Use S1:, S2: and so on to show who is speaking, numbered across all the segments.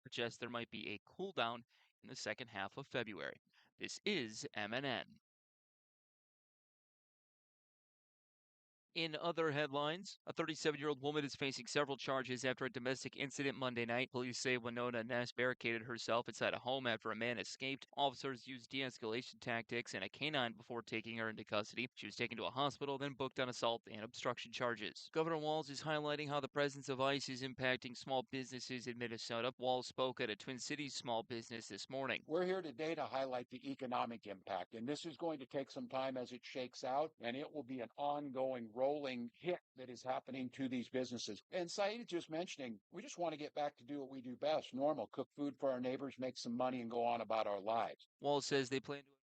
S1: suggests there might be a cool down in the second half of February. This is MNN. In other headlines, a 37-year-old woman is facing several charges after a domestic incident Monday night. Police say Winona Ness barricaded herself inside a home after a man escaped. Officers used de-escalation tactics and a canine before taking her into custody. She was taken to a hospital, then booked on assault and obstruction charges. Governor Walz is highlighting how the presence of ICE is impacting small businesses in Minnesota. Walz spoke at a Twin Cities small business this morning.
S2: We're here today to highlight the economic impact, and this is going to take some time as it shakes out, and it will be an ongoing rolling hit that is happening to these businesses. And Saeed just mentioning, we just want to get back to do what we do best, normal, cook food for our neighbors, make some money, and go on about our lives.
S1: Walz says they plan to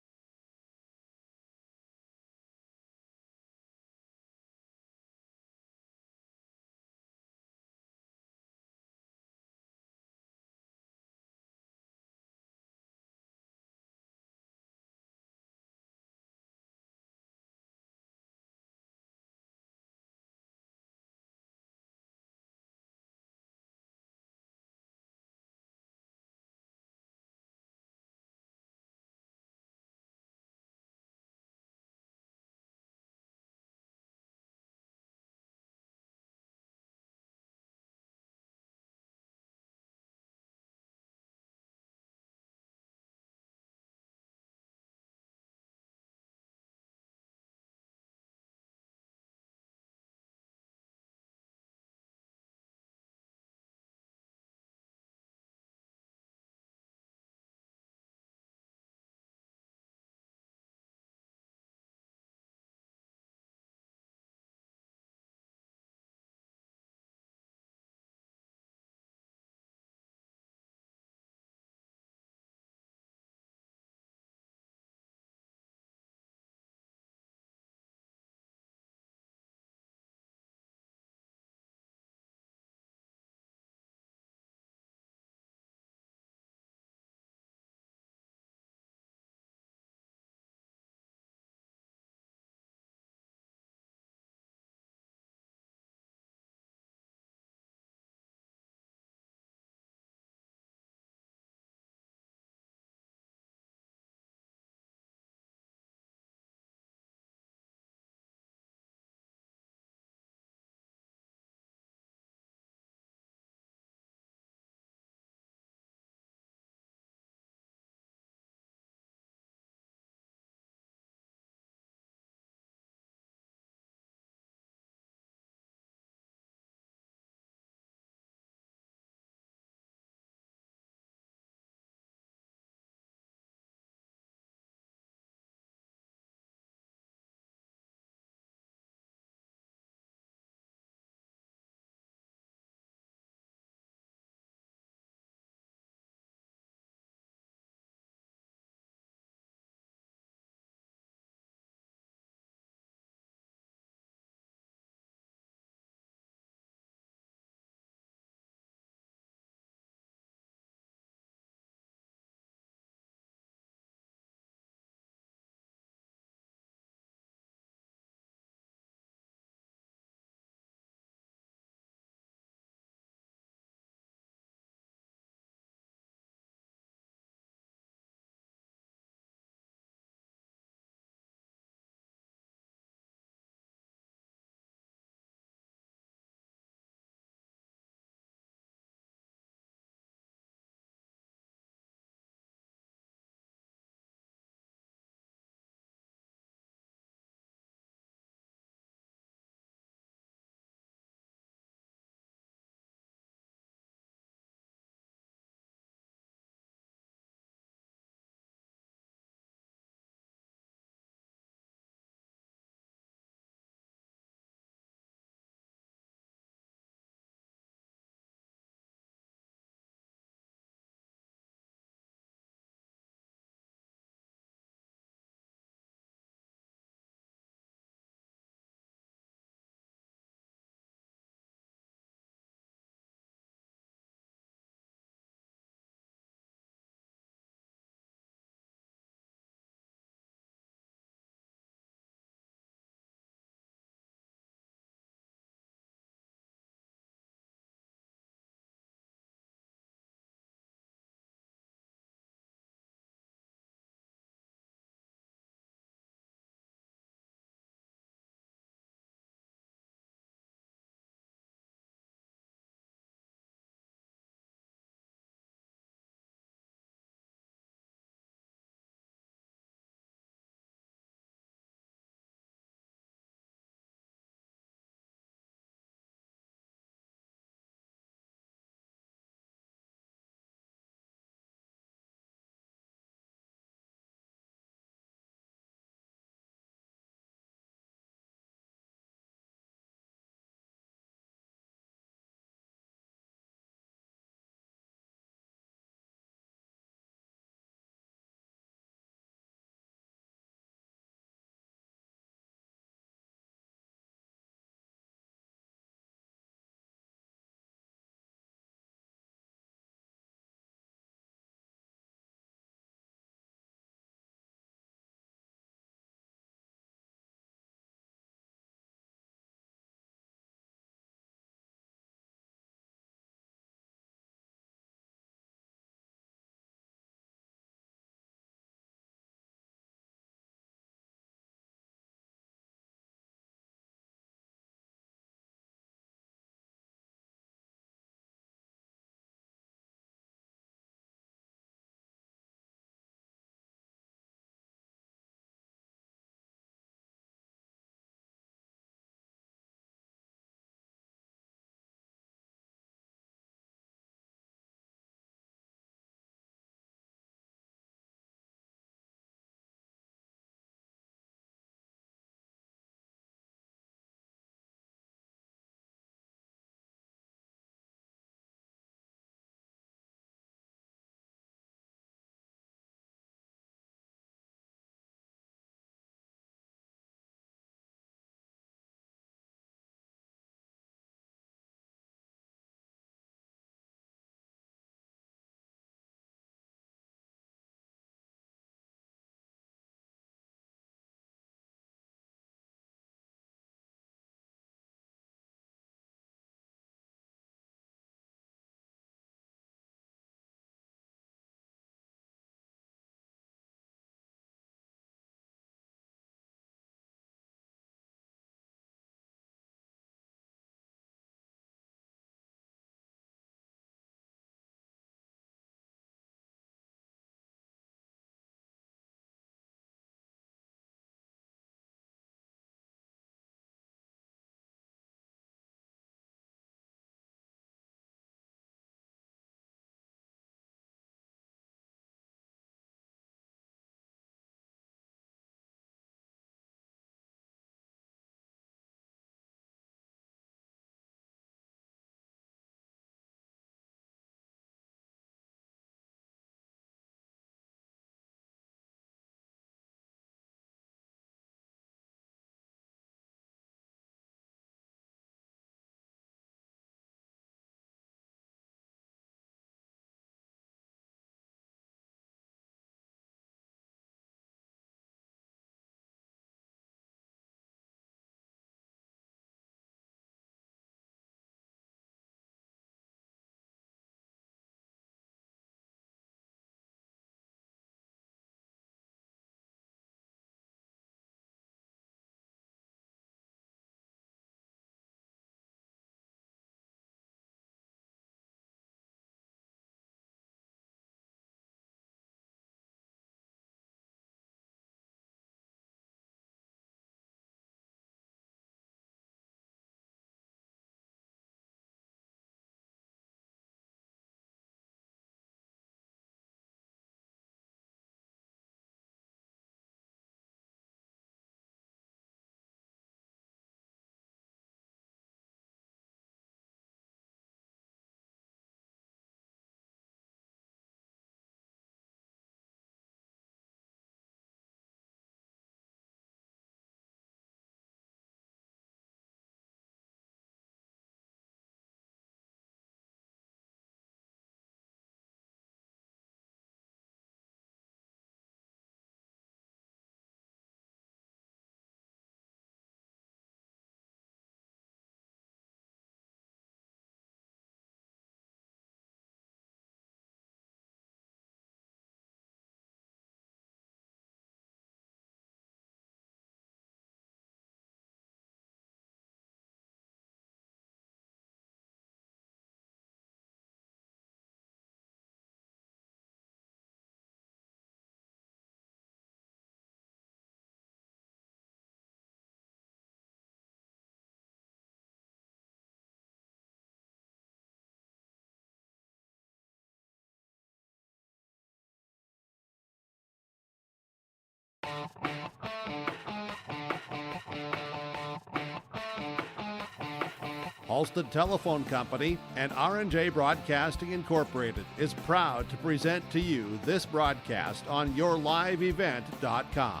S3: Halstead Telephone Company and R&J Broadcasting Incorporated is proud to present to you this broadcast on yourliveevent.com.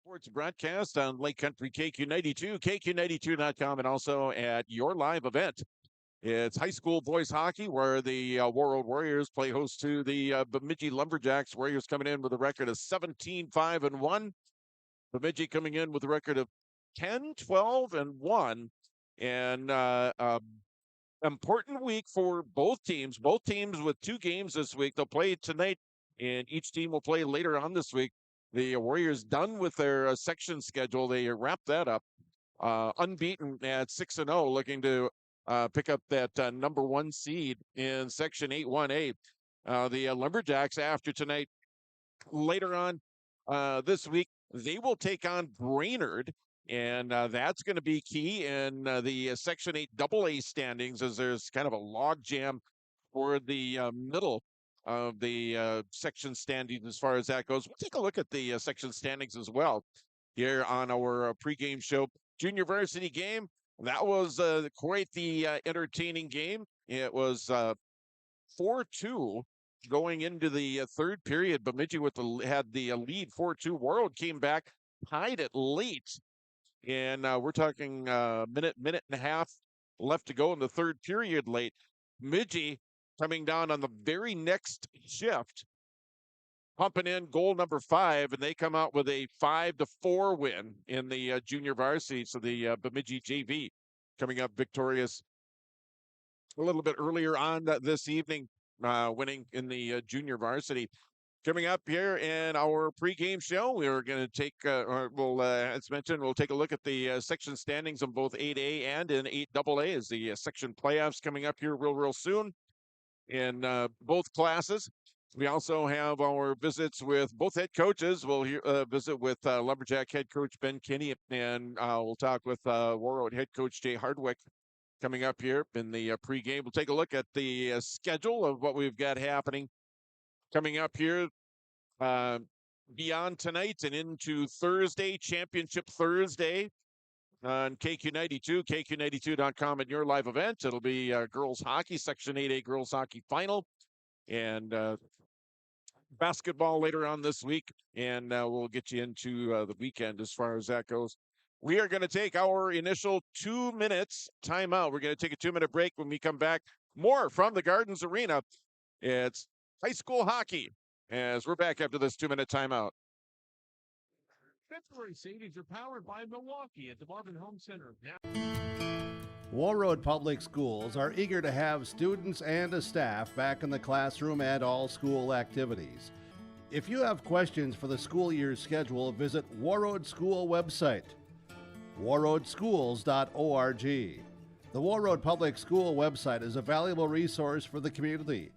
S4: Sports broadcast on Lake Country KQ92, KQ92.com, and also at your live event. It's high school boys hockey where the Warroad Warriors play host to the Bemidji Lumberjacks. Warriors coming in with a record of 17-5-1. Bemidji coming in with a record of 10-12-1. And important week for both teams. Both teams with two games this week. They'll play tonight, and each team will play later on this week. The Warriors done with their section schedule. They wrapped that up unbeaten at 6-0, looking to pick up that number one seed in Section 8-1A. The Lumberjacks, after tonight, later on this week, they will take on Brainerd, and that's going to be key in the Section 8 AA standings, as there's kind of a log jam for the middle of the section standings as far as that goes. We'll take a look at the section standings as well here on our pregame show. Junior varsity game, that was quite the entertaining game. It was 4-2 going into the third period. Bemidji had the lead 4-2. Warroad came back, tied it late, and we're talking minute and a half left to go in the third period late. Bemidji coming down on the very next shift, pumping in goal number 5, and they come out with a 5-4 win in the junior varsity. So the Bemidji JV coming up victorious a little bit earlier on this evening, winning in the junior varsity. Coming up here in our pregame show, we're going to take, as mentioned, we'll take a look at the section standings on both 8A and in 8AA as the section playoffs coming up here real soon in both classes. We also have our visits with both head coaches. We'll visit with Lumberjack head coach Ben Kinney, and we'll talk with Warroad head coach Jay Hardwick coming up here in the pregame. We'll take a look at the schedule of what we've got happening coming up here beyond tonight and into Thursday, Championship Thursday on KQ92, KQ92.com, and your live event. It'll be girls hockey, Section 8A girls hockey final, and basketball later on this week, and we'll get you into the weekend as far as that goes. We are going to take our initial 2 minutes timeout. We're going to take a 2-minute break. When we come back, more from the Gardens Arena. It's high school hockey as we're back after this 2-minute timeout.
S5: February savings are powered by Milwaukee at the Marvin Home Center.
S3: Warroad Public Schools are eager to have students and staff back in the classroom and all school activities. If you have questions for the school year's schedule, visit Warroad School website, warroadschools.org. The Warroad Public School website is a valuable resource for the community.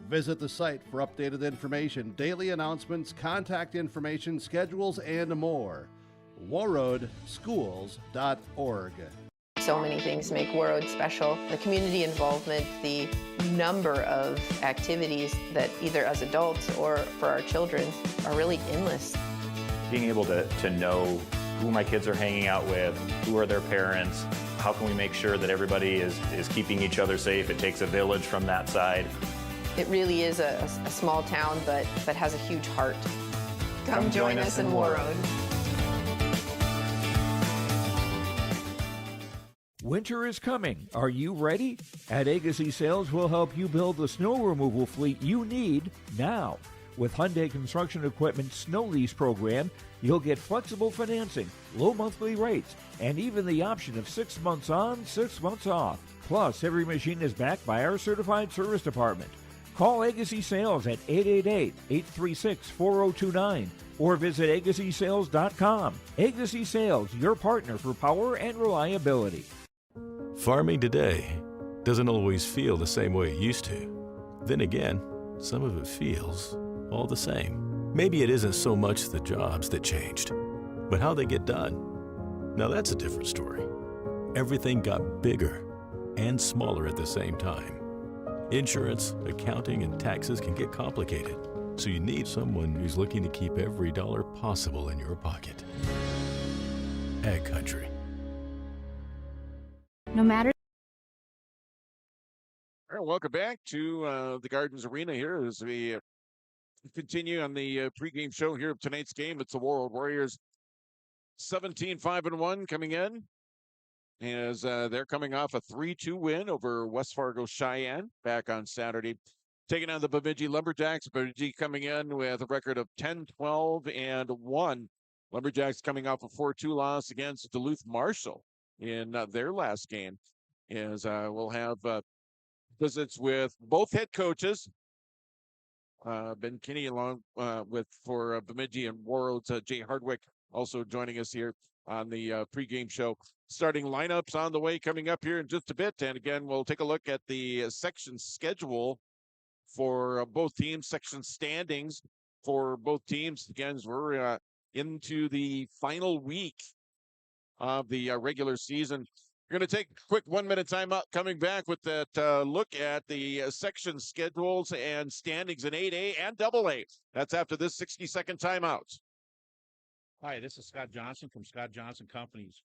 S3: Visit the site for updated information, daily announcements, contact information, schedules, and more. warroadschools.org.
S6: So many things make Warroad special. The community involvement, the number of activities that either as adults or for our children are really endless.
S7: Being able to know who my kids are hanging out with, who are their parents, how can we make sure that everybody is keeping each other safe? It takes a village from that side.
S6: It really is a small town, but has a huge heart. Come join us in Warroad.
S8: Winter is coming. Are you ready? At Agassi Sales, we'll help you build the snow removal fleet you need now. With Hyundai Construction Equipment Snow Lease Program, you'll get flexible financing, low monthly rates, and even the option of 6 months on, 6 months off. Plus, every machine is backed by our certified service department. Call Agassi Sales at 888-836-4029 or visit agassisales.com. Agassi Sales, your partner for power and reliability.
S9: Farming today doesn't always feel the same way it used to. Then again, some of it feels all the same. Maybe it isn't so much the jobs that changed, but how they get done. Now that's a different story. Everything got bigger and smaller at the same time. Insurance, accounting, and taxes can get complicated, so you need someone who's looking to keep every dollar possible in your pocket. Ag Country.
S10: No matter.
S4: All right, welcome back to the Gardens Arena here as we continue on the pregame show here of tonight's game. It's the Warroad Warriors 17-5-1 coming in as they're coming off a 3-2 win over West Fargo Cheyenne back on Saturday, taking on the Bemidji Lumberjacks. Bemidji coming in with a record of 10-12-1. Lumberjacks coming off a 4-2 loss against Duluth Marshall in their last game. As we'll have visits with both head coaches. Ben Kinney along for Bemidji and Warroad's Jay Hardwick also joining us here on the pregame show. Starting lineups on the way coming up here in just a bit. And again, we'll take a look at the section schedule for both teams, section standings for both teams. Again, as we're into the final week of the regular season. We're going to take a quick 1 minute time out, coming back with that look at the section schedules and standings in 8A and AA. That's after this 60-second timeout.
S11: Hi, this is Scott Johnson from Scott Johnson Companies.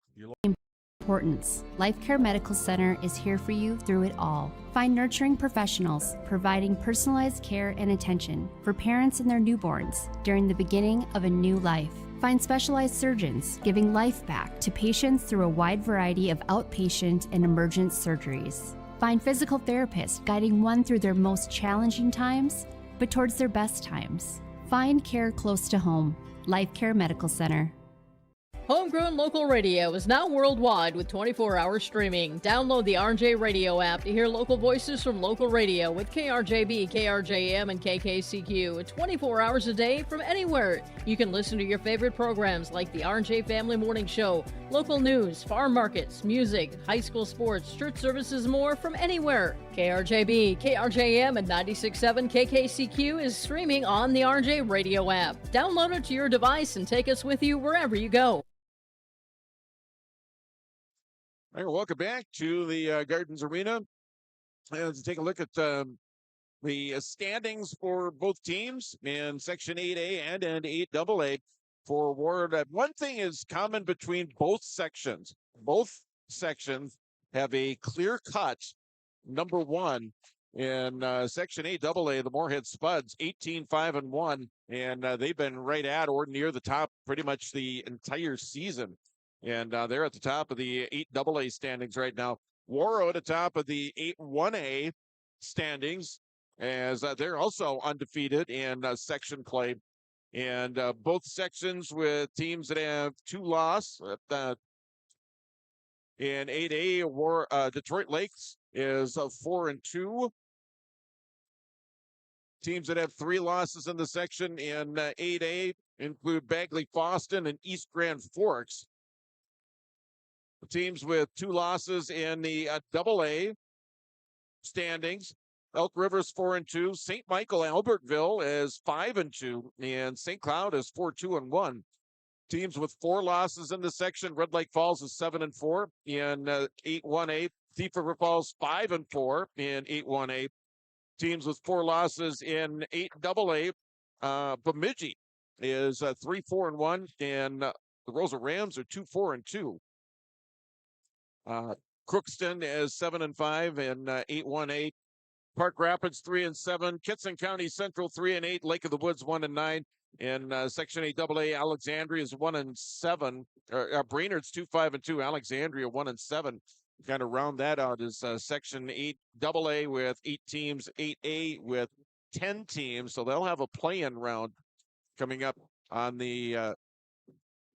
S10: Importance. Life Care Medical Center is here for you through it all. Find nurturing professionals providing personalized care and attention for parents and their newborns during the beginning of a new life. Find specialized surgeons giving life back to patients through a wide variety of outpatient and emergent surgeries. Find physical therapists guiding one through their most challenging times, but towards their best times. Find care close to home. Life Care Medical Center.
S12: Homegrown local radio is now worldwide with 24-hour streaming. Download the RJ Radio app to hear local voices from local radio with KRJB, KRJM, and KKCQ 24 hours a day from anywhere. You can listen to your favorite programs like the RJ Family Morning Show, local news, farm markets, music, high school sports, church services, more from anywhere. KRJB, KRJM, and 96.7 KKCQ is streaming on the RJ Radio app. Download it to your device and take us with you wherever you go.
S4: All right, welcome back to the Gardens Arena. Let's take a look at the standings for both teams in Section 8A and 8AA for Warroad. One thing is common between both sections. Both sections have a clear-cut number one. In Section 8AA, the Moorhead Spuds, 18-5-1, and they've been right at or near the top pretty much the entire season. And they're at the top of the 8AA standings right now. Warroad at the top of the 8-1A standings, as they're also undefeated in section play. And both sections with teams that have two losses. In 8A, Detroit Lakes is 4-2. Teams that have three losses in the section in 8A include Bagley Foston and East Grand Forks. The teams with two losses in the AA standings, Elk River's 4-2, St. Michael Albertville is 5-2, and St. Cloud is 4-2-1. Teams with four losses in the section, Red Lake Falls is 7-4 in 8-1A. Thief River Falls 5-4 in 8-1A. Teams with four losses in 8AA, Bemidji is 3-4-1, and the Rosa Rams are 2-4-2. Crookston is 7-5 in 8-1A. Park Rapids 3-7. Kitson County Central 3-8. Lake of the Woods 1-9. In Section 8AA, Alexandria is 1-7. Brainerd's 2-5-2. Alexandria 1-7. Kind of round that out is Section 8AA with 8 teams, 8A with 10 teams. So they'll have a play-in round coming up on the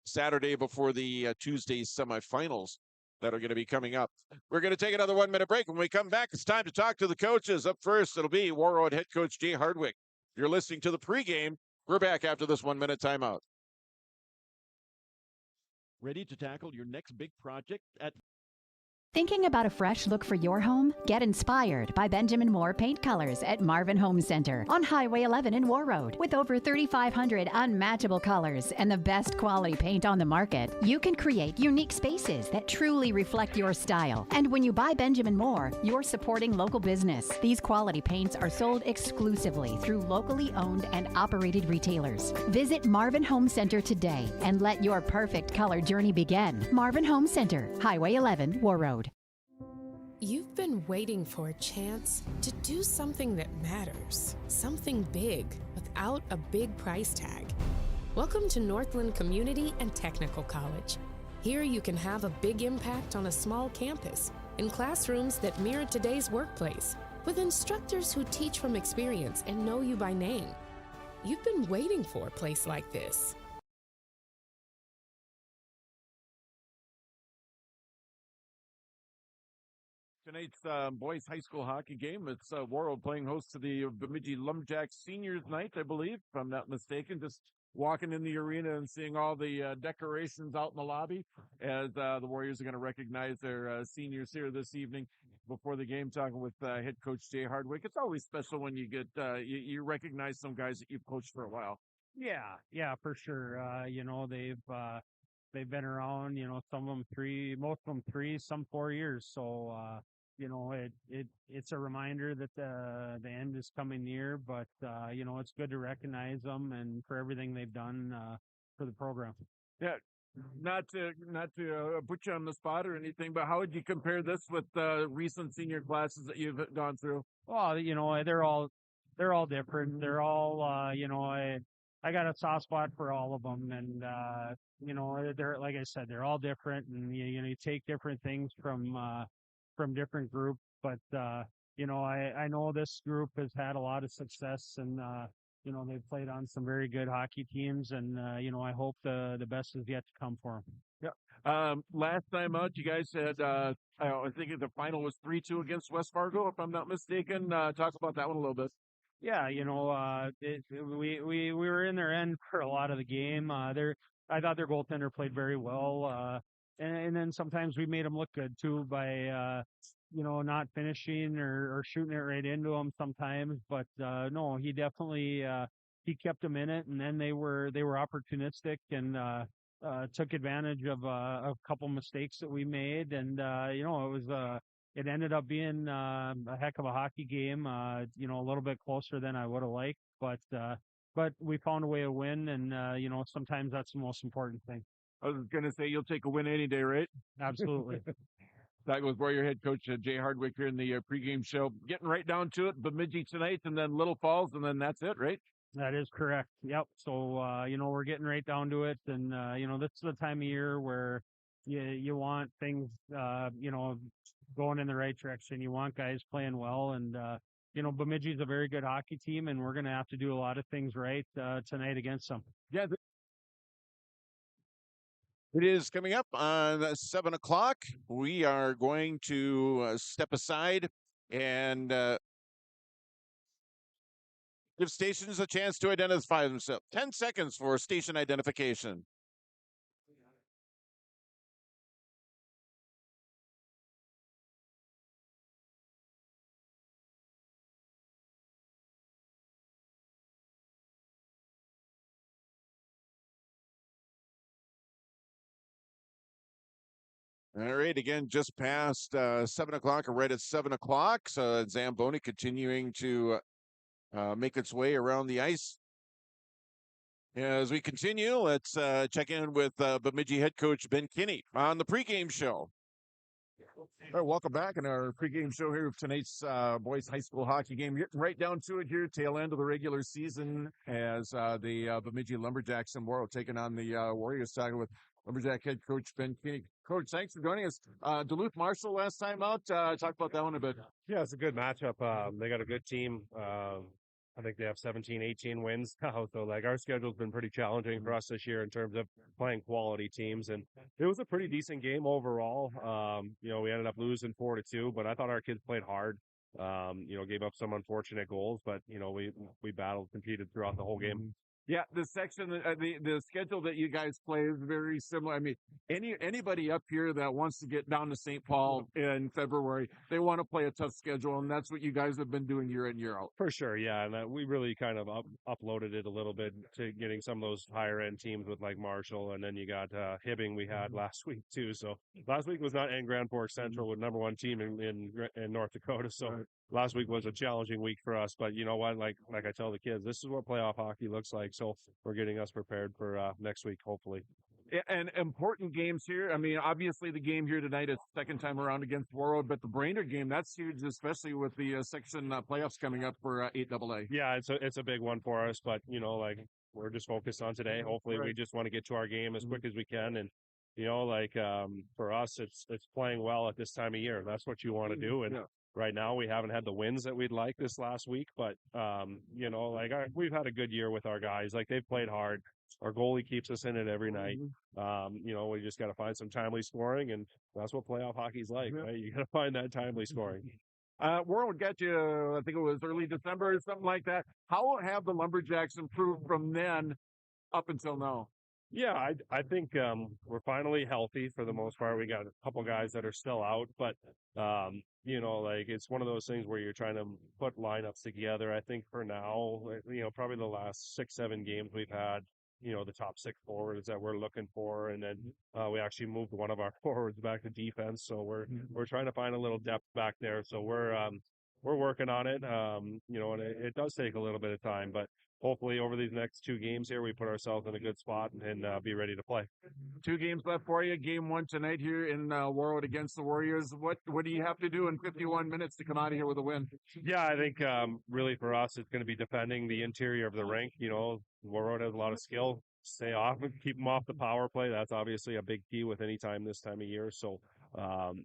S4: Saturday before the Tuesday semifinals that are going to be coming up. We're going to take another 1 minute break. When we come back, it's time to talk to the coaches. Up first, it'll be Warroad head coach Jay Hardwick. You're listening to the pregame. We're back after this 1 minute timeout.
S13: Ready to tackle your next big project at Thinking about a fresh look for your home? Get inspired by Benjamin Moore Paint Colors at Marvin Home Center on Highway 11 in Warroad. With over 3,500 unmatchable colors and the best quality paint on the market, you can create unique spaces that truly reflect your style. And when you buy Benjamin Moore, you're supporting local business. These quality paints are sold exclusively through locally owned and operated retailers. Visit Marvin Home Center today and let your perfect color journey begin. Marvin Home Center, Highway 11, Warroad.
S14: You've been waiting for a chance to do something that matters, something big without a big price tag. Welcome to Northland Community and Technical College. Here you can have a big impact on a small campus, in classrooms that mirror today's workplace, with instructors who teach from experience and know you by name. You've been waiting for a place like this.
S4: Tonight's boys high school hockey game. It's Warroad playing host to the Bemidji Lumberjacks seniors night, I believe, if I'm not mistaken. Just walking in the arena and seeing all the decorations out in the lobby as the Warriors are going to recognize their seniors here this evening before the game, talking with head coach Jay Hardwick. It's always special when you get you recognize some guys that you've coached for a while.
S15: Yeah, for sure. They've been around, some of them most of them 3, some 4 years. So, it's a reminder that the end is coming near, but, it's good to recognize them and for everything they've done, for the program.
S4: Yeah. Not to put you on the spot or anything, but how would you compare this with recent senior classes that you've gone through?
S15: Well, they're all different. They're all, I got a soft spot for all of them, and they're, like I said, they're all different, and you take different things from different groups. But I know this group has had a lot of success, and they've played on some very good hockey teams, and I hope the best is yet to come for them.
S4: Yeah. Last time out, you guys had I think the final was 3-2 against West Fargo, if I'm not mistaken. Talk about that one a little bit.
S15: Yeah, we were in their end for a lot of the game. I thought their goaltender played very well, and then sometimes we made them look good too by not finishing or shooting it right into them sometimes. But no, he definitely he kept them in it, and then they were opportunistic and took advantage of a couple mistakes that we made, and it ended up being a heck of a hockey game, a little bit closer than I would have liked, but we found a way to win, and, sometimes that's the most important thing.
S4: I was going to say, you'll take a win any day, right?
S15: Absolutely.
S4: That was Warrior head coach Jay Hardwick here in the pregame show. Getting right down to it, Bemidji tonight, and then Little Falls, and then that's it, right?
S15: That is correct. Yep. So, we're getting right down to it, and, this is the time of year where you want things, going in the right direction. You want guys playing well, and Bemidji's a very good hockey team, and we're going to have to do a lot of things right tonight against them.
S4: Yeah. It is coming up on 7 o'clock. We are going to step aside and give stations a chance to identify themselves. 10 seconds for station identification. All right, again, just past 7 o'clock, or right at 7 o'clock. So Zamboni continuing to make its way around the ice. As we continue, let's check in with Bemidji head coach Ben Kinney on the pregame show. All right, welcome back in our pregame show here of tonight's boys high school hockey game. Getting right down to it here, tail end of the regular season, as the Bemidji Lumberjacks and Warroad taking on the Warriors, talking with Lumberjack head coach Ben Kinney. Coach, thanks for joining us. Duluth Marshall last time out. Talk about that one a bit.
S16: Yeah, it's a good matchup. They got a good team. I think they have 17, 18 wins now. So, our schedule's been pretty challenging for us this year in terms of playing quality teams. And it was a pretty decent game overall. We ended up losing 4-2, but I thought our kids played hard. Gave up some unfortunate goals, but, we battled, competed throughout the whole game.
S4: Yeah, the section, the schedule that you guys play is very similar. I mean, anybody up here that wants to get down to St. Paul in February, they want to play a tough schedule, and that's what you guys have been doing year in, year out.
S16: For sure, yeah, and we really kind of uploaded it a little bit to getting some of those higher end teams with like Marshall, and then you got Hibbing we had last week too. So last week was not in Grand Forks Central with number one team in North Dakota. So last week was a challenging week for us, but you know what? Like I tell the kids, this is what playoff hockey looks like. So we're getting us prepared for next week, hopefully.
S4: And important games here. I mean, obviously the game here tonight is second time around against Warroad, but the Brainerd game, that's huge, especially with the section playoffs coming up for 8AA.
S16: Yeah, it's a big one for us, but you know, like we're just focused on today. Hopefully we just want to get to our game as quick as we can. And you know, like for us, it's playing well at this time of year. That's what you want to do. And right now, we haven't had the wins that we'd like this last week, but you know, like we've had a good year with our guys. Like they've played hard. Our goalie keeps us in it every night. You know, we just got to find some timely scoring, and that's what playoff hockey's like, right? You got to find that timely scoring.
S4: Warroad got you, I think it was early December or something like that. How have the Lumberjacks improved from then up until now?
S16: Yeah, I think we're finally healthy for the most part. We got a couple guys that are still out, but you know, like it's one of those things where you're trying to put lineups together. I think for now, you know, probably the last 6-7 games we've had, you know, the top 6 forwards that we're looking for, and then we actually moved one of our forwards back to defense, so we're trying to find a little depth back there. So we're working on it, you know, and it does take a little bit of time, but hopefully over these next 2 games here, we put ourselves in a good spot and be ready to play.
S4: 2 games left for you. Game 1 tonight here in Warroad against the Warriors. What do you have to do in 51 minutes to come out of here with a win?
S16: Yeah, I think really for us, it's going to be defending the interior of the rink. You know, Warroad has a lot of skill. Stay off and keep them off the power play. That's obviously a big key with any time this time of year. So,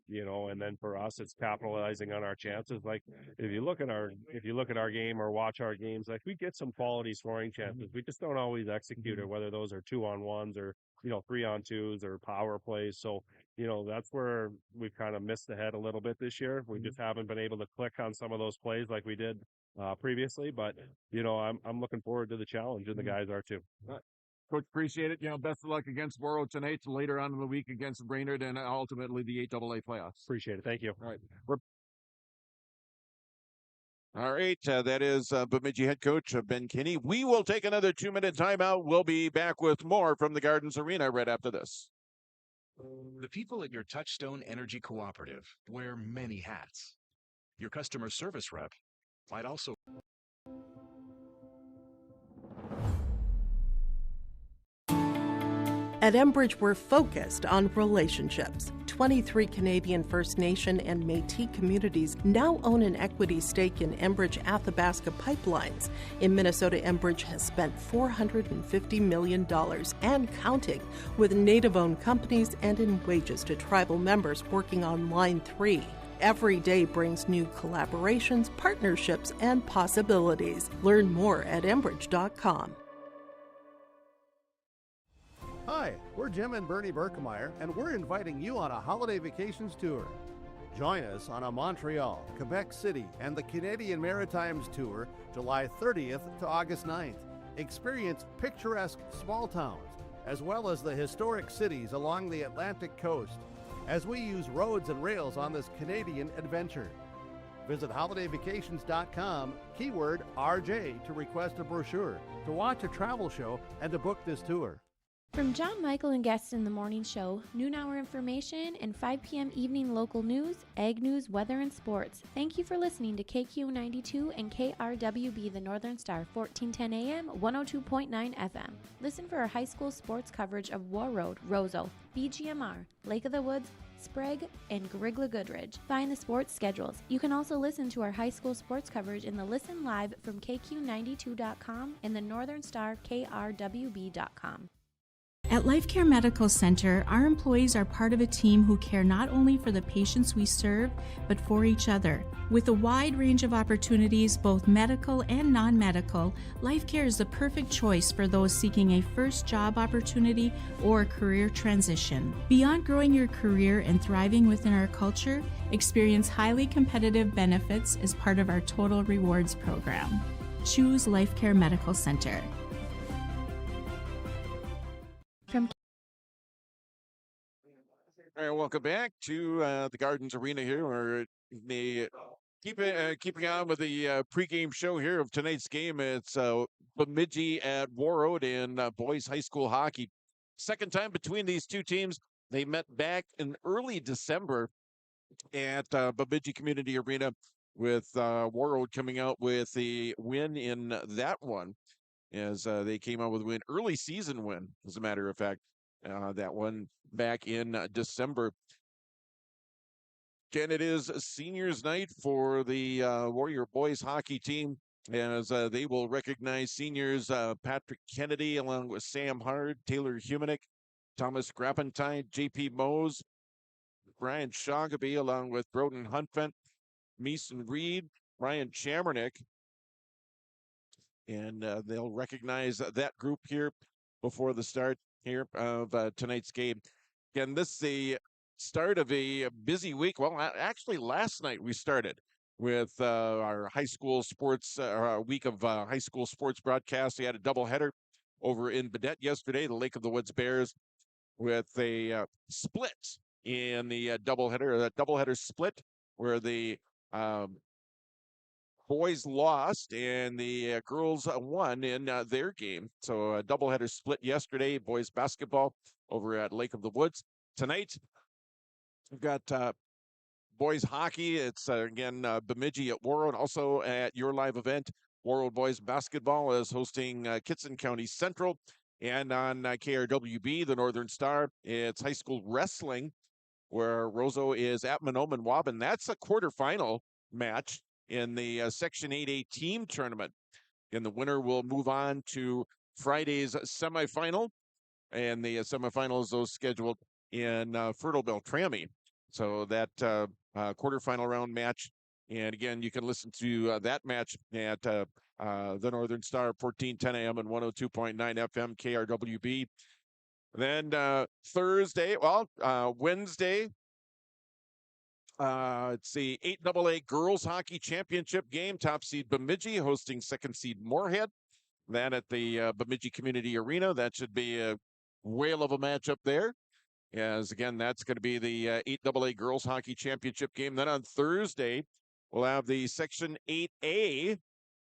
S16: you know, and then for us, it's capitalizing on our chances. Like if you look at our game or watch our games, like we get some quality scoring chances. We just don't always execute it, whether those are 2-on-1s or, you know, 3-on-2s or power plays. So, you know, that's where we've kind of missed the head a little bit this year. We just haven't been able to click on some of those plays like we did previously. But, you know, I'm looking forward to the challenge, and the guys are too.
S4: Coach, appreciate it. You know, best of luck against Warroad tonight, later on in the week against Brainerd, and ultimately the 8AA playoffs.
S16: Appreciate it. Thank you.
S4: All right. That is Bemidji head coach Ben Kinney. We will take another 2-minute timeout. We'll be back with more from the Gardens Arena right after this.
S17: The people at your Touchstone Energy Cooperative wear many hats. Your customer service rep might also.
S18: At Enbridge, we're focused on relationships. 23 Canadian First Nation and Métis communities now own an equity stake in Enbridge Athabasca Pipelines. In Minnesota, Enbridge has spent $450 million and counting with Native-owned companies and in wages to tribal members working on Line 3. Every day brings new collaborations, partnerships, and possibilities. Learn more at Enbridge.com.
S3: Hi, we're Jim and Bernie Berkemeyer, and we're inviting you on a holiday vacations tour. Join us on a Montreal, Quebec City, and the Canadian Maritimes tour, July 30th to August 9th. Experience picturesque small towns, as well as the historic cities along the Atlantic coast, as we use roads and rails on this Canadian adventure. Visit holidayvacations.com, keyword RJ, to request a brochure, to watch a travel show, and to book this tour.
S19: From John Michael and guests in the morning show, noon hour information, and 5 p.m. evening local news, ag news, weather, and sports. Thank you for listening to KQ92 and KRWB the Northern Star, 1410 AM, 102.9 FM. Listen for our high school sports coverage of Warroad, Roseau, BGMR, Lake of the Woods, Sprague, and Grigla Goodridge. Find the sports schedules. You can also listen to our high school sports coverage in the Listen Live from KQ92.com and the Northern Star KRWB.com.
S20: At Life Care Medical Center, our employees are part of a team who care not only for the patients we serve, but for each other. With a wide range of opportunities, both medical and non-medical, Life Care is the perfect choice for those seeking a first job opportunity or career transition. Beyond growing your career and thriving within our culture, experience highly competitive benefits as part of our Total Rewards program. Choose Life Care Medical Center.
S4: All right, welcome back to the Gardens Arena here. We're keeping on with the pregame show here of tonight's game. It's Bemidji at Warroad in boys high school hockey. Second time between these two teams. They met back in early December at Bemidji Community Arena, with Warroad coming out with a win in that one, as they came out with a win, early season win, as a matter of fact, that one back in December. Again, it is seniors night for the Warrior boys hockey team, as they will recognize seniors Patrick Kennedy along with Sam Hard, Taylor Humanick, Thomas Grappentine, JP Mose, Brian Shoggaby, along with Broden Huntfent, Mason Reed, Ryan Chamernick, and they'll recognize that group here before the start here of tonight's game. Again, this is the start of a busy week. Well, actually, last night we started with our high school sports, our week of high school sports broadcast. We had a doubleheader over in Badette yesterday, the Lake of the Woods Bears, with a split in the doubleheader, that doubleheader split where the boys lost and the girls won in their game. So a doubleheader split yesterday, boys basketball over at Lake of the Woods. Tonight, we've got boys hockey. It's again Bemidji at Warroad. Also at your live event, Warroad boys basketball is hosting Kitson County Central. And on KRWB, the Northern Star, it's high school wrestling, where Roseau is at Monoman Waban. That's a quarterfinal match in the Section 8A team tournament. And the winner will move on to Friday's semifinal. And the semifinals, those scheduled in Fertile Beltrami. So that quarterfinal round match. And again, you can listen to that match at the Northern Star, 1410 AM and 102.9 FM KRWB. Then Thursday, Wednesday, it's the 8AA Girls Hockey Championship game. Top seed Bemidji hosting second seed Moorhead. That at the Bemidji Community Arena. That should be a whale of a matchup there. As again, that's going to be the 8AA Girls Hockey Championship game. Then on Thursday, we'll have the Section 8A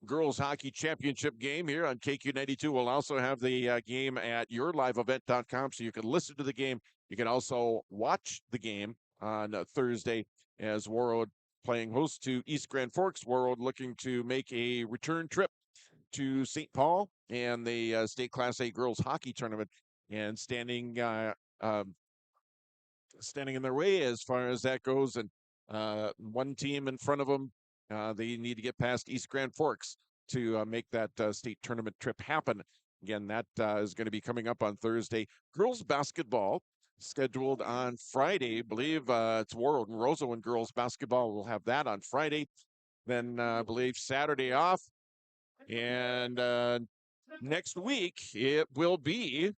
S4: Girls Hockey Championship game here on KQ92. We'll also have the game at yourliveevent.com, so you can listen to the game. You can also watch the game on Thursday, as Warroad playing host to East Grand Forks. Warroad looking to make a return trip to St. Paul and the State Class A Girls Hockey Tournament, and standing in their way as far as that goes. And one team in front of them, they need to get past East Grand Forks to make that state tournament trip happen. Again, that is going to be coming up on Thursday. Girls basketball scheduled on Friday. I believe it's Warroad and Roseau and girls basketball. We'll have that on Friday. Then I believe Saturday off. And next week it will be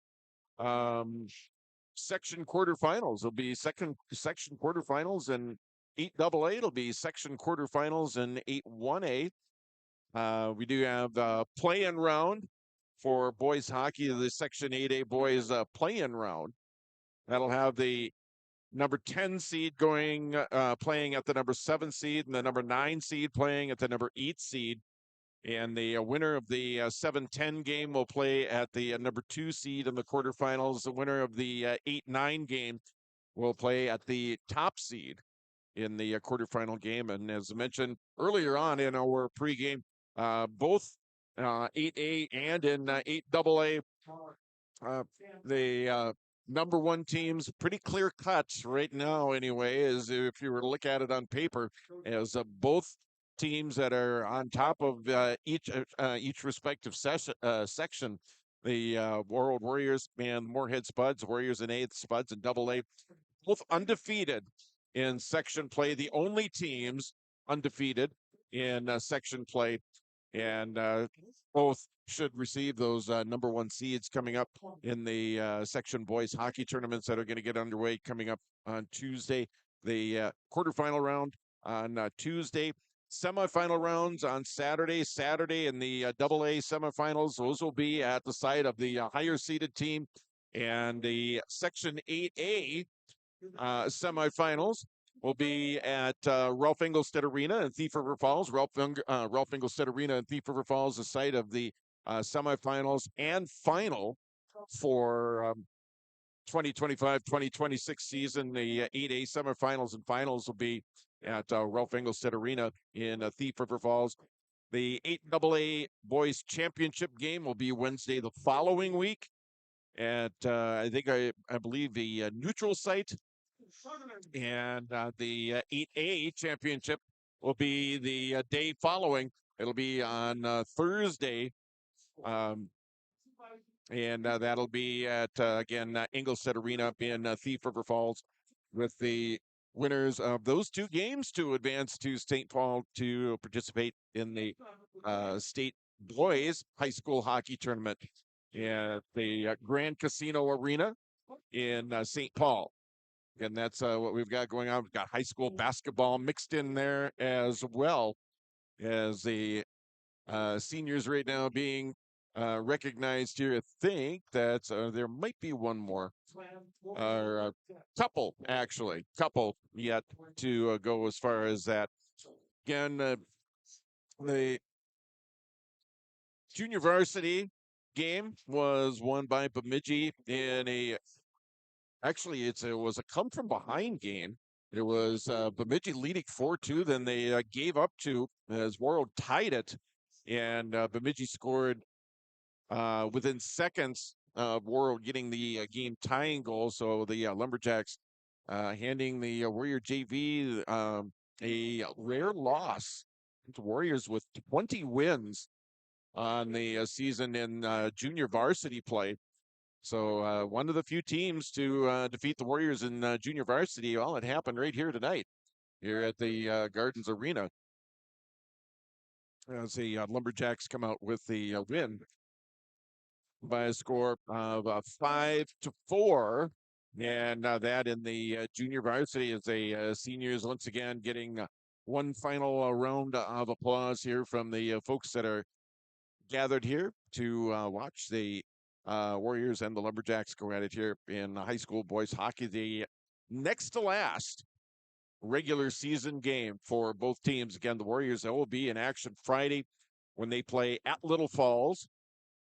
S4: section quarterfinals. It'll be section quarterfinals in 8AA. It'll be section quarterfinals in 8-1A. We do have the play-in round for boys hockey, the Section 8A boys play-in round. That'll have the number 10 seed playing at the number 7 seed, and the number 9 seed playing at the number 8 seed. And the winner of the 7-10 game will play at the number 2 seed in the quarterfinals. The winner of the 8-9 game will play at the top seed in the quarterfinal game. And as I mentioned earlier on in our pregame, both 8A and in 8AA, the number 1 teams, pretty clear cuts right now anyway, as if you were to look at it on paper, as both teams that are on top of each respective section. The Warroad Warriors and Moorhead Spuds, Warriors in 8th, Spuds in AA, both undefeated in section play. The only teams undefeated in section play, and both should receive those number 1 seeds coming up in the section boys hockey tournaments that are going to get underway coming up on Tuesday. The quarterfinal round on Tuesday. Semifinal rounds on Saturday in the AA semifinals. Those will be at the site of the higher seeded team, and the Section 8A semifinals will be at Ralph Engelstad Arena in Thief River Falls. Ralph Engelstad Arena in Thief River Falls, the site of the semifinals and final for 2025-2026 season. The 8A semifinals and finals will be at Ralph Engelstad Arena in Thief River Falls. The 8AA Boys Championship game will be Wednesday the following week at, I believe, the neutral site. And the 8A Championship will be the day following. It'll be on Thursday. And that'll be at, again, Engelstad Arena up in Thief River Falls, with the winners of those two games to advance to St. Paul to participate in the state boys high school hockey tournament at the Grand Casino Arena in St. Paul. And that's what we've got going on. We've got high school basketball mixed in there as well, as the seniors right now being recognized here. I think that there might be one more, or a couple yet to go as far as that. Again, the junior varsity game was won by Bemidji in a, actually it was a come from behind game. It was Bemidji leading 4-2, then they gave up 2 as Warroad tied it, and Bemidji scored within seconds of Warroad getting the game tying goal. So the Lumberjacks handing the Warrior JV a rare loss to Warriors with 20 wins on the season in junior varsity play. So one of the few teams to defeat the Warriors in junior varsity. Well, it happened right here tonight, here at the Gardens Arena, as the Lumberjacks come out with the win by a score of 5-4. And that in the junior varsity, as the seniors once again getting one final round of applause here from the folks that are gathered here to watch the Warriors and the Lumberjacks go at it here in high school boys hockey. The next to last regular season game for both teams. Again, the Warriors will be in action Friday when they play at Little Falls,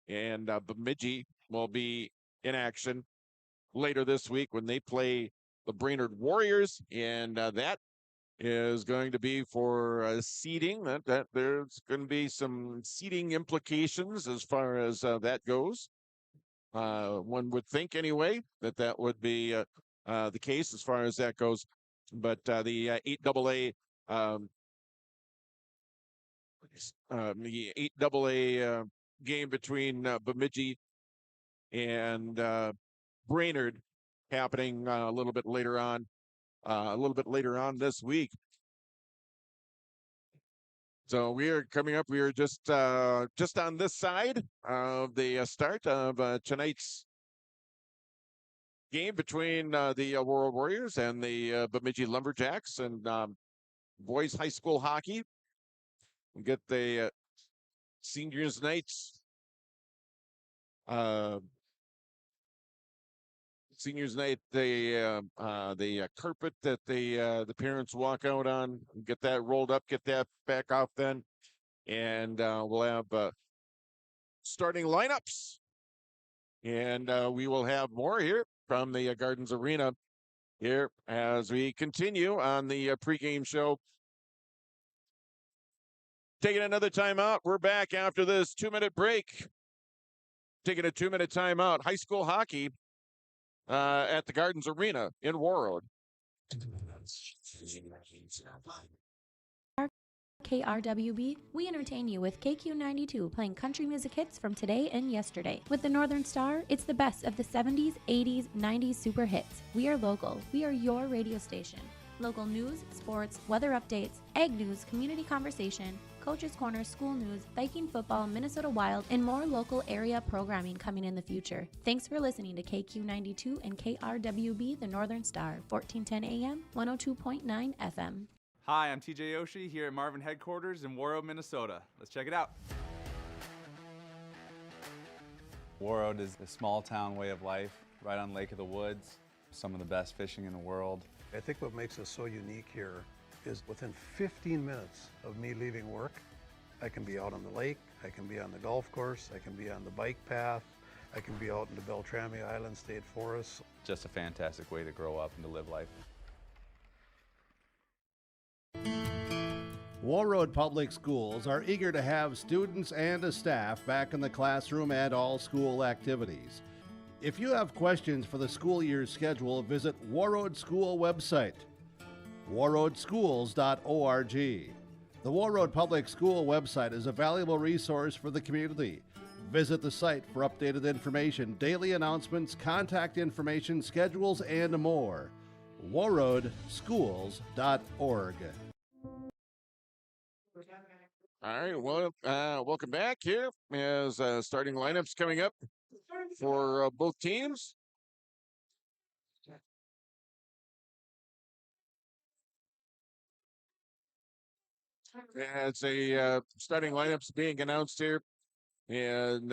S4: and Bemidji will be in action later this week when they play the Brainerd Warriors, and that is going to be for seeding. That there's going to be some seeding implications as far as that goes. One would think anyway that would be the case as far as that goes. But the 8AA game between Bemidji and Brainerd happening a little bit later on this week. So we are coming up. We are just on this side of the start of tonight's game between the Warroad Warriors and the Bemidji Lumberjacks, and boys high school hockey. We get the seniors nights. Seniors night, the carpet that the parents walk out on, get that rolled up, get that back off then, and we'll have starting lineups, and we will have more here from the Gardens Arena here as we continue on the pregame show. Taking another timeout. We're back after this 2-minute break. Taking a 2-minute timeout. High school hockey at the Gardens Arena in Warroad.
S19: KRWB, we entertain you with KQ92, playing country music hits from today and yesterday. With the Northern Star, it's the best of the 70s, 80s, 90s super hits. We are local. We are your radio station. Local news, sports, weather updates, ag news, community conversation, Coach's Corner, school news, Viking football, Minnesota Wild, and more local area programming coming in the future. Thanks for listening to KQ92 and KRWB, the Northern Star, 1410 AM, 102.9 FM.
S21: Hi, I'm TJ Yoshi here at Marvin headquarters in Warroad, Minnesota. Let's check it out. Warroad is a small town way of life right on Lake of the Woods. some of the best fishing in the world.
S2: I think what makes us so unique here is within 15 minutes of me leaving work, I can be out on the lake, I can be on the golf course, I can be on the bike path, I can be out in the Beltrami Island State Forest.
S21: Just a fantastic way to grow up and to live life.
S3: Warroad Public Schools are eager to have students and the staff back in the classroom and all school activities. If you have questions for the school year schedule, visit Warroad School website, warroadschools.org. The Warroad Public School website is a valuable resource for the community. Visit the site for updated information, daily announcements, contact information, schedules, and more. warroadschools.org.
S4: All right, well, welcome back here as starting lineups coming up for both teams. It's a starting lineups being announced here, and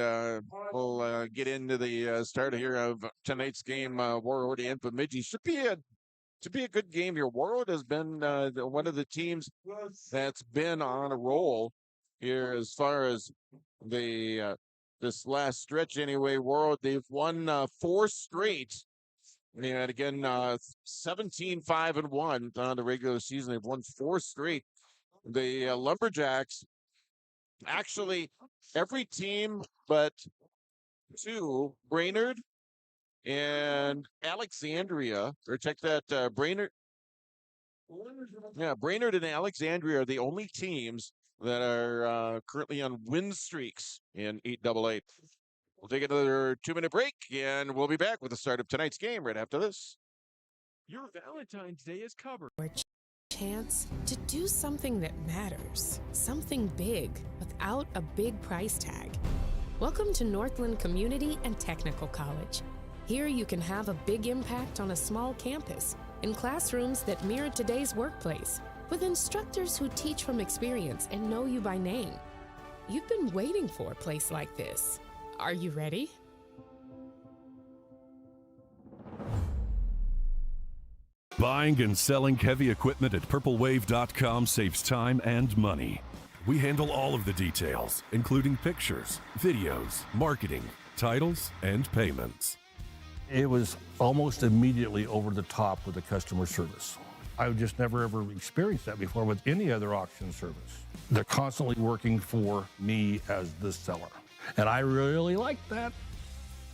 S4: we'll get into the start here of tonight's game. Warroad and Bemidji should be a good game here. Warroad has been one of the teams that's been on a roll here as far as the this last stretch anyway. Warroad, they've won 4 straight. And again, 17-5-1 on the regular season. They've won 4 straight. The Lumberjacks, actually, every team but 2, Brainerd and Alexandria, or check that, Brainerd. Yeah, Brainerd and Alexandria are the only teams that are currently on win streaks in 8AA. We'll take another 2-minute break, and we'll be back with the start of tonight's game right after this.
S5: Your Valentine's Day is covered.
S14: Chance to do something that matters, something big without a big price tag. Welcome to Northland Community and Technical College. Here you can have a big impact on a small campus in classrooms that mirror today's workplace, with instructors who teach from experience and know you by name. You've been waiting for a place like this. Are you ready?
S22: Buying and selling heavy equipment at purplewave.com saves time and money. We handle all of the details, including pictures, videos, marketing, titles, and payments.
S23: It was almost immediately over the top with the customer service. I've just never ever experienced that before with any other auction service. They're constantly working for me as the seller, and I really like that.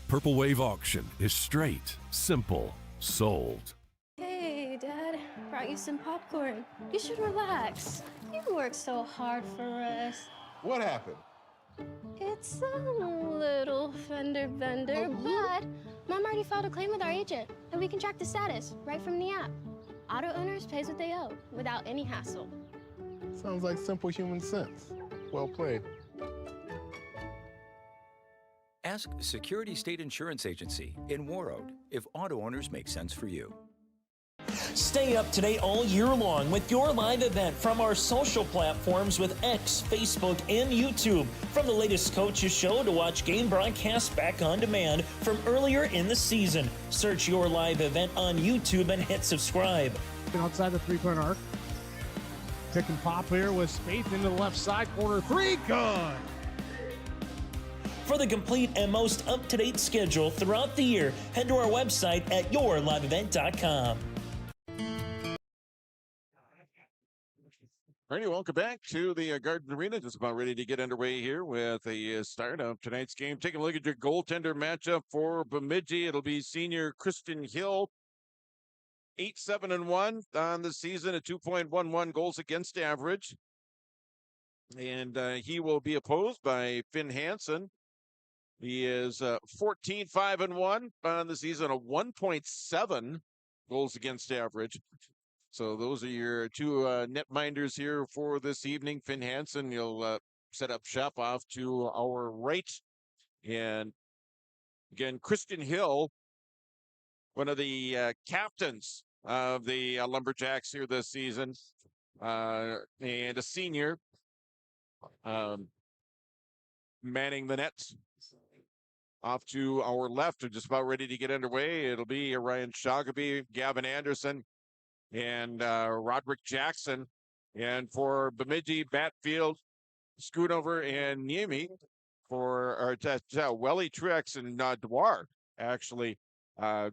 S22: Purple Wave Auction is straight, simple, sold.
S24: Hey, Dad, brought you some popcorn. You should relax. You worked so hard for us.
S25: What happened?
S24: It's a little fender bender, but Mom already filed a claim with our agent, and we can track the status right from the app. Auto owners pays what they owe without any hassle.
S25: Sounds like simple human sense. Well played.
S26: Ask Security State Insurance Agency in Warroad if auto owners make sense for you.
S27: Stay up to date all year long with your live event from our social platforms with X, Facebook, and YouTube. From the latest coaches show to watch game broadcasts back on demand from earlier in the season. Search your live event on YouTube and hit subscribe.
S5: Outside the three-point arc. Pick and pop here with Spaeth into the left side corner. 3, good.
S27: For the complete and most up-to-date schedule throughout the year, head to our website at yourliveevent.com.
S4: All right, welcome back to the Garden Arena. Just about ready to get underway here with the start of tonight's game. Taking a look at your goaltender matchup for Bemidji. It'll be senior Kristen Hill, 8-7-1 on the season, at 2.11 goals against average. And he will be opposed by Finn Hansen. He is 14-5-1 on the season, a 1.7 goals against average. So those are your 2 netminders here for this evening. Finn Hansen, you'll set up shop off to our right. And again, Kristen Hill, one of the captains of the Lumberjacks here this season, and a senior, manning the net Off to our left, we're just about ready to get underway. It'll be Ryan Shagaby, Gavin Anderson, and Roderick Jackson. And for Bemidji, Batfield, Schoonover, and Niemi for Welly, Truex, and Dwar actually got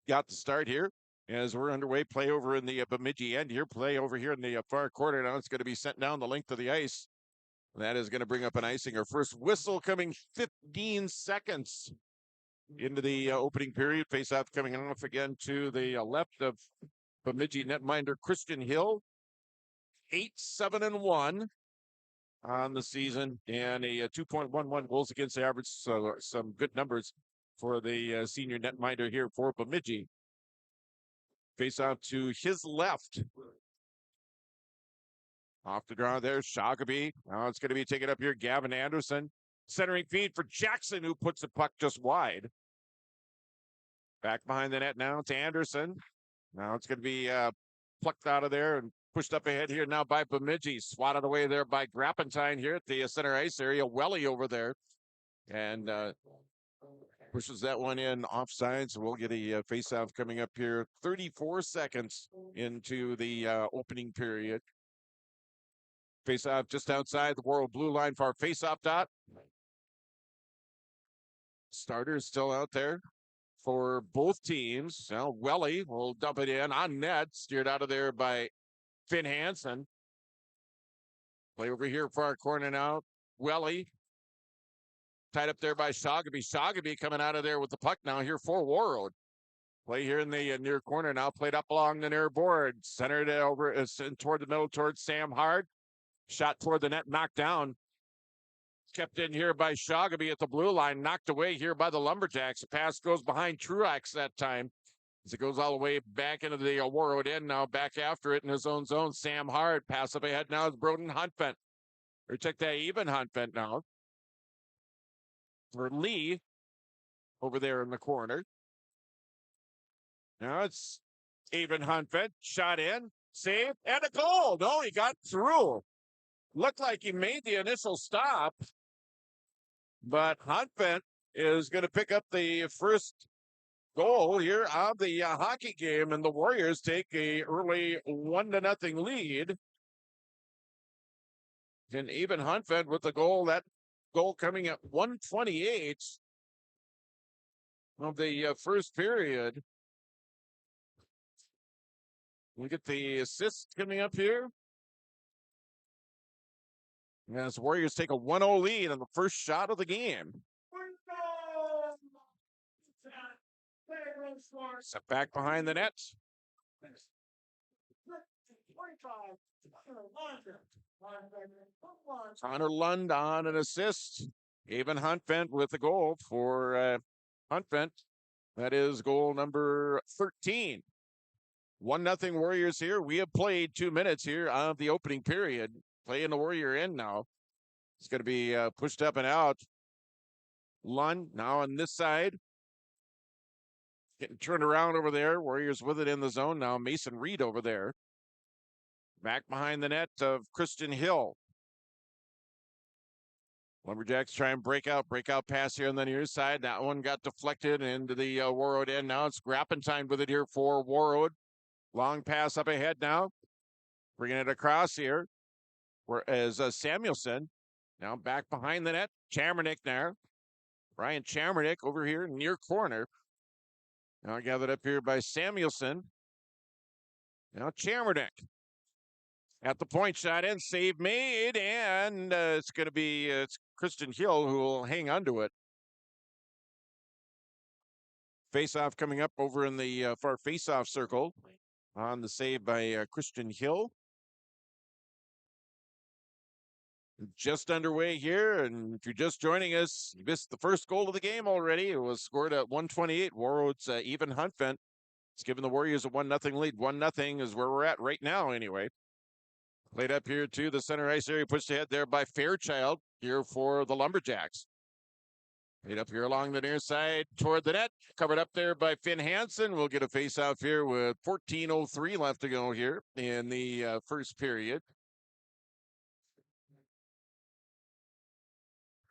S4: the start here as we're underway. Play over in the Bemidji end here. Play over here in the far corner. Now it's going to be sent down the length of the ice. That is going to bring up an icing. Our first whistle coming 15 seconds into the opening period. Face-off coming off again to the left of Bemidji netminder Christian Hill. 8-7-1 on the season and a 2.11 goals against average. So some good numbers for the senior netminder here for Bemidji. Face-off to his left. Off the draw there, Shagaby. Now it's going to be taken up here. Gavin Anderson. Centering feed for Jackson, who puts the puck just wide. Back behind the net now to Anderson. Now it's going to be plucked out of there and pushed up ahead here now by Bemidji. Swatted away there by Grappentine here at the center ice area. Welly over there. And pushes that one in offside. So we'll get a face-off coming up here. 34 seconds into the opening period. Face-off just outside the Warroad blue line for our face-off dot. Starters still out there for both teams. Now Welly will dump it in on net. Steered out of there by Finn Hansen. Play over here for our corner now. Welly tied up there by Shagaby. Shagaby coming out of there with the puck now here for Warroad. Play here in the near corner now. Played up along the near board. Centered over toward the middle towards Sam Hard. Shot toward the net, knocked down. Kept in here by Shagaby at the blue line. Knocked away here by the Lumberjacks. The pass goes behind Truax that time. As it goes all the way back into the Warroad end now. Back after it in his own zone. Sam Hard. Pass up ahead now is Broden Huntvent. Or check that even Huntvent now. For Lee. Over there in the corner. Now it's even Huntvent. Shot in. Save. And a goal. No, he got through. Looked like he made the initial stop, but Huntvent is going to pick up the first goal here of the hockey game, and the Warriors take a early 1-0 lead. And even Huntvent with the goal, that goal coming at 1:28 of the first period. We get the assist coming up here. As the Warriors take a 1-0 lead on the first shot of the game. Set back behind the net. Connor Lund on an assist. Even Huntvent with the goal for Huntvent. That is goal number 13. 1-0 Warriors here. We have played 2 minutes here of the opening period. Playing the Warrior end now. It's going to be pushed up and out. Lund now on this side. Getting turned around over there. Warriors with it in the zone now. Mason Reed over there. Back behind the net of Christian Hill. Lumberjacks try and break out pass here on the near side. That one got deflected into the Warroad end. Now it's Grappentine with it here for Warroad. Long pass up ahead now. Bringing it across here. Whereas Samuelson now back behind the net. Chamernick there. Ryan Chamernick over here near corner. Now gathered up here by Samuelson. Now Chamernick at the point, shot in, save made, and it's going to be it's Christian Hill who will hang onto it. Face-off coming up over in the far face-off circle on the save by Christian Hill. Just underway here, and if you're just joining us, you missed the first goal of the game already. It was scored at 1:28. Warroad's even Huntvent. It's given the Warriors a 1-0 lead. 1-0 is where we're at right now anyway. Played up here to the center ice area, pushed ahead there by Fairchild here for the Lumberjacks. Played up here along the near side toward the net. Covered up there by Finn Hansen. We'll get a face-off here with 14:03 left to go here in the first period.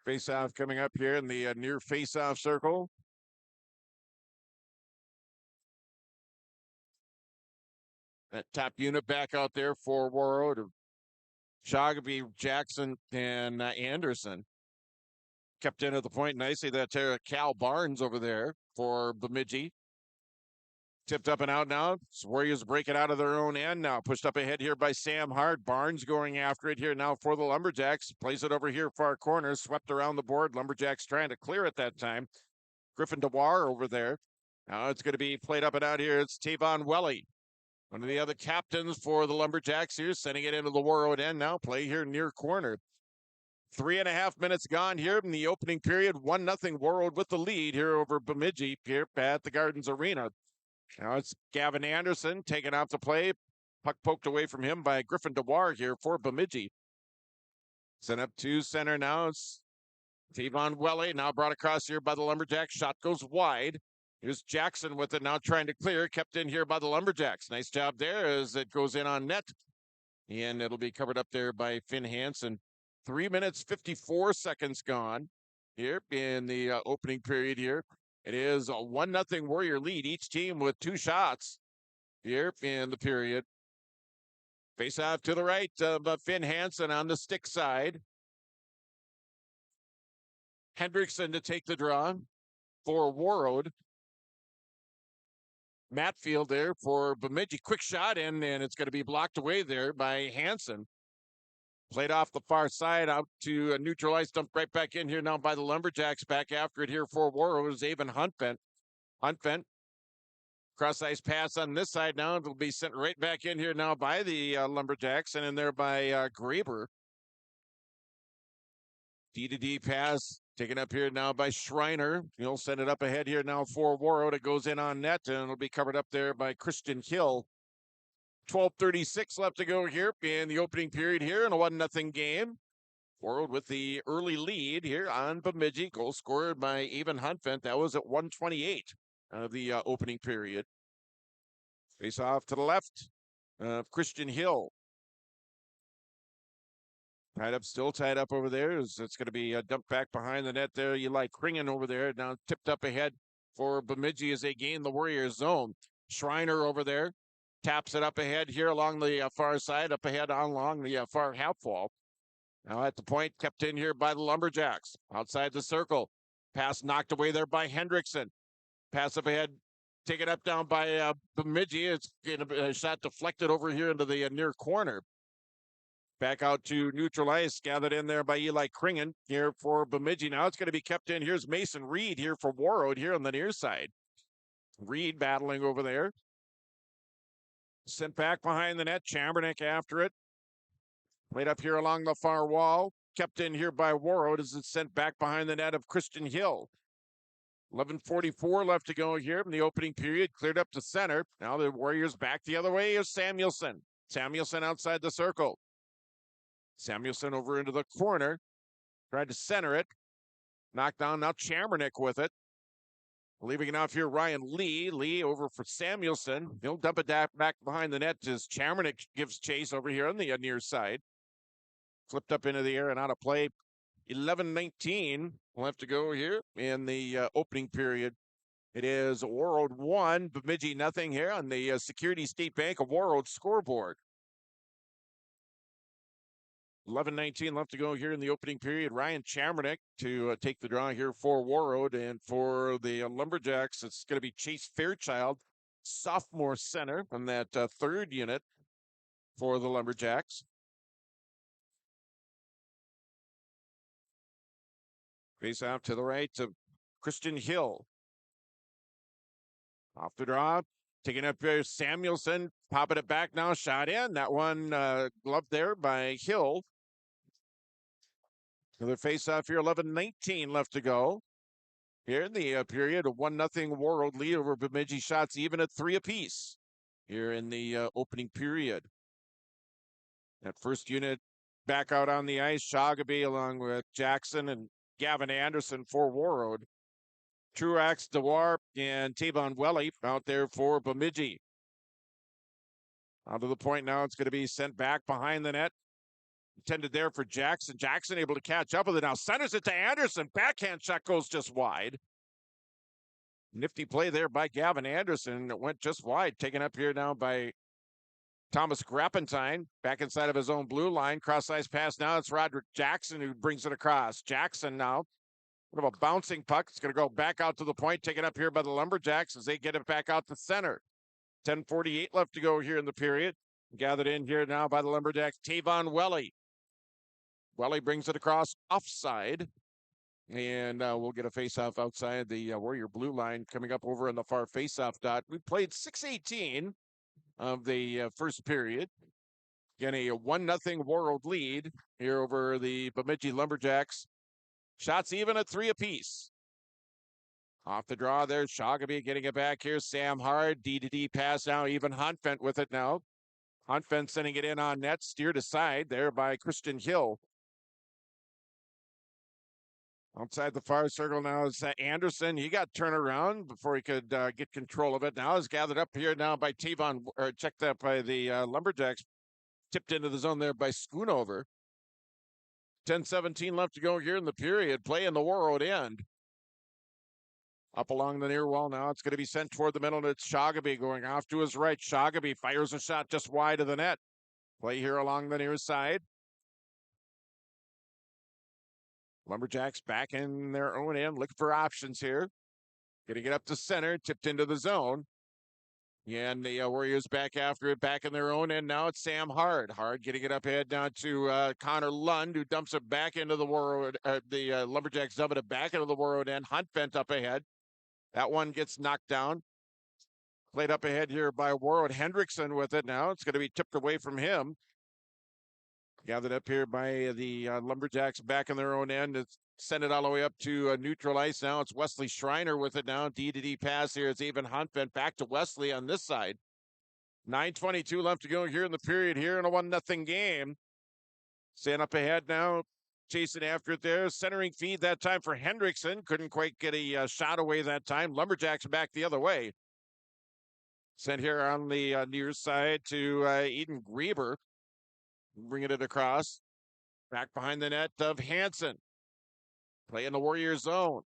S4: Face-off coming up here in the near face-off circle. That top unit back out there for Warroad. Shogby, Jackson, and Anderson. Kept in at the point nicely. That's Cal Barnes over there for Bemidji. Tipped up and out now. Warriors break it out of their own end now. Pushed up ahead here by Sam Hart. Barnes going after it here now for the Lumberjacks. Plays it over here far corner. Swept around the board. Lumberjacks trying to clear it that time. Griffin DeWar over there. Now it's going to be played up and out here. It's Tavon Welly, one of the other captains for the Lumberjacks here, sending it into the Warroad end now. Play here near corner. 3.5 minutes gone here in the opening period. 1-0 Warroad with the lead here over Bemidji here at the Gardens Arena. Now it's Gavin Anderson taken out to play. Puck poked away from him by Griffin DeWar here for Bemidji. Sent up to center now. It's Tavon Welly now brought across here by the Lumberjacks. Shot goes wide. Here's Jackson with it now trying to clear. Kept in here by the Lumberjacks. Nice job there as it goes in on net. And it'll be covered up there by Finn Hansen. 3 minutes, 54 seconds gone here in the opening period here. It is a 1-0 Warrior lead. Each team with 2 shots here in the period. Face off to the right of Finn Hansen on the stick side. Hendrickson to take the draw for Warroad. Matfield there for Bemidji. Quick shot in, and it's going to be blocked away there by Hansen. Played off the far side out to neutralize. Dumped right back in here now by the Lumberjacks. Back after it here for Warroad is Avon Huntvent. Huntvent. Cross-ice pass on this side now. It'll be sent right back in here now by the Lumberjacks and in there by Graber. D-to-D pass taken up here now by Schreiner. He'll send it up ahead here now for Warroad. It goes in on net and it'll be covered up there by Christian Hill. 12:36 left to go here in the opening period here in a 1-0 game. Warroad with the early lead here on Bemidji. Goal scored by Avon Huntvent. That was at 1:28 of the opening period. Face off to the left of Christian Hill. Still tied up over there. It's going to be dumped back behind the net there. Eli Kringen over there. Now tipped up ahead for Bemidji as they gain the Warriors zone. Schreiner over there. Taps it up ahead here along the far side, up ahead along the far half wall. Now at the point, kept in here by the Lumberjacks. Outside the circle. Pass knocked away there by Hendrickson. Pass up ahead, taken up down by Bemidji. It's a shot deflected over here into the near corner. Back out to neutral ice, gathered in there by Eli Kringen here for Bemidji. Now it's going to be kept in. Here's Mason Reed here for Warroad here on the near side. Reed battling over there. Sent back behind the net. Chambernick after it. Played up here along the far wall. Kept in here by Warroad as it's sent back behind the net of Christian Hill. 11:44 left to go here in the opening period. Cleared up to center. Now the Warriors back the other way is Samuelson. Samuelson outside the circle. Samuelson over into the corner. Tried to center it. Knocked down now Chambernick with it. Leaving it off here, Ryan Lee. Lee over for Samuelson. He'll dump it back behind the net as Chambernick gives chase over here on the near side. Flipped up into the air and out of play. 11:19 left to go here in the opening period. It is Warroad 1, Bemidji nothing here on the Security State Bank of Warroad scoreboard. 11:19 left to go here in the opening period. Ryan Chambernick to take the draw here for Warroad. And for the Lumberjacks, it's going to be Chase Fairchild, sophomore center from that third unit for the Lumberjacks. Face off to the right of Christian Hill. Off the draw. Taking up there, Samuelson. Popping it back now. Shot in. That one gloved there by Hill. Another face-off here, 11:19 left to go. Here in the period, a 1-0 Warroad lead over Bemidji. Shots even at 3 apiece here in the opening period. That first unit back out on the ice. Shogby along with Jackson and Gavin Anderson for Warroad. Truax, DeWar, and Tavon Welly out there for Bemidji. Out to the point now, it's going to be sent back behind the net. Intended there for Jackson. Jackson able to catch up with it. Now centers it to Anderson. Backhand shot goes just wide. Nifty play there by Gavin Anderson. It went just wide. Taken up here now by Thomas Grappentine. Back inside of his own blue line. Cross-ice pass now. It's Roderick Jackson who brings it across. Jackson now. Bit of a bouncing puck. It's going to go back out to the point. Taken up here by the Lumberjacks as they get it back out to center. 10:48 left to go here in the period. Gathered in here now by the Lumberjacks. Tavon Welly. Welly brings it across offside. And we'll get a face-off outside the Warrior blue line coming up over on the far face-off dot. We played 6:18 of the first period. Again, a 1-0 Warroad lead here over the Bemidji Lumberjacks. Shots even at 3 apiece. Off the draw there, Shoggaby getting it back here. Sam Hard, D-to-D pass now, even Huntvent with it now. Huntvent sending it in on net, steered aside there by Christian Hill. Outside the far circle now is Anderson. He got turned around before he could get control of it. Now is gathered up here now by Tavon, or checked up by the Lumberjacks. Tipped into the zone there by Schoonover. 10:17 left to go here in the period. Play in the Warroad end. Up along the near wall now. It's going to be sent toward the middle, and it's Shoggaby going off to his right. Shoggaby fires a shot just wide of the net. Play here along the near side. Lumberjacks back in their own end, looking for options here. Going to get up to center, tipped into the zone. And the Warriors back after it, back in their own end. Now it's Sam Hard. Hard getting it up ahead down to Connor Lund, who dumps it back into the Warroad. The Lumberjacks dump it back into the Warroad end. Hunt bent up ahead. That one gets knocked down. Played up ahead here by Warroad. Hendrickson with it now. It's going to be tipped away from him. Gathered up here by the Lumberjacks back in their own end. It's sent it all the way up to neutral ice now. It's Wesley Schreiner with it now. D-to-D pass here. It's even Huntvent back to Wesley on this side. 9:22 left to go here in the period here in a 1-0 game. Staying up ahead now. Chasing after it there. Centering feed that time for Hendrickson. Couldn't quite get a shot away that time. Lumberjacks back the other way. Sent here on the near side to Eden Grieber. Bringing it across. Back behind the net of Hansen. Play in the Warrior zone.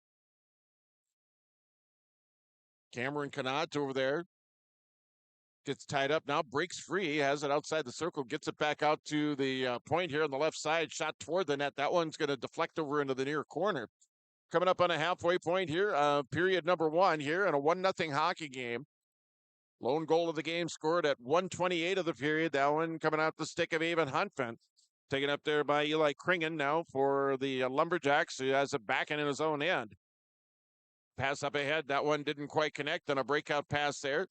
S4: Cameron Canat over there. Gets tied up now. Breaks free. Has it outside the circle. Gets it back out to the point here on the left side. Shot toward the net. That one's going to deflect over into the near corner. Coming up on a halfway point here. Period number 1 here in a 1-0 hockey game. Lone goal of the game scored at 1:28 of the period. That one coming out the stick of Evan Huntvent. Taken up there by Eli Kringen now for the Lumberjacks, who has it back in his own end. Pass up ahead. That one didn't quite connect on a breakout pass there.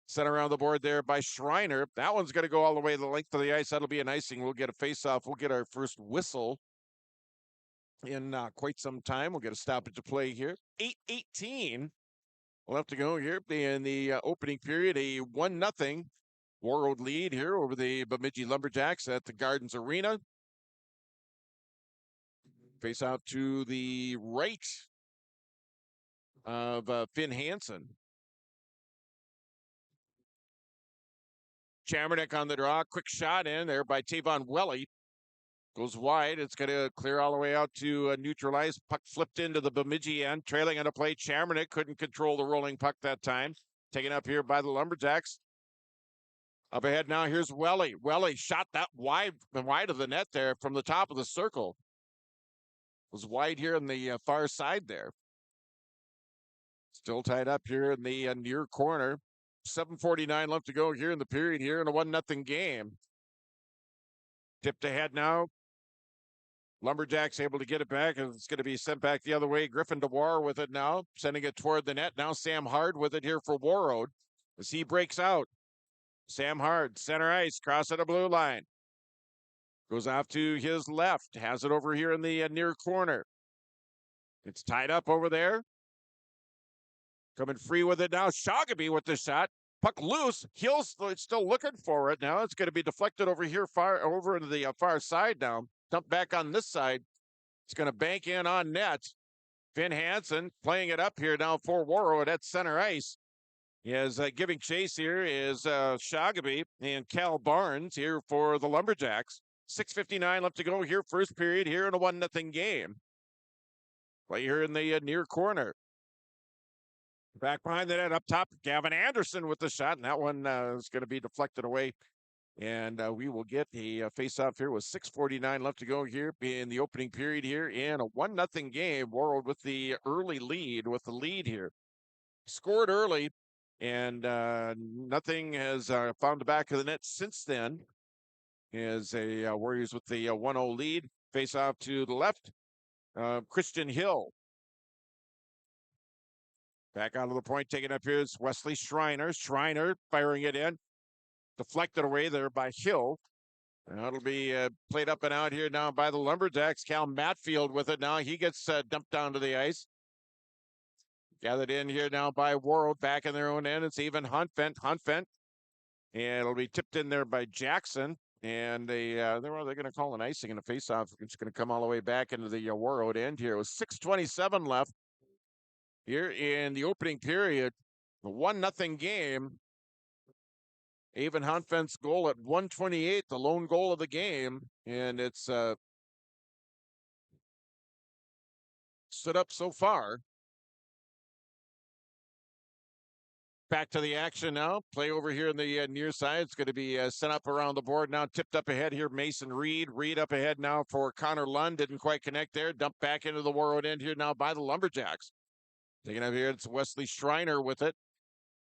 S4: Sent around the board there by Schreiner. That one's going to go all the way the length of the ice. That'll be an icing. We'll get a face-off. We'll get our first whistle in quite some time. We'll get a stoppage of play here. 8:18. We'll have to go here in the opening period. A 1-0 Warroad lead here over the Bemidji Lumberjacks at the Gardens Arena. Face out to the right of Finn Hansen. Chamernick on the draw. Quick shot in there by Tavon Welly. Goes wide. It's going to clear all the way out to neutralize. Puck flipped into the Bemidji end. Trailing on a play. Chamernick couldn't control the rolling puck that time. Taken up here by the Lumberjacks. Up ahead now. Here's Welly. Welly shot that wide of the net there from the top of the circle. Was wide here in the far side there. Still tied up here in the near corner. 7:49 left to go here in the period here in a 1-0 game. Tipped ahead now. Lumberjacks able to get it back, and it's going to be sent back the other way. Griffin DeWar with it now, sending it toward the net. Now Sam Hard with it here for Warroad as he breaks out. Sam Hard, center ice, cross at the blue line. Goes off to his left, has it over here in the near corner. It's tied up over there. Coming free with it now. Shoggaby with the shot. Puck loose. Hill's still looking for it now. It's going to be deflected over here, far over into the far side now. Dumped back on this side. It's going to bank in on net. Finn Hansen playing it up here now for Warroad at center ice. Is giving chase here is Shoggaby and Cal Barnes here for the Lumberjacks. 6:59 left to go here, first period here in a 1-0 game. Play here in the near corner. Back behind the net up top, Gavin Anderson with the shot, and that one is going to be deflected away. And we will get a face-off here with 6:49 left to go here in the opening period here in a 1-0 game. Warroad with the early lead, here. Scored early, and nothing has found the back of the net since then. As a Warriors with the 1-0 lead. Face-off to the left, Christian Hill. Back out of the point, taken up here is Wesley Schreiner. Schreiner firing it in. Deflected away there by Hill. It'll be played up and out here now by the Lumberjacks. Cal Matfield with it now. He gets dumped down to the ice. Gathered in here now by Warroad back in their own end. It's even Hunfent. And it'll be tipped in there by Jackson. And they're going to call an icing in the faceoff. It's going to come all the way back into the Warroad end here. It was 6:27 left here in the opening period. The 1-0 game. Avon Hunfent's goal at 1:28, the lone goal of the game. And it's stood up so far. Back to the action now. Play over here in the near side. It's going to be sent up around the board now. Tipped up ahead here, Mason Reed. Reed up ahead now for Connor Lund. Didn't quite connect there. Dumped back into the Warroad end here now by the Lumberjacks. Taking up here, it's Wesley Schreiner with it.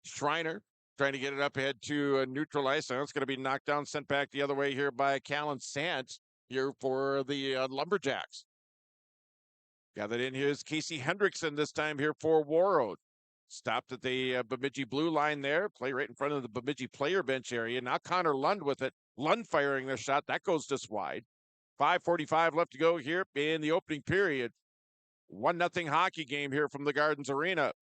S4: Schreiner trying to get it up ahead to neutral ice. Now it's going to be knocked down, sent back the other way here by Callan Sands here for the Lumberjacks. Gathered in here is Casey Hendrickson this time here for Warroad. Stopped at the Bemidji blue line there. Play right in front of the Bemidji player bench area. Now Connor Lund with it. Lund firing their shot. That goes just wide. 5:45 left to go here in the opening period. 1-0 hockey game here from the Gardens Arena.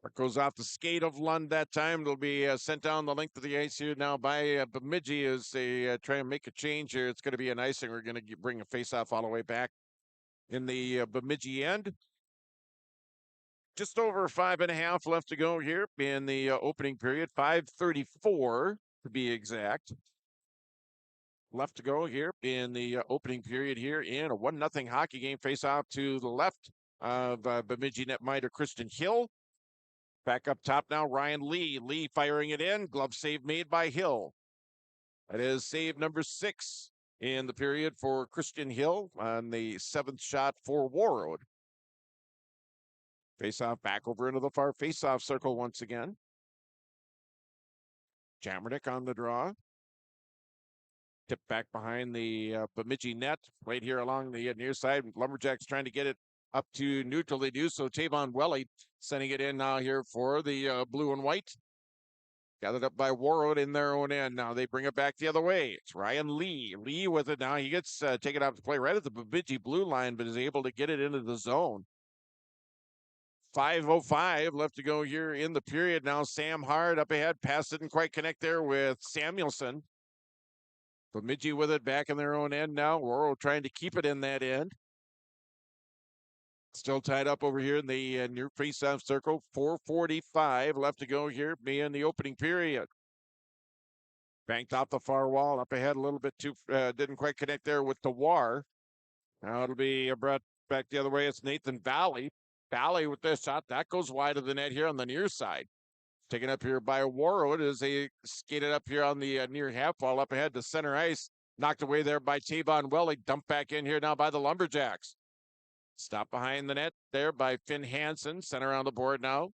S4: It goes off the skate of Lund that time. It'll be sent down the length of the ice here now by Bemidji as they try and make a change here. It's going to be an icing. We're going to bring a face-off all the way back in the Bemidji end. Just over 5.5 left to go here in the opening period. 5:34 to be exact. Left to go here in the opening period here in a 1-0 hockey game. Face off to the left of Bemidji netminder Christian Hill. Back up top now, Ryan Lee. Lee firing it in. Glove save made by Hill. That is save number 6 in the period for Christian Hill on the 7th shot for Warroad. Face-off back over into the far face-off circle once again. Jamernick on the draw. Tip back behind the Bemidji net. Right here along the near side. Lumberjacks trying to get it up to neutral. They do so. Tavon Welly sending it in now here for the blue and white. Gathered up by Warroad in their own end. Now they bring it back the other way. It's Ryan Lee. Lee with it now. He gets taken out to play right at the Bemidji blue line, but is able to get it into the zone. 5:05 left to go here in the period. Now Sam Hard up ahead. Pass didn't quite connect there with Samuelson. Bemidji with it back in their own end now. Warroad trying to keep it in that end. Still tied up over here in the near face-off circle. 4:45 left to go here in the opening period. Banked off the far wall. Up ahead a little bit too. Didn't quite connect there with Dewar. Now it'll be brought back the other way. It's Nathan Valley. Valley with this shot. That goes wide of the net here on the near side. Taken up here by Warroad as they skated up here on the near half wall up ahead to center ice. Knocked away there by Tavon Welly. Dumped back in here now by the Lumberjacks. Stopped behind the net there by Finn Hansen. Sent around the board now.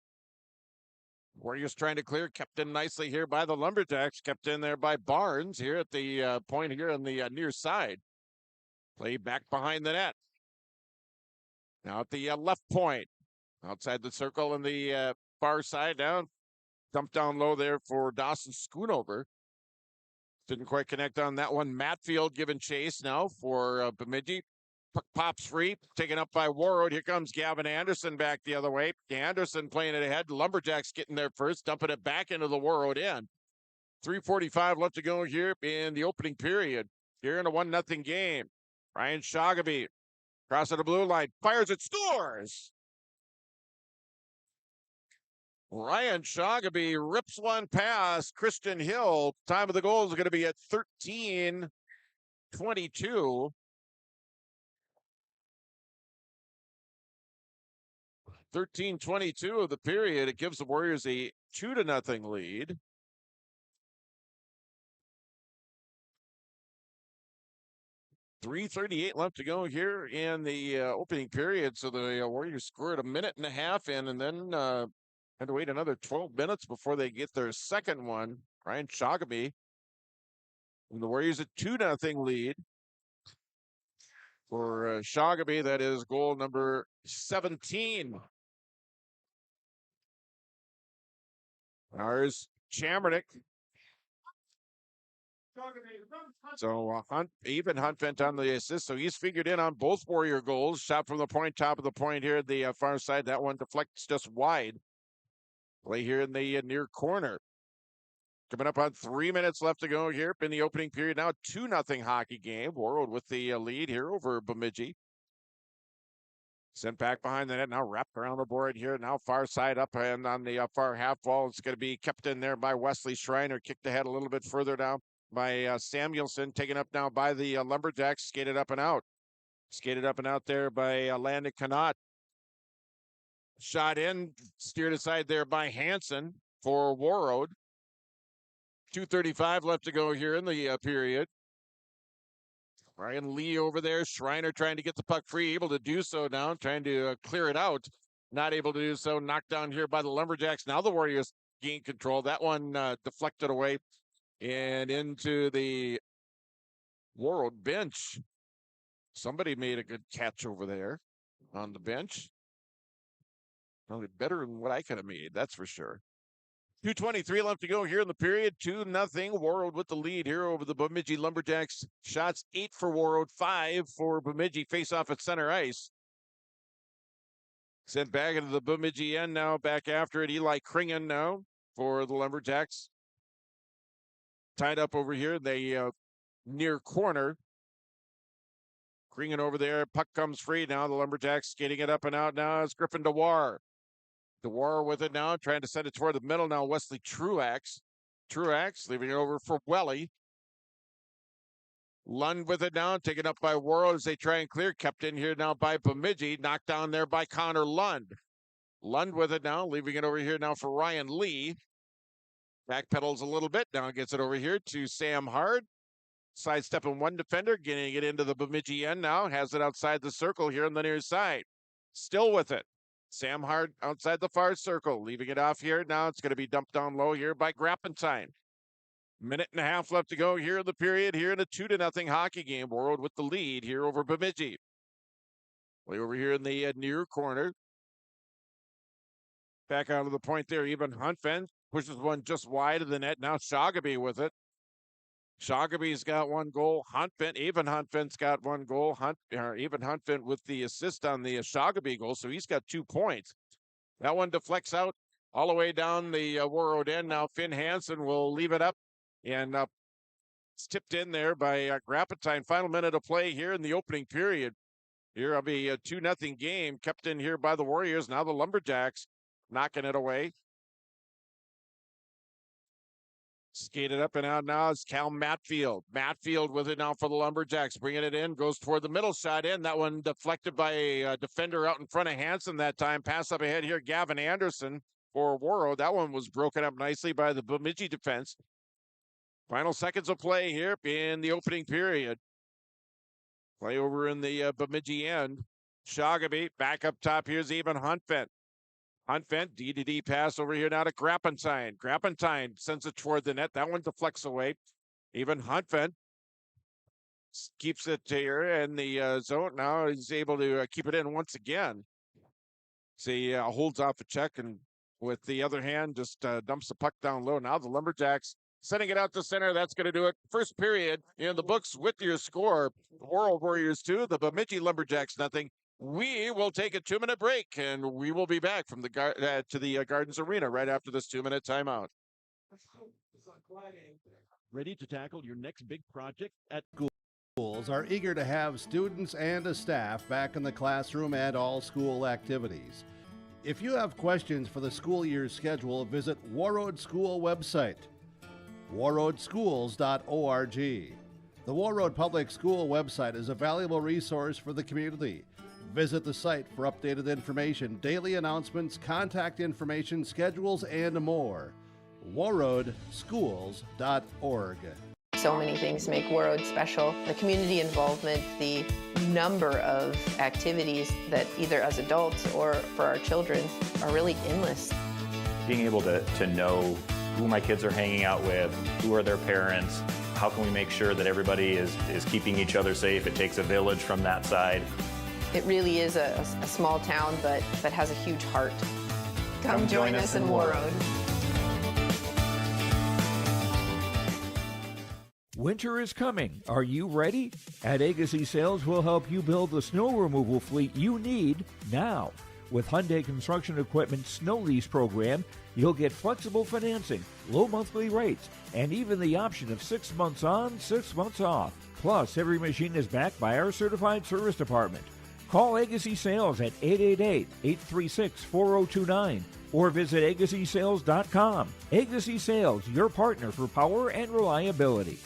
S4: Warriors trying to clear. Kept in nicely here by the Lumberjacks. Kept in there by Barnes here at the point here on the near side. Play back behind the net. Now at the left point. Outside the circle on the far side down. Dumped down low there for Dawson Schoonover. Didn't quite connect on that one. Matfield giving chase now for Bemidji. Puck pops free. Taken up by Warroad. Here comes Gavin Anderson back the other way. Anderson playing it ahead. Lumberjacks getting there first. Dumping it back into the Warroad end. 3:45 left to go here in the opening period. Here in a 1-0 game. Ryan Shagaby. Crossing the blue line. Fires it. Scores! Ryan Shoggaby rips one past Christian Hill. Time of the goal is going to be at 13:22. 13:22 of the period. It gives the Warriors a 2-0 lead. .338 left to go here in the opening period. So the Warriors scored a minute and a half in, and then had to wait another 12 minutes before they get their second one. Ryan Shoggaby. And the Warriors a 2-0 lead. For Shoggaby, that is goal number 17. Ours, Chamernick. So Huntvent on the assist. So he's figured in on both Warrior goals. Shot from the point, top of the point here at the far side. That one deflects just wide. Play here in the near corner. Coming up on 3 minutes left to go here in the opening period. Now 2-0 hockey game. Warroad with the lead here over Bemidji. Sent back behind the net, now wrapped around the board here. Now far side up and on the far half wall. It's going to be kept in there by Wesley Schreiner. Kicked ahead a little bit further down by Samuelson. Taken up now by the Lumberjacks. Skated up and out. Skated up and out there by Landon Connaught. Shot in, steered aside there by Hansen for Warroad. 2:35 left to go here in the period. Ryan Lee over there. Schreiner trying to get the puck free, able to do so now, trying to clear it out. Not able to do so. Knocked down here by the Lumberjacks. Now the Warriors gain control. That one deflected away and into the Warroad bench. Somebody made a good catch over there on the bench. Probably better than what I could have made, that's for sure. 2:23 left to go here in the period. 2-0. Warroad with the lead here over the Bemidji Lumberjacks. Shots 8 for Warroad, 5 for Bemidji. Face off at center ice. Sent back into the Bemidji end now. Back after it. Eli Kringen now for the Lumberjacks. Tied up over here in the near corner. Kringen over there. Puck comes free now. The Lumberjacks skating it up and out now. It's Griffin DeWar. DeWar with it now, trying to send it toward the middle now. Wesley Truax. Truax leaving it over for Welly. Lund with it now, taken up by Warroad as they try and clear. Kept in here now by Bemidji. Knocked down there by Connor Lund. Lund with it now, leaving it over here now for Ryan Lee. Backpedals a little bit. Now gets it over here to Sam Hard. Sidestepping one defender, getting it into the Bemidji end now. Has it outside the circle here on the near side. Still with it. Sam Hard outside the far circle, leaving it off here. Now it's going to be dumped down low here by Grappentine. Minute and a half left to go here in the period, here in a 2-0 hockey game. Warroad with the lead here over Bemidji. Way over here in the near corner. Back out of the point there, even Huntvent pushes one just wide of the net. Now Shoggaby with it. Shoggaby's got one goal. Even Huntvent's got one goal. Even Huntvent with the assist on the Shoggaby goal, so he's got 2 points. That one deflects out all the way down the Warroad end. Now Finn Hansen will leave it up, and it's tipped in there by Grappentine. Final minute of play here in the opening period. Here will be a 2-0 game kept in here by the Warriors. Now the Lumberjacks knocking it away. Skated up and out now is Cal Matfield. Matfield with it now for the Lumberjacks. Bringing it in, goes toward the middle shot in. That one deflected by a defender out in front of Hansen that time. Pass up ahead here, Gavin Anderson for Warroad. That one was broken up nicely by the Bemidji defense. Final seconds of play here in the opening period. Play over in the Bemidji end. Shoggaby back up top. Here's even Huntvent. Huntvent, D-to-D pass over here now to Grappentine. Grappentine sends it toward the net. That one deflects away. Even Huntvent keeps it here in the zone. Now he's able to keep it in once again. So he holds off a check and with the other hand just dumps the puck down low. Now the Lumberjacks sending it out to center. That's going to do it. First period in the books with your score. The Warroad Warriors 2, the Bemidji Lumberjacks nothing. We will take a 2-minute break, and we will be back from the to the Gardens Arena right after this 2-minute timeout.
S1: Ready to tackle your next big project at
S3: Schools are eager to have students and a staff back in the classroom and all school activities. If you have questions for the school year schedule, visit Warroad School website, warroadschools.org. The Warroad Public School website is a valuable resource for the community. Visit the site for updated information, daily announcements, contact information, schedules, and more. warroadschools.org.
S6: So many things make Warroad special. The community involvement, the number of activities that either as adults or for our children are really endless.
S7: Being able to know who my kids are hanging out with, who are their parents, how can we make sure that everybody is keeping each other safe? It takes a village from that side.
S6: It really is a small town, but has a huge heart. Come join us in Warroad.
S8: Winter is coming. Are you ready? At Agassi Sales, we'll help you build the snow removal fleet you need now. With Hyundai Construction Equipment Snow Lease Program, you'll get flexible financing, low monthly rates, and even the option of 6 months on, 6 months off. Plus, every machine is backed by our certified service department. Call Agassi Sales at 888-836-4029 or visit agassisales.com. Agassi Sales, your partner for power and reliability.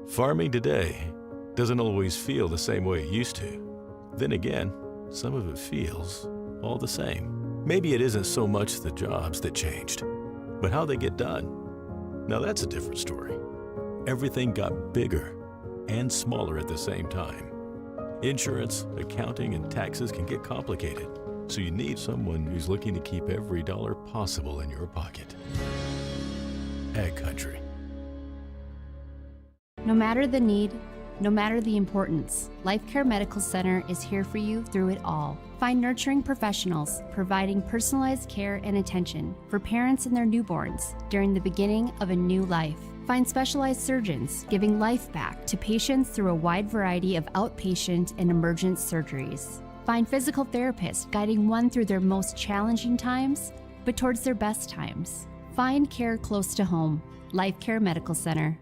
S22: Farming today doesn't always feel the same way it used to. Then again, some of it feels all the same. Maybe it isn't so much the jobs that changed, but how they get done. Now that's a different story. Everything got bigger and smaller at the same time. Insurance, accounting, and taxes can get complicated, so you need someone who's looking to keep every dollar possible in your pocket. Ag Country.
S13: No matter the need, no matter the importance, Life Care Medical Center is here for you through it all. Find nurturing professionals providing personalized care and attention for parents and their newborns during the beginning of a new life. Find specialized surgeons giving life back to patients through a wide variety of outpatient and emergent surgeries. Find physical therapists guiding one through their most challenging times, but towards their best times. Find care close to home. Life Care Medical Center.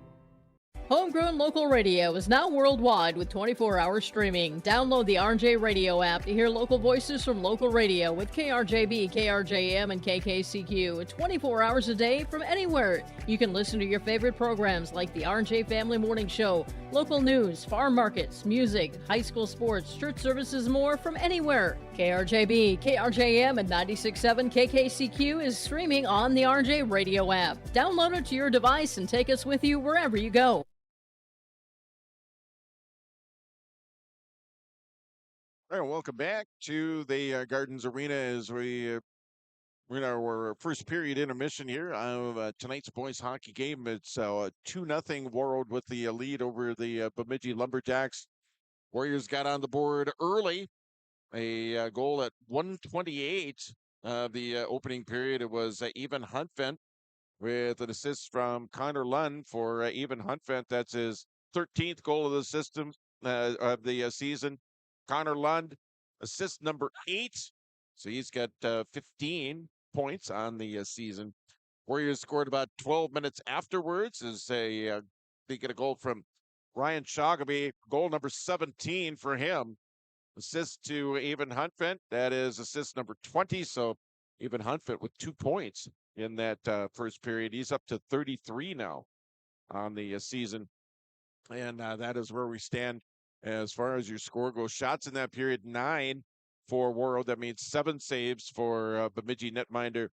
S9: Homegrown local radio is now worldwide with 24-hour streaming. Download the RJ Radio app to hear local voices from local radio with KRJB, KRJM, and KKCQ 24 hours a day from anywhere. You can listen to your favorite programs like the RJ Family Morning Show, local news, farm markets, music, high school sports, church services, more from anywhere. KRJB, KRJM, and 96.7 KKCQ is streaming on the RJ Radio app. Download it to your device and take us with you wherever you go.
S4: All right, welcome back to the Gardens Arena as we're in our first period intermission here of tonight's boys hockey game. It's 2-0 Warroad with the lead over the Bemidji Lumberjacks. Warriors got on the board early, a goal at 1:28 of the opening period. It was Evan Huntvent with an assist from Connor Lund for Evan Huntvent. That's his 13th goal of the season. Connor Lund, assist number 8. So he's got 15 points on the season. Warriors scored about 12 minutes afterwards as they get a goal from Ryan Shagaby, goal number 17 for him. Assist to Evan Huntvent. That is assist number 20. So Evan Huntvent with 2 points in that first period. He's up to 33 now on the season. And that is where we stand as far as your score goes. Shots in that period, 9 for Warroad. That means 7 saves for Bemidji netminder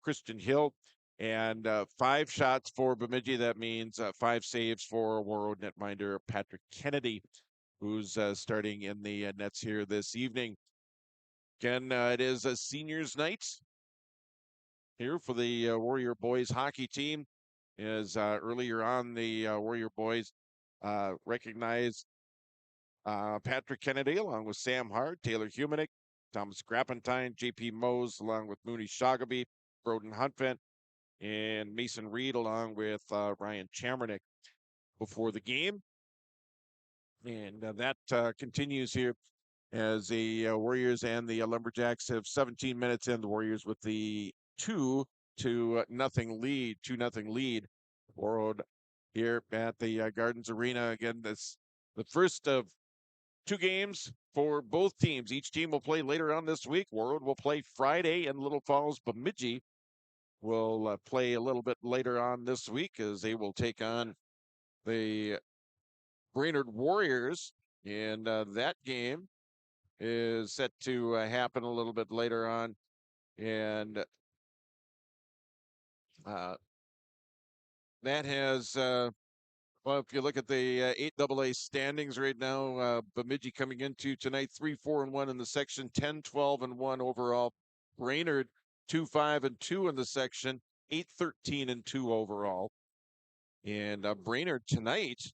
S4: Christian Hill, and 5 shots for Bemidji. That means 5 saves for Warroad netminder Patrick Kennedy, who's starting in the nets here this evening. Again, it is a seniors night here for the Warrior boys hockey team. As earlier on, the Warrior boys recognized Patrick Kennedy, along with Sam Hart, Taylor Humanick, Thomas Grappentine, J.P. Mose, along with Mooney Shagaby, Broden Huntvent, and Mason Reed, along with Ryan Chamernick before the game. And that continues here as the Warriors and the Lumberjacks have 17 minutes in. The Warriors with the 2-0 lead. Warroad here at the Gardens Arena. Again, that's the first of 2 games for both teams. Each team will play later on this week. Warroad will play Friday, and Little Falls Bemidji will play a little bit later on this week as they will take on the Brainerd Warriors. And that game is set to happen a little bit later on. And that has, well, if you look at the 8AA standings right now, Bemidji coming into tonight 3-4-1 in the section, 10-12-1 overall. Brainerd 2-5-2 in the section, 8-13-2 overall. And Brainerd tonight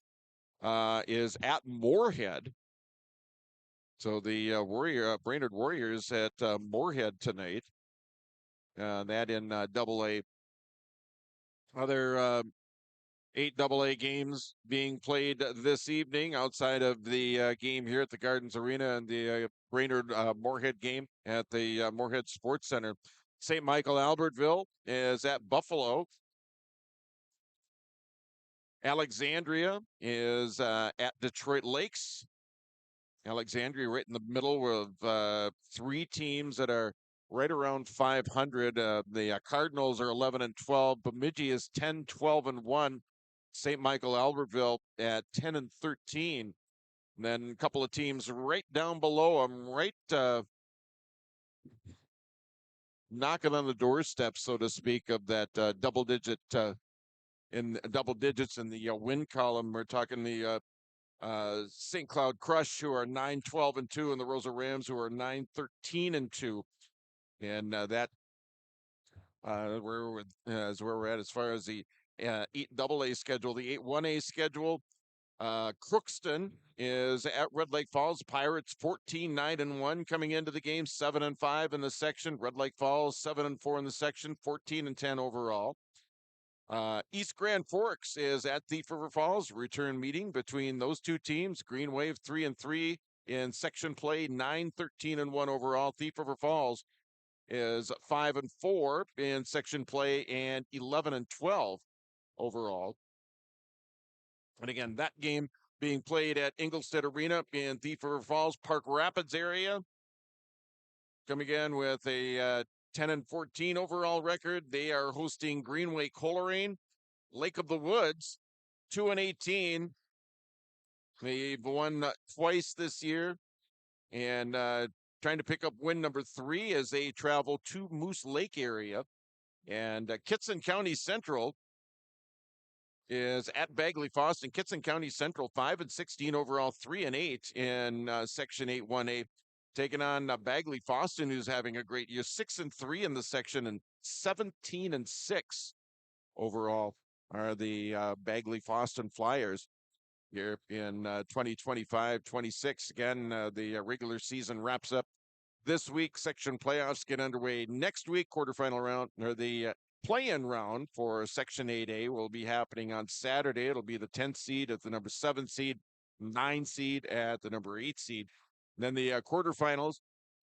S4: is at Moorhead. So the Brainerd Warriors at Moorhead tonight. That in AA. Other 8AA games being played this evening outside of the game here at the Gardens Arena and the Brainerd Moorhead game at the Moorhead Sports Center. St. Michael Albertville is at Buffalo. Alexandria is at Detroit Lakes. Alexandria right in the middle of 3 teams that are right around 500. The Cardinals are 11-12. Bemidji is 10-12-1. St. Michael Albertville at 10-13. And then a couple of teams right down below them, right knocking on the doorstep, so to speak, of that double digits in the win column. We're talking the St. Cloud Crush, who are 9-12-2, and the Rosa Rams, who are 9-13-2. And that is where we're at as far as the 8AA schedule. The 8-1A schedule, Crookston is at Red Lake Falls. Pirates 14-9-1 coming into the game, 7-5 in the section. Red Lake Falls 7-4 in the section, 14-10 overall. East Grand Forks is at Thief River Falls. Return meeting between those 2 teams. Green Wave 3-3 in section play, 9-13-1 overall. Thief River Falls is 5-4 in section play and 11-12 overall. And again, that game being played at Ingolstadt Arena in Thief River Falls, Park Rapids area. Coming in with a 10-14 overall record. They are hosting Greenway Coleraine. Lake of the Woods, 2-18. They've won twice this year, and trying to pick up win number 3 as they travel to Moose Lake area. And Kitson County Central is at Bagley Foston. Kitson County Central 5-16 overall, 3-8 in section 8-1A. Taking on Bagley Foston, who's having a great year, 6-3 in the section and 17-6 overall are the Bagley Foston Flyers here in 2025-26. Again, the regular season wraps up this week. Section playoffs get underway next week. Quarterfinal round, or the play-in round for Section 8A will be happening on Saturday. It'll be the 10th seed at the number 7 seed, 9 seed at the number 8 seed. Then the quarterfinals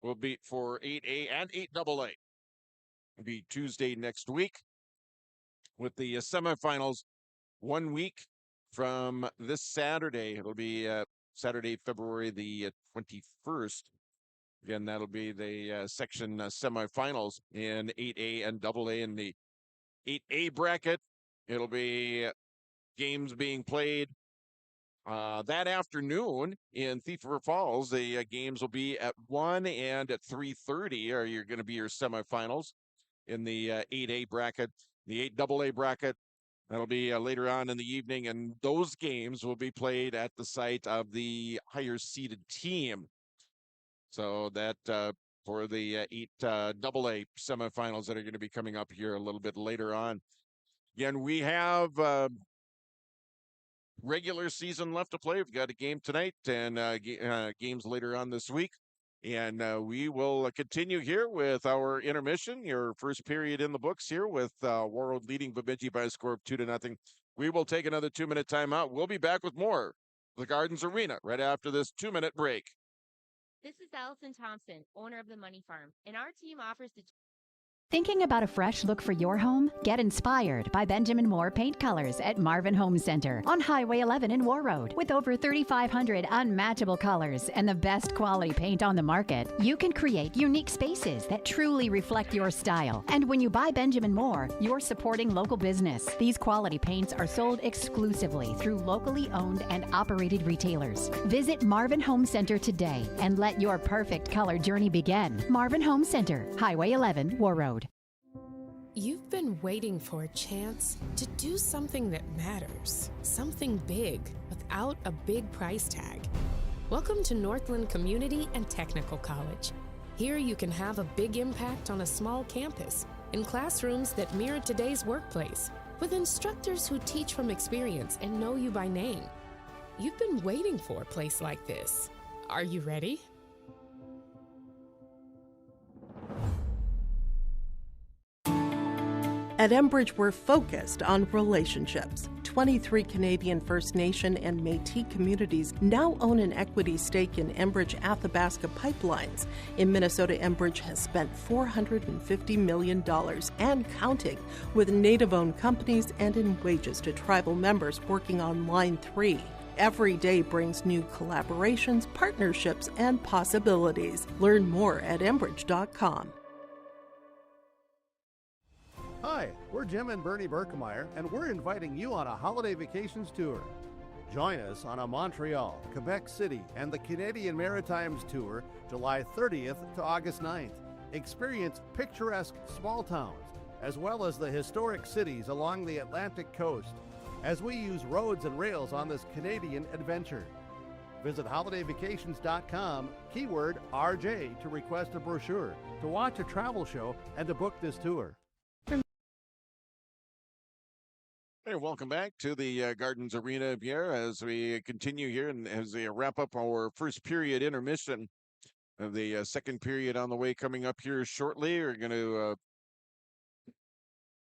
S4: will be for 8A and 8AA. It'll be Tuesday next week, with the semifinals 1 week from this Saturday. It'll be Saturday, February the 21st. Again, that'll be the section semifinals in 8A and AA. In the 8A bracket, it'll be games being played that afternoon in Thief River Falls. The games will be at 1 and at 3:30 are going to be your semifinals in the 8A bracket. The 8AA bracket, that'll be later on in the evening, and those games will be played at the site of the higher seeded team. So that for the 8AA semifinals that are going to be coming up here a little bit later on. Again, we have regular season left to play. We've got a game tonight and games later on this week. And we will continue here with our intermission, your first period in the books here with Warroad leading Bemidji by a score of 2-0. We will take another 2-minute timeout. We'll be back with more of the Gardens Arena right after this 2-minute break.
S10: This is Allison Thompson, owner of the Money Farm, and our team offers the
S13: Thinking about a fresh look for your home? Get inspired by Benjamin Moore Paint Colors at Marvin Home Center on Highway 11 in Warroad. With over 3,500 unmatchable colors and the best quality paint on the market, you can create unique spaces that truly reflect your style. And when you buy Benjamin Moore, you're supporting local business. These quality paints are sold exclusively through locally owned and operated retailers. Visit Marvin Home Center today and let your perfect color journey begin. Marvin Home Center, Highway 11, Warroad.
S14: You've been waiting for a chance to do something that matters, something big without a big price tag. Welcome to Northland Community and Technical College. Here you can have a big impact on a small campus, in classrooms that mirror today's workplace, with instructors who teach from experience and know you by name. You've been waiting for a place like this. Are you ready?
S10: At Enbridge, we're focused on relationships. 23 Canadian First Nation and Métis communities now own an equity stake in Enbridge Athabasca Pipelines. In Minnesota, Enbridge has spent $450 million and counting, with Native-owned companies and in wages to tribal members working on Line 3. Every day brings new collaborations, partnerships, and possibilities. Learn more at Enbridge.com.
S3: Hi, we're Jim and Bernie Berkemeyer, and we're inviting you on a holiday vacations tour. Join us on a Montreal, Quebec City, and the Canadian Maritimes tour, July 30th to August 9th. Experience picturesque small towns, as well as the historic cities along the Atlantic coast, as we use roads and rails on this Canadian adventure. Visit holidayvacations.com, keyword RJ, to request a brochure, to watch a travel show, and to book this tour.
S4: Hey, welcome back to the Gardens Arena here as we continue here and as we wrap up our first period intermission. The second period on the way coming up here shortly. We're going to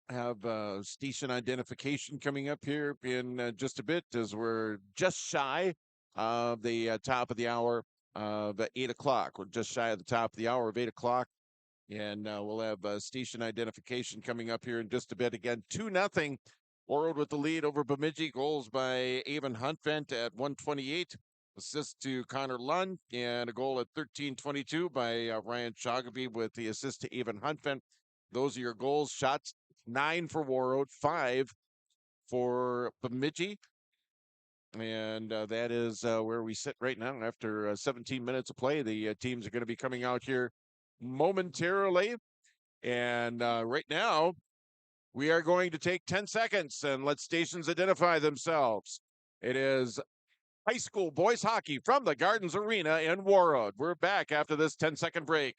S4: have station identification coming up here in just a bit as we're just shy of the top of the hour of 8 o'clock. We're just shy of the top of the hour of 8 o'clock. And we'll have station identification coming up here in just a bit. Again, 2-0. Warroad with the lead over Bemidji. Goals by Avon Huntvent at 1:28. Assist to Connor Lund, and a goal at 13:22 by Ryan Shogeby with the assist to Avon Huntvent. Those are your goals. Shots, 9 for Warroad, 5 for Bemidji. And that is where we sit right now after 17 minutes of play. The teams are going to be coming out here momentarily. And right now, we are going to take 10 seconds and let stations identify themselves. It is high school boys hockey from the Gardens Arena in Warroad. We're back after this 10-second break.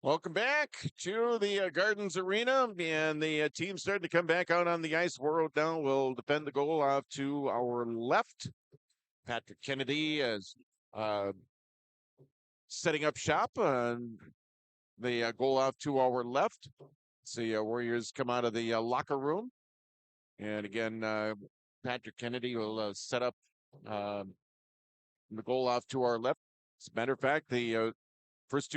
S4: Welcome back to the Gardens Arena, and the team starting to come back out on the ice. Warroad now will defend the goal off to our left. Patrick Kennedy is setting up shop on the goal off to our left. See Warriors come out of the locker room, and again, Patrick Kennedy will set up the goal off to our left. As a matter of fact, the first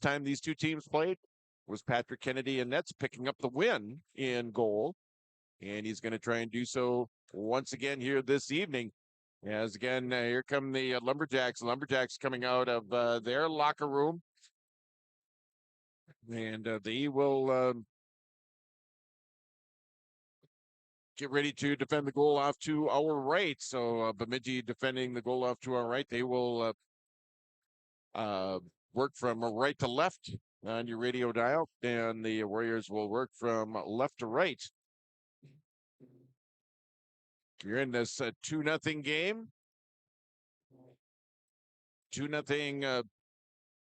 S4: time these two teams played was Patrick Kennedy and Nets picking up the win in goal. And he's going to try and do so once again here this evening. As again, here come the Lumberjacks. Lumberjacks coming out of their locker room. And they will get ready to defend the goal off to our right. So Bemidji defending the goal off to our right. They will work from right to left on your radio dial, and the Warriors will work from left to right. You're in this 2-0 game. 2-0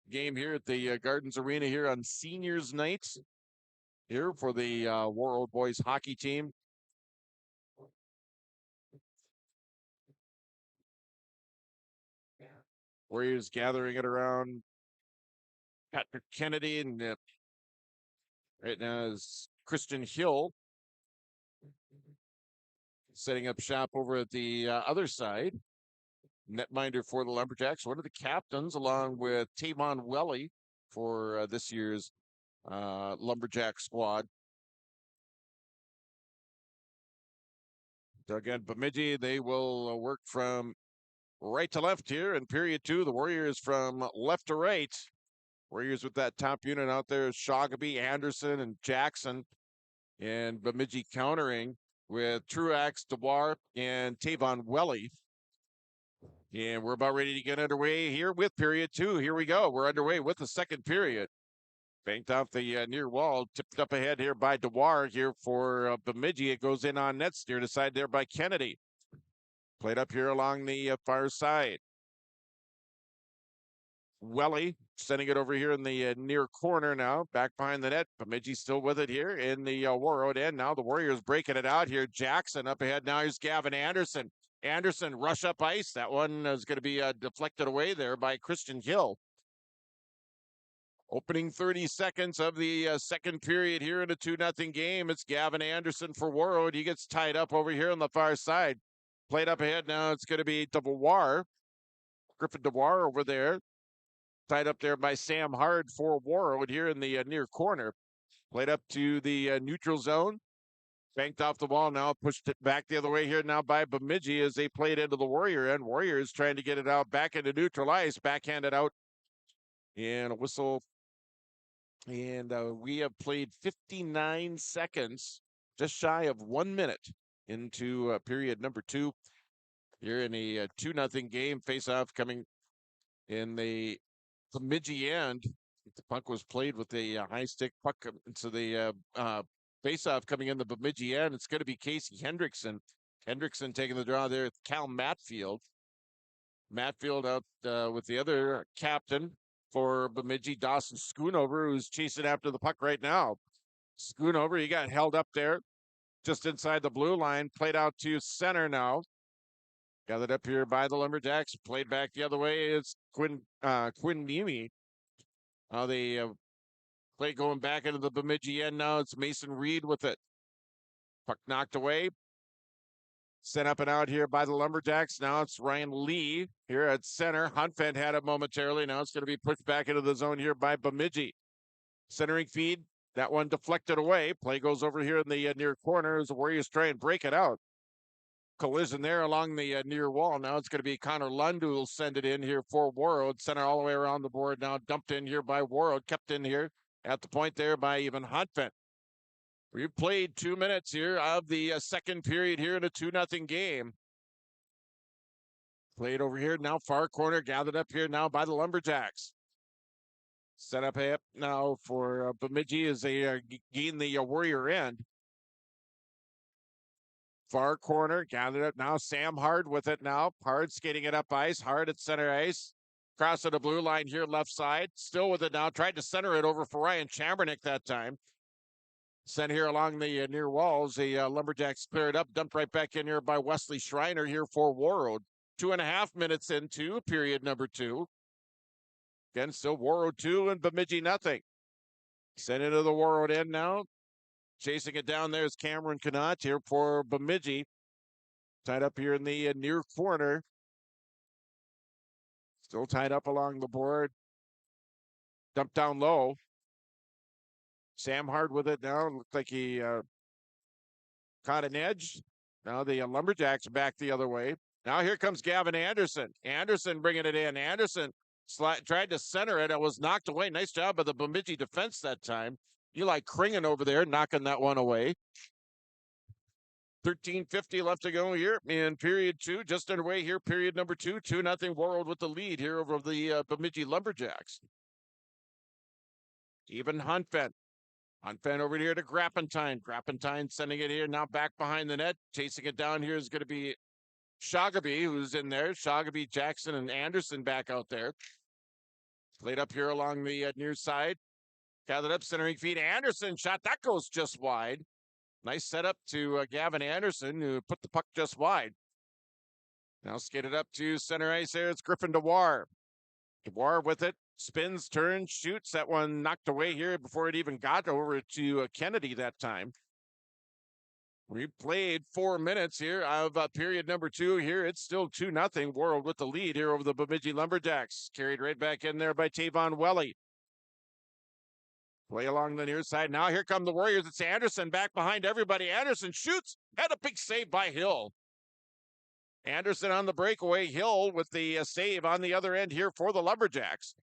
S4: game here at the Gardens Arena here on Seniors Night here for the Warroad boys hockey team. Warriors gathering it around Patrick Kennedy, and right now is Christian Hill setting up shop over at the other side. Netminder for the Lumberjacks, one of the captains, along with Tavon Welly for this year's Lumberjack squad. Again, Bemidji, they will work from right to left here in period 2. The Warriors from left to right. Warriors with that top unit out there, Shoggaby, Anderson, and Jackson. And Bemidji countering with Truax, DeWar, and Tavon Welly. And we're about ready to get underway here with period 2. Here we go. We're underway with the second period. Banked off the near wall, tipped up ahead here by DeWar here for Bemidji. It goes in on net, steered aside there by Kennedy. Played up here along the far side. Welly sending it over here in the near corner now, back behind the net. Bemidji still with it here in the Warroad end. Now the Warriors breaking it out here. Jackson up ahead now. Here's Gavin Anderson. Anderson rush up ice. That one is going to be deflected away there by Christian Hill. Opening 30 seconds of the second period here in a 2-0 game. It's Gavin Anderson for Warroad. He gets tied up over here on the far side. Played up ahead now. It's going to be DeWar. Griffin DeWar over there. Tied up there by Sam Hard for Warroad here in the near corner. Played up to the neutral zone. Banked off the wall now. Pushed it back the other way here now by Bemidji as they played into the Warrior end. Warriors trying to get it out back into neutral ice. Backhanded out. And a whistle. And we have played 59 seconds, just shy of 1 minute into period number 2. Here in a 2-0 game. Face-off coming in the Bemidji end. The puck was played with a high stick puck into the face-off coming in the Bemidji end. It's going to be Casey Hendrickson. Hendrickson taking the draw there. Cal Matfield. Matfield out with the other captain for Bemidji, Dawson Schoonover, who's chasing after the puck right now. Schoonover, he got held up there just inside the blue line. Played out to center now. Gathered up here by the Lumberjacks. Played back the other way. It's Quinn Nemi. Now they play going back into the Bemidji end now. It's Mason Reed with it. Puck knocked away. Sent up and out here by the Lumberjacks. Now it's Ryan Lee here at center. Hunfeld had it momentarily. Now it's going to be pushed back into the zone here by Bemidji. Centering feed. That one deflected away. Play goes over here in the near corner as the Warriors try and break it out. Collision there along the near wall. Now it's going to be Connor Lund who will send it in here for Warroad. Center all the way around the board now. Dumped in here by Warroad. Kept in here at the point there by Evan Hunfeld. We've played 2 minutes here of the second period here in a 2-0 game. Played over here now, far corner, gathered up here now by the Lumberjacks. Set up now for Bemidji as they gain the Warrior end. Far corner, gathered up now. Sam Hard with it now. Hard skating it up ice. Hard at center ice. Crossing the blue line here, left side. Still with it now. Tried to center it over for Ryan Chambernick that time. Sent here along the near walls. The Lumberjacks cleared up. Dumped right back in here by Wesley Schreiner here for Warroad. 2.5 minutes into period number 2. Again, still Warroad 2 and Bemidji nothing. Sent into the Warroad end now. Chasing it down there is Cameron Connaught here for Bemidji. Tied up here in the near corner. Still tied up along the board. Dumped down low. Sam Hard with it now. Looked like he caught an edge. Now the Lumberjacks back the other way. Now here comes Gavin Anderson. Anderson bringing it in. Anderson tried to center it. It was knocked away. Nice job by the Bemidji defense that time. Eli Kringen over there knocking that one away. 13:50 left to go here in period 2. Just underway here, period number 2. 2-0 Warroad with the lead here over the Bemidji Lumberjacks. Even Hunfeld. Hunfeld over here to Grappentine. Grappentine sending it here now back behind the net. Chasing it down here is going to be Shoggaby, who's in there. Shoggaby, Jackson, and Anderson back out there. Played up here along the near side. Gathered up, centering feed. Anderson shot. That goes just wide. Nice setup to Gavin Anderson, who put the puck just wide. Now skated up to center ice there. It's Griffin DeWar. DeBoer with it, spins, turns, shoots. That one knocked away here before it even got over to Kennedy that time. We played 4 minutes here of period number 2 here. It's still 2-0. Warroad with the lead here over the Bemidji Lumberjacks. Carried right back in there by Tavon Welly. Play along the near side. Now here come the Warriors. It's Anderson back behind everybody. Anderson shoots. Had a big save by Hill. Anderson on the breakaway. Hill with the save on the other end here for the Lumberjacks.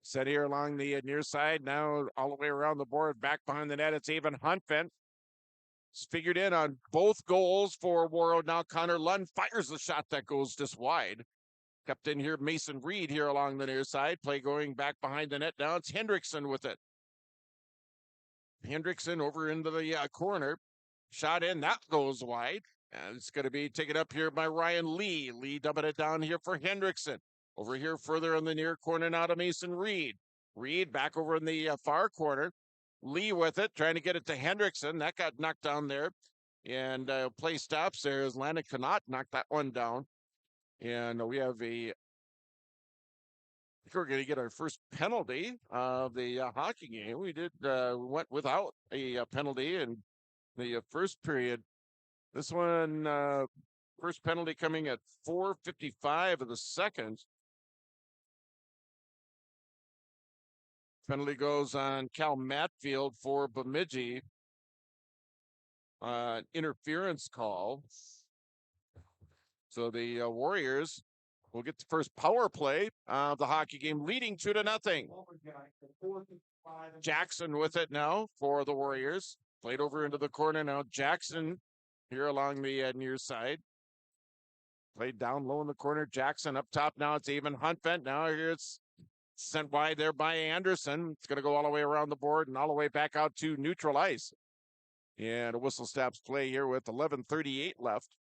S4: Set here along the near side. Now all the way around the board. Back behind the net. It's Avon Huntvent. It's figured in on both goals for Warroad. Now Connor Lund fires the shot that goes just wide. Kept in here Mason Reed here along the near side. Play going back behind the net. Now it's Hendrickson with it. Hendrickson over into the corner. Shot in. That goes wide. And it's going to be taken up here by Ryan Lee. Lee dumping it down here for Hendrickson. Over here further in the near corner now to Mason Reed. Reed back over in the far corner. Lee with it, trying to get it to Hendrickson. That got knocked down there. And play stops there as Landon Connaught knocked that one down. And we have I think we're going to get our first penalty of the hockey game. We went without a penalty in the first period. This one, first penalty coming at 4:55 of the second. Penalty goes on Cal Matfield for Bemidji. Interference call. So the Warriors will get the first power play of the hockey game, leading 2-0. Jackson with it now for the Warriors. Played over into the corner now. Jackson here along the near side. Played down low in the corner. Jackson up top now. It's Avon Huntvent. Now here it's sent wide there by Anderson. It's going to go all the way around the board and all the way back out to neutral ice. And a whistle stops play here with 11:38 left.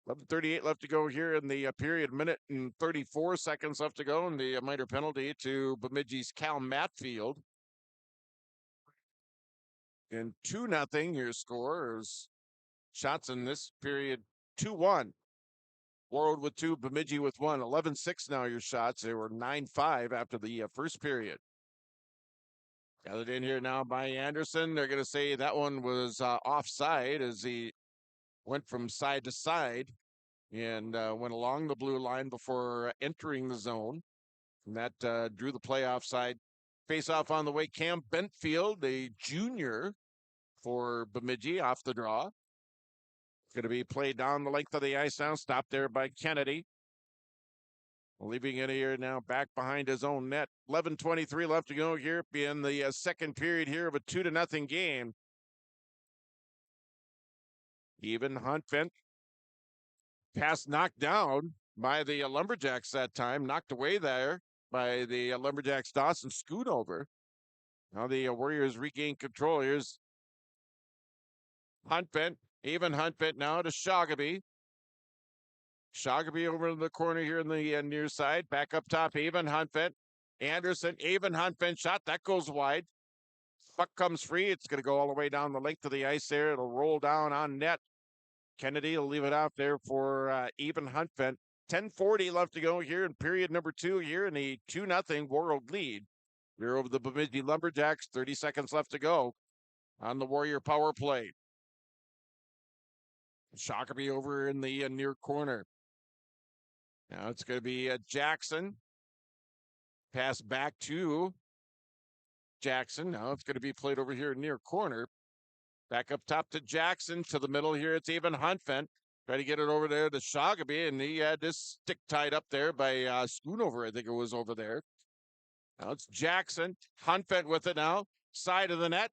S4: 11:38 left to go here in the period. Minute and 34 seconds left to go. And the minor penalty to Bemidji's Cal Matfield. And 2-0 your score is shots in this period 2-1. Warroad with 2, Bemidji with 1. 11-6 now your shots. They were 9-5 after the first period. Gathered in here now by Anderson. They're going to say that one was offside as he went from side to side and went along the blue line before entering the zone. And that drew the play offside. Face off on the way. Cam Bentfield, the junior for Bemidji, off the draw. Going to be played down the length of the ice now. Stopped there by Kennedy. Leaving it here now back behind his own net. 11:23 left to go here in the second period here of a 2-0 game. Even Huntvent. Pass knocked down by the Lumberjacks that time. Knocked away there by the Lumberjacks. Dawson Schoonover. Now the Warriors regain control. Here's Huntvent. Even Huntvent now to Shoggaby. Shoggaby over in the corner here in the near side. Back up top, Avon Huntvent. Anderson, Avon Huntvent shot. That goes wide. Puck comes free. It's going to go all the way down the length of the ice there. It'll roll down on net. Kennedy will leave it out there for Avon Huntvent. 10:40 left to go here in period number 2 here in the 2-0 Warroad lead. We're over the Bemidji Lumberjacks. 30 seconds left to go on the Warrior power play. Shoggaby over in the near corner. Now it's going to be Jackson. Pass back to Jackson. Now it's going to be played over here near corner. Back up top to Jackson. To the middle here, it's Avon Huntvent. Try to get it over there to Shoggaby, and he had this stick tied up there by Schoonover, I think it was over there. Now it's Jackson. Huntvent with it now. Side of the net.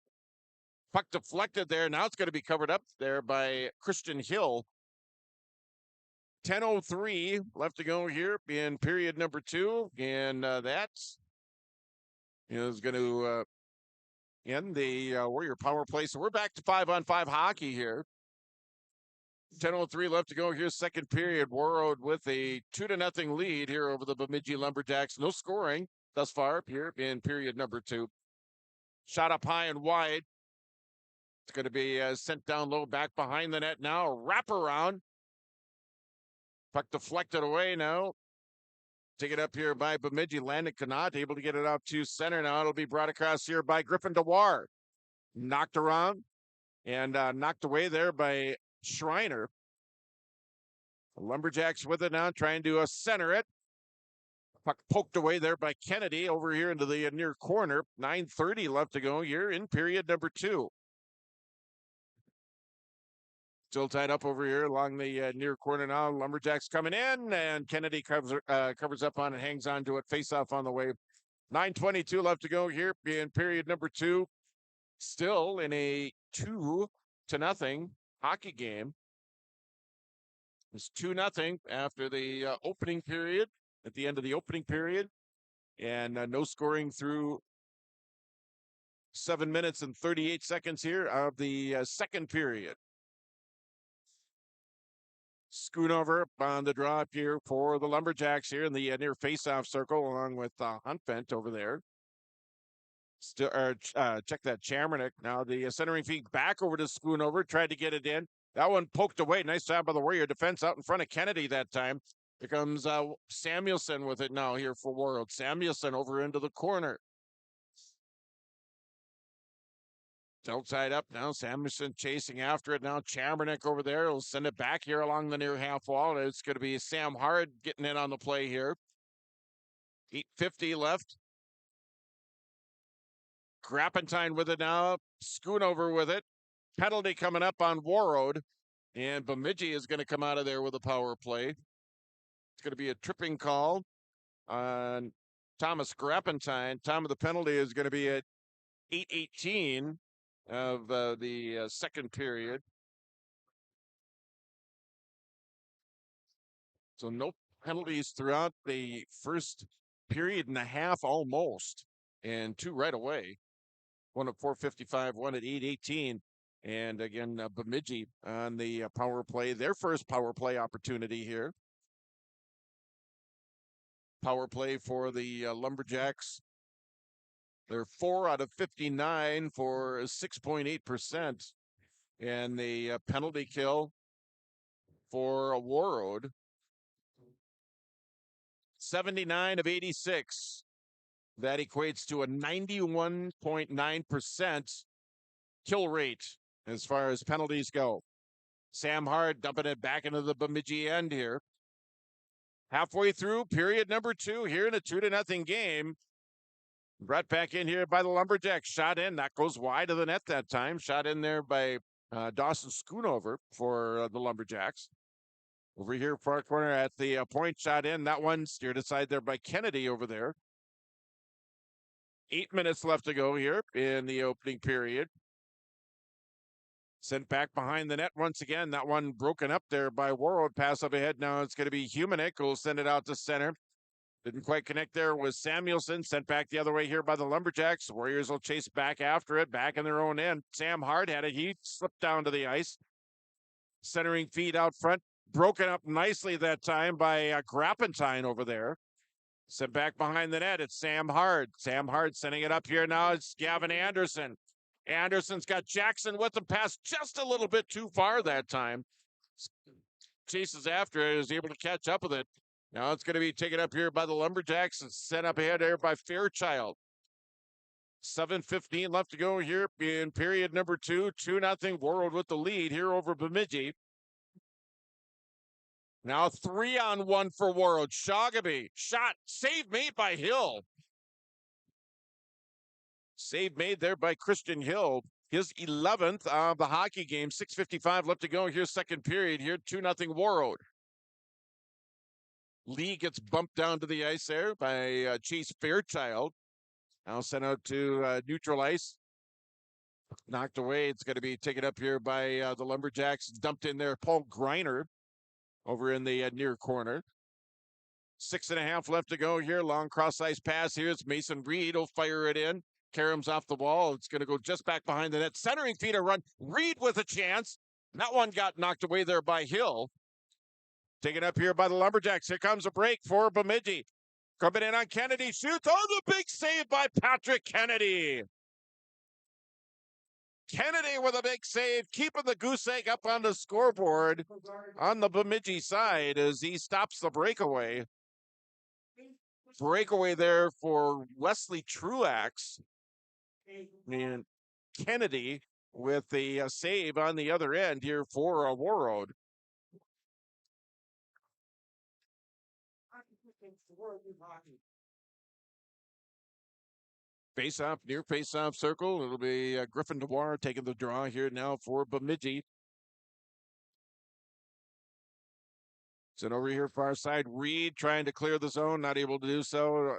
S4: Puck deflected there. Now it's going to be covered up there by Christian Hill. 10:03 left to go here in period number 2. And that's is going to end the Warrior power play. So we're back to 5-on-5 hockey here. 10:03 left to go here, second period. Warroad with a 2-0 lead here over the Bemidji Lumberjacks. No scoring thus far here in period number 2. Shot up high and wide. It's going to be sent down low, back behind the net now. Wrap around. Puck deflected away now Taken up here by Bemidji. Landon Connaught able to get it out to center. Now it'll be brought across here by Griffin DeWar. Knocked around and knocked away there by Schreiner. The Lumberjacks with it now, trying to center it. Puck poked away there by Kennedy over here into the near corner. 9:30 left to go here in period number 2. Still tied up over here along the near corner now. Lumberjacks coming in, and Kennedy covers up on it, hangs on to it. Face-off on the way. 9:22 left to go here in period number 2. Still in a 2-0 hockey game. It's 2-0 after the opening period, at the end of the opening period. And no scoring through 7 minutes and 38 seconds here of the second period. Schoonover on the draw up here for the Lumberjacks here in the near face-off circle, along with Huntvent over there. Still, check that Chamernick. Now the centering feed back over to Schoonover, tried to get it in. That one poked away. Nice job by the Warrior defense out in front of Kennedy that time. Here comes Samuelson with it now here for Warroad. Samuelson over into the corner. Still tied up now. Samuelson chasing after it now. Chamernick over there. He'll send it back here along the near half wall. It's going to be Sam Hard getting in on the play here. 8:50 left. Grappentine with it now. Schoonover with it. Penalty coming up on Warroad. And Bemidji is going to come out of there with a power play. It's going to be a tripping call on Thomas Grappentine. Time of the penalty is going to be at 8:18 of the second period. So no penalties throughout the first period and a half almost. And 2 right away. One at 4:55, one at 8:18. And again, Bemidji on the power play. Their first power play opportunity here. Power play for the Lumberjacks. They're 4 out of 59 for 6.8%. And the penalty kill for Warroad, 79 of 86. That equates to a 91.9% kill rate as far as penalties go. Sam Hard dumping it back into the Bemidji end here. Halfway through period number 2 here in a 2-0 game. Brought back in here by the Lumberjacks. Shot in. That goes wide of the net that time. Shot in there by Dawson Schoonover for the Lumberjacks. Over here, far corner at the point. Shot in. That one steered aside there by Kennedy over there. 8 minutes left to go here in the opening period. Sent back behind the net once again. That one broken up there by Warroad. Pass up ahead. Now it's going to be Humanick who'll send it out to center. Didn't quite connect there with Samuelson. Sent back the other way here by the Lumberjacks. Warriors will chase back after it, back in their own end. Sam Hard had it. He slipped down to the ice. Centering feed out front. Broken up nicely that time by Grappentine over there. Sent back behind the net. It's Sam Hard. Sam Hard sending it up here now. It's Gavin Anderson. Anderson's got Jackson with him. Passed just a little bit too far that time. Chases after it. Is able to catch up with it. Now it's going to be taken up here by the Lumberjacks and sent up ahead there by Fairchild. 7:15 left to go here in period number 2. 2-0 Warroad with the lead here over Bemidji. Now 3-on-1 for Warroad. Shoggaby shot. Save made by Hill. Save made there by Christian Hill. His 11th of the hockey game. 6:55 left to go here, second period here. 2-0 Warroad. Lee gets bumped down to the ice there by Chase Fairchild. Now sent out to neutral ice. Knocked away. It's going to be taken up here by the Lumberjacks. Dumped in there. Paul Greiner over in the near corner. 6.5 left to go here. Long cross ice pass here. It's Mason Reed will fire it in. Karam's off the wall. It's going to go just back behind the net. Centering feed a run. Reed with a chance. That one got knocked away there by Hill. Taken up here by the Lumberjacks. Here comes a break for Bemidji. Coming in on Kennedy. Shoots. Oh, the big save by Patrick Kennedy. Kennedy with a big save, keeping the goose egg up on the scoreboard on the Bemidji side as he stops the breakaway. breakaway there for Wesley Truax. And Kennedy with the save on the other end here for Warroad. Face-off, near face-off circle. It'll be Griffin Dewar taking the draw here now for Bemidji. Sent over here far side. Reed trying to clear the zone, not able to do so.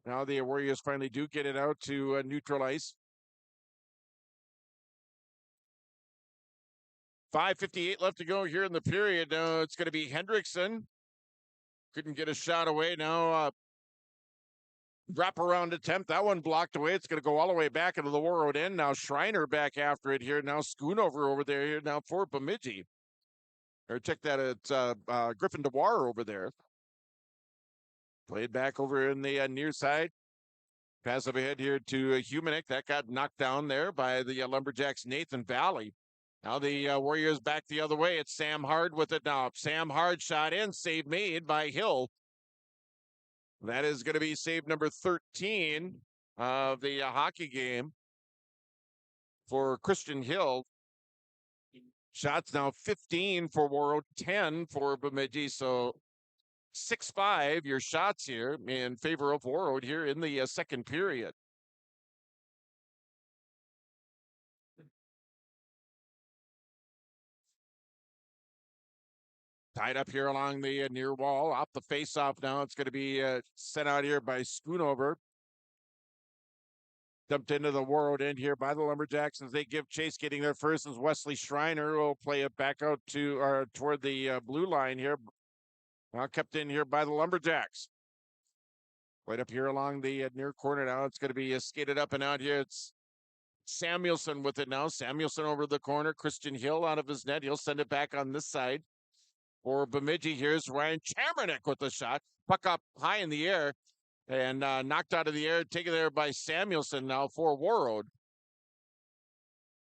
S4: Now the Warriors finally do get it out to neutral ice. 5:58 left to go here in the period. Now it's going to be Hendrickson. Couldn't get a shot away. Now wraparound attempt. That one blocked away. It's going to go all the way back into the Warroad end. Now Schreiner back after it here. Now Schoonover over there here now for Bemidji. Or check that, it's Griffin Dewar over there. Played back over in the near side. Pass up ahead here to Humanik. That got knocked down there by the Lumberjacks' Nathan Valley. Now the Warriors back the other way. It's Sam Hard with it now. Sam Hard shot in. Save made by Hill. That is going to be save number 13 of the hockey game for Christian Hill. Shots now 15 for Warroad, 10 for Bemidji. So 6-5 your shots here in favor of Warroad here in the second period. Tied up here along the near wall. Off the face-off now. It's going to be sent out here by Schoonover. Dumped into the Warroad end here by the Lumberjacks as they give chase. Getting there first is Wesley Schreiner. Will play it back out to toward the blue line here. Now kept in here by the Lumberjacks. Right up here along the near corner now. It's going to be skated up and out here. It's Samuelson with it now. Samuelson over the corner. Christian Hill out of his net. He'll send it back on this side. For Bemidji, here's Ryan Chamernick with the shot. Puck up high in the air and knocked out of the air. Taken there by Samuelson now for Warroad.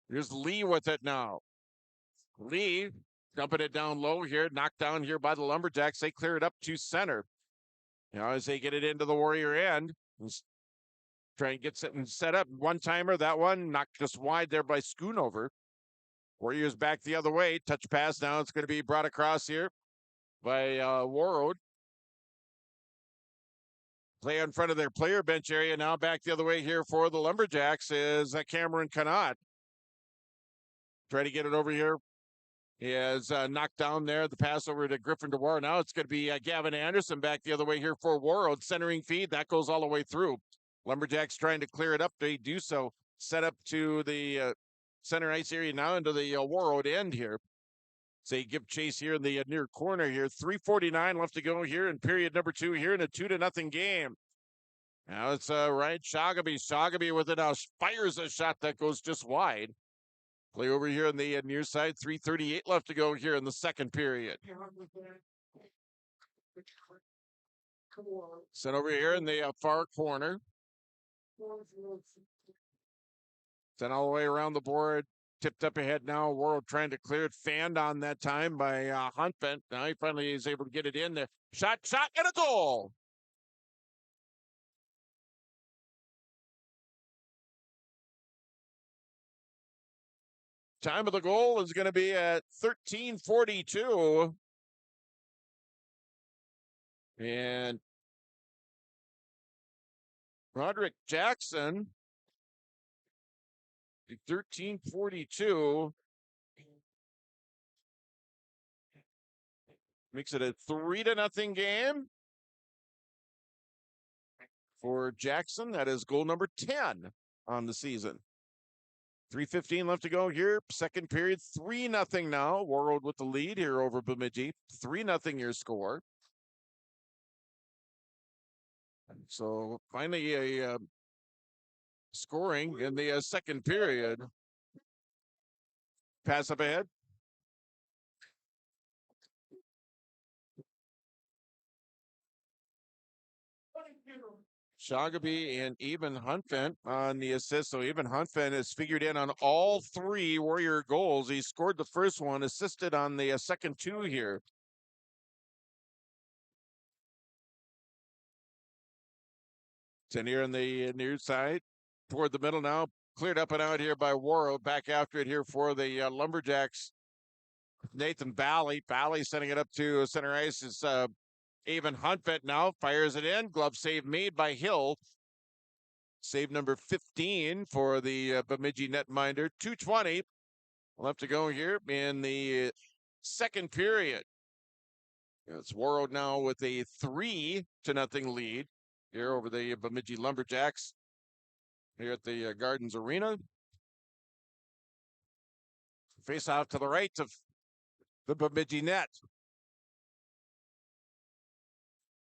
S4: Here's Lee with it now. Lee dumping it down low here. Knocked down here by the Lumberjacks. They clear it up to center. As they get it into the Warrior end. Try and get something set up. One-timer, that one knocked just wide there by Schoonover. Warriors back the other way. Touch pass now. It's going to be brought across here by Warroad. Play in front of their player bench area. Now back the other way here for the Lumberjacks is Cameron Connaught. Try to get it over here. He has knocked down there. The pass over to Griffin Dewar. Now it's going to be Gavin Anderson back the other way here for Warroad. Centering feed. That goes all the way through. Lumberjacks trying to clear it up. They do so. Set up to the center ice area now into the Warroad end here. So you give chase here in the near corner here. 3:49 left to go here in period number 2 here in a 2-0 game. Now it's Ryan Shoggaby. Shoggaby with it now fires a shot that goes just wide. Play over here on the near side. 3:38 left to go here in the second period. Sent over here in the far corner. Sent all the way around the board. Tipped up ahead now. Warroad trying to clear it. Fanned on that time by Huntvent. Now he finally is able to get it in there. Shot, and a goal. Time of the goal is going to be at 13:42. And Roderick Jackson, 13:42, makes it a 3-0 game for Jackson. That is goal number 10 on the season. 3:15 left to go here. Second period, 3-0 now. Warroad with the lead here over Bemidji. 3-0 your score. So finally a scoring in the second period. Pass up ahead. Shoggaby and Eben Huntvent on the assist. So Eben Huntvent has figured in on all 3 Warrior goals. He scored the first one, assisted on the second 2 here. It's in here on the near side. Toward the middle now. Cleared up and out here by Warroad. Back after it here for the Lumberjacks. Nathan Valley. Valley sending it up to center ice is Avon Huntvet now. Fires it in. Glove save made by Hill. Save number 15 for the Bemidji netminder. 2:20 left to go here in the second period. It's Warroad now with a 3-0 lead here over the Bemidji Lumberjacks here at the Gardens Arena. Face off to the right of the Bemidji net.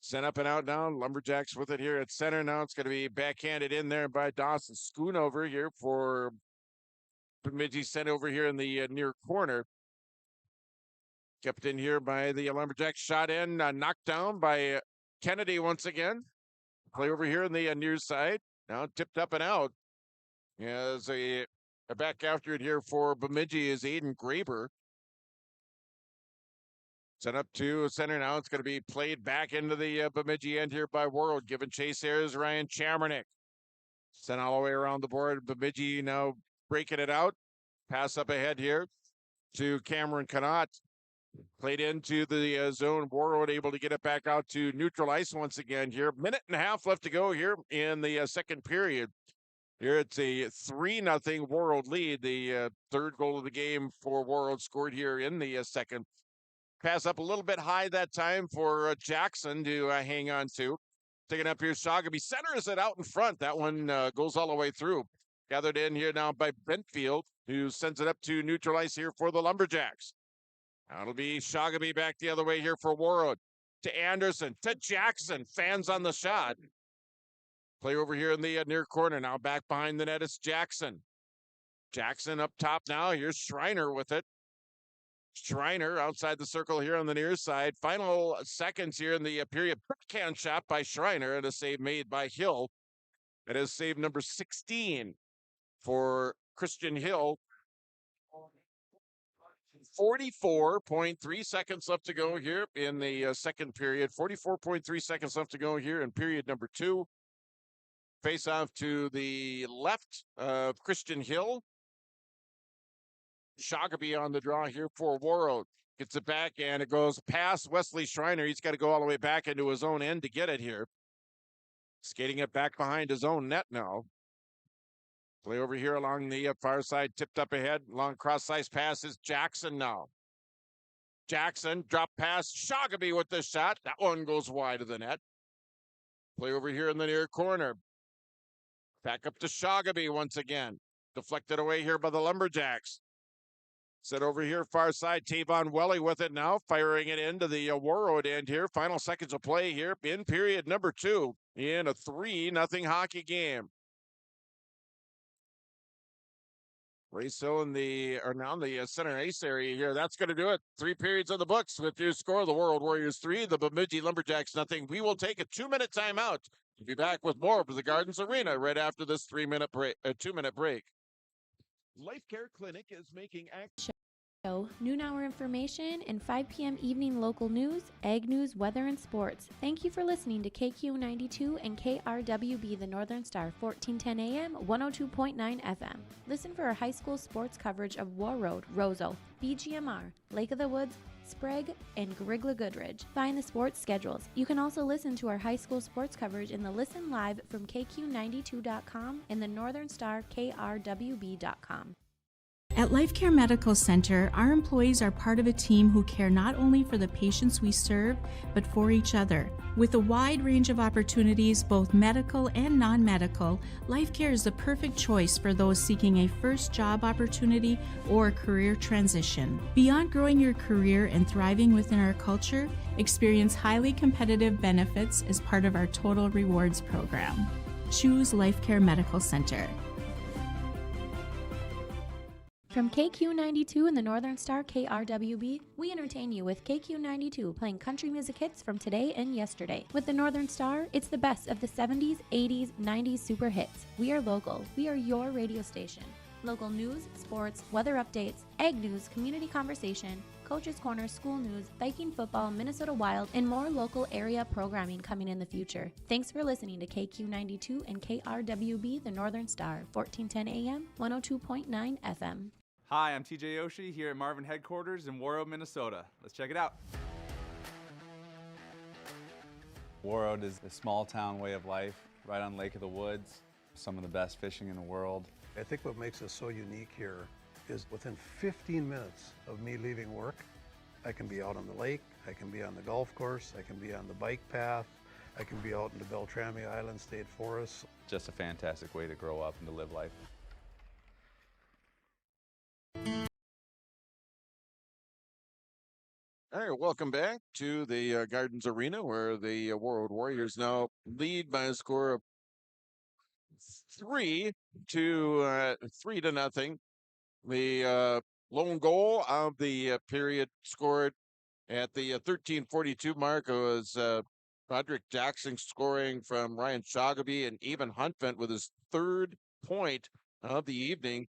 S4: Sent up and out now. Lumberjacks with it here at center now. It's going to be backhanded in there by Dawson. Schoonover here for Bemidji, sent over here in the near corner. Kept in here by the Lumberjacks. Shot in, knocked down by Kennedy once again. Play over here in the near side. Now tipped up and out. As a back after it here for Bemidji is Aiden Graber. Sent up to center now. It's going to be played back into the Bemidji end here by Warroad. Giving chase here is Ryan Chamernick. Sent all the way around the board. Bemidji now breaking it out. Pass up ahead here to Cameron Connaught. Played into the zone. Warroad able to get it back out to neutral ice once again here. Minute and a half left to go here in the second period. Here it's a 3-0 Warroad lead. The third goal of the game for Warroad scored here in the second. Pass up a little bit high that time for Jackson to hang on to. Taking up here, Shoggaby centers it out in front. That one goes all the way through. Gathered in here now by Bentfield, who sends it up to neutral ice here for the Lumberjacks. That'll be Shoggaby back the other way here for Warroad. To Anderson, to Jackson. Fans on the shot. Play over here in the near corner. Now back behind the net is Jackson. Jackson up top now. Here's Schreiner with it. Schreiner outside the circle here on the near side. Final seconds here in the period. Backhand shot by Schreiner and a save made by Hill. That is save number 16 for Christian Hill. 44.3 seconds left to go here in the second period. 44.3 seconds left to go here in period number 2. Face off to the left of Christian Hill. Shoggaby on the draw here for Warroad. Gets it back and it goes past Wesley Schreiner. He's got to go all the way back into his own end to get it here. Skating it back behind his own net now. Play over here along the far side, tipped up ahead. Long cross-ice pass is Jackson now. Jackson drop pass. Shoggaby with the shot. That one goes wide of the net. Play over here in the near corner. Back up to Shoggaby once again. Deflected away here by the Lumberjacks. Set over here, far side, Tavon Welly with it now, firing it into the Warroad end here. Final seconds of play here in period number 2 in a 3-0 hockey game. Rayso in the center ice area here. That's going to do it. 3 periods on the books with your score. The Warroad Warriors 3, the Bemidji Lumberjacks 0. We will take a 2-minute timeout. We'll be back with more of the Gardens Arena right after this 2-minute break.
S1: Life Care Clinic is making
S19: noon hour information and 5 p.m. evening local news, ag news, weather, and sports. Thank you for listening to KQ92 and KRWB the Northern Star, 1410 AM, 102.9 FM. Listen for our high school sports coverage of Warroad, Roseau, BGMR, Lake of the Woods, Sprague, and Grigla Goodridge. Find the sports schedules. You can also listen to our high school sports coverage in the Listen Live from KQ92.com and the Northern Star KRWB.com.
S11: At Life Care Medical Center, our employees are part of a team who care not only for the patients we serve, but for each other. With a wide range of opportunities, both medical and non-medical, Life Care is the perfect choice for those seeking a first job opportunity or a career transition. Beyond growing your career and thriving within our culture, experience highly competitive benefits as part of our Total Rewards program. Choose Life Care Medical Center.
S19: From KQ92 and the Northern Star KRWB, we entertain you with KQ92 playing country music hits from today and yesterday. With the Northern Star, it's the best of the 70s, 80s, 90s super hits. We are local. We are your radio station. Local news, sports, weather updates, ag news, community conversation, Coach's Corner, school news, Viking football, Minnesota Wild, and more local area programming coming in the future. Thanks for listening to KQ92 and KRWB, the Northern Star, 1410 AM, 102.9 FM.
S21: Hi, I'm TJ Oshie here at Marvin headquarters in Warroad, Minnesota. Let's check it out.
S2: Warroad is a small town way of life, right on Lake of the Woods, some of the best fishing in the world.
S12: I think what makes us so unique here is within 15 minutes of me leaving work, I can be out on the lake, I can be on the golf course, I can be on the bike path, I can be out in the Beltrami Island State Forest.
S2: Just a fantastic way to grow up and to live life.
S4: All right, welcome back to the Gardens Arena, where the Warroad Warriors now lead by a score of 3-0. The lone goal of the period scored at the 13:42 mark was Hardwick Jackson scoring from Ryan Shagaby, and even Huntvent with his third point of the evening.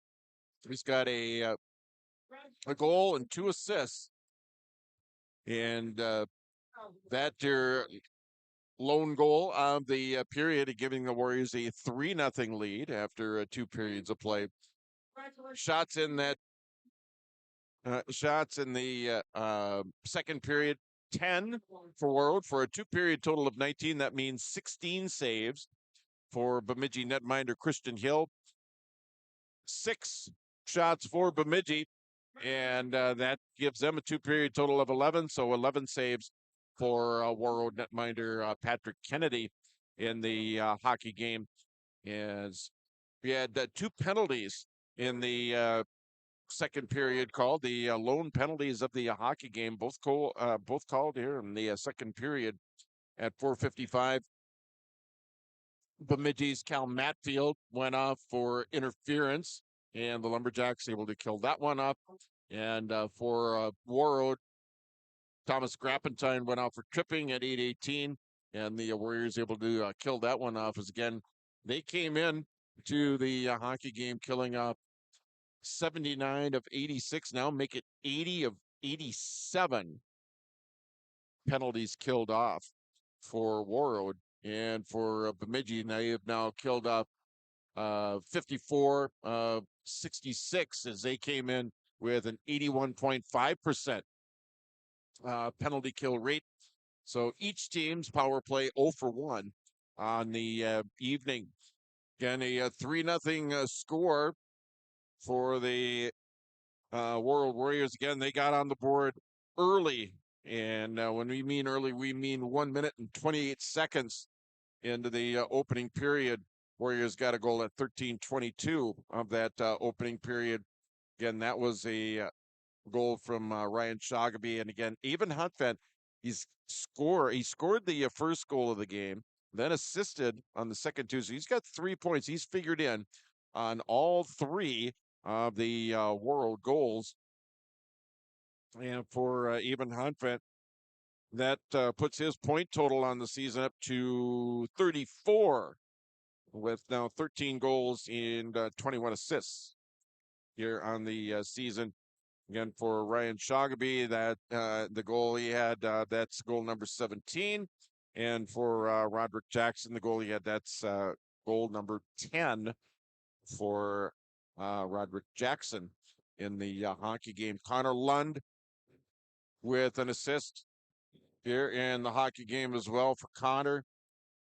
S4: He's got a goal and 2 assists. And that your lone goal of the period, giving the Warriors a 3-0 lead after 2 periods of play. Shots in the second period, 10 for Warroad for a 2-period total of 19. That means 16 saves for Bemidji netminder Christian Hill. 6 shots for Bemidji. And that gives them a 2-period total of 11. So 11 saves for Warroad netminder Patrick Kennedy in the hockey game. As we had 2 penalties in the second period called, the lone penalties of the hockey game, both called here in the second period at 4:55. Bemidji's Cal Matfield went off for interference, and the Lumberjacks able to kill that one up. And for Warroad, Thomas Grappentine went off for tripping at 8:18, and the Warriors able to kill that one off. As again, they came in to the hockey game killing off 79 of 86, now make it 80 of 87 penalties killed off for Warroad. And for Bemidji, they have now killed off 54 of 66 as they came in with an 81.5% penalty kill rate. So each team's power play 0 for 1 on the evening. Again, a 3-0 score for the Warroad Warriors. Again, they got on the board early. And when we mean early, we mean 1 minute and 28 seconds into the opening period. Warriors got a goal at 13:22 of that opening period. Again, that was a goal from Ryan Shagaby. And again, even Huntvent, he scored the first goal of the game, then assisted on the second 2. So he's got 3 points. He's figured in on all 3 of the Warroad goals. And for even Huntvent, that puts his point total on the season up to 34, with now 13 goals and 21 assists here on the season. Again, for Ryan Shagaby, that the goal he had, that's goal number 17. And for Roderick Jackson, the goal he had, that's goal number 10 for Roderick Jackson in the hockey game. Connor Lund with an assist here in the hockey game as well for Connor.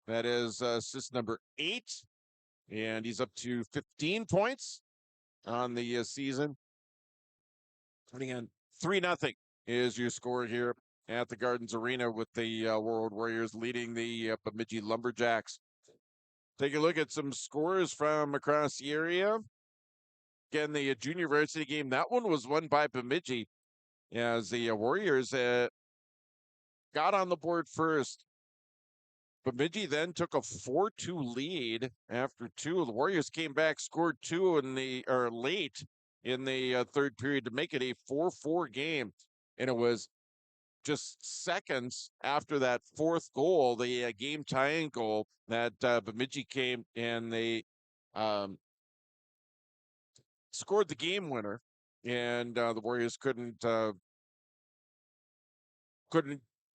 S4: That is assist number 8, and he's up to 15 points on the season. And again, 3-0 is your score here at the Gardens Arena, with the Warroad Warriors leading the Bemidji Lumberjacks. Take a look at some scores from across the area. Again, the junior varsity game, that one was won by Bemidji, as the Warriors got on the board first. Bemidji then took a 4-2 lead after 2. The Warriors came back, scored 2 late in the third period to make it a 4-4 game. And it was just seconds after that 4th goal, the game tying goal, that Bemidji came and they scored the game winner, and the Warriors couldn't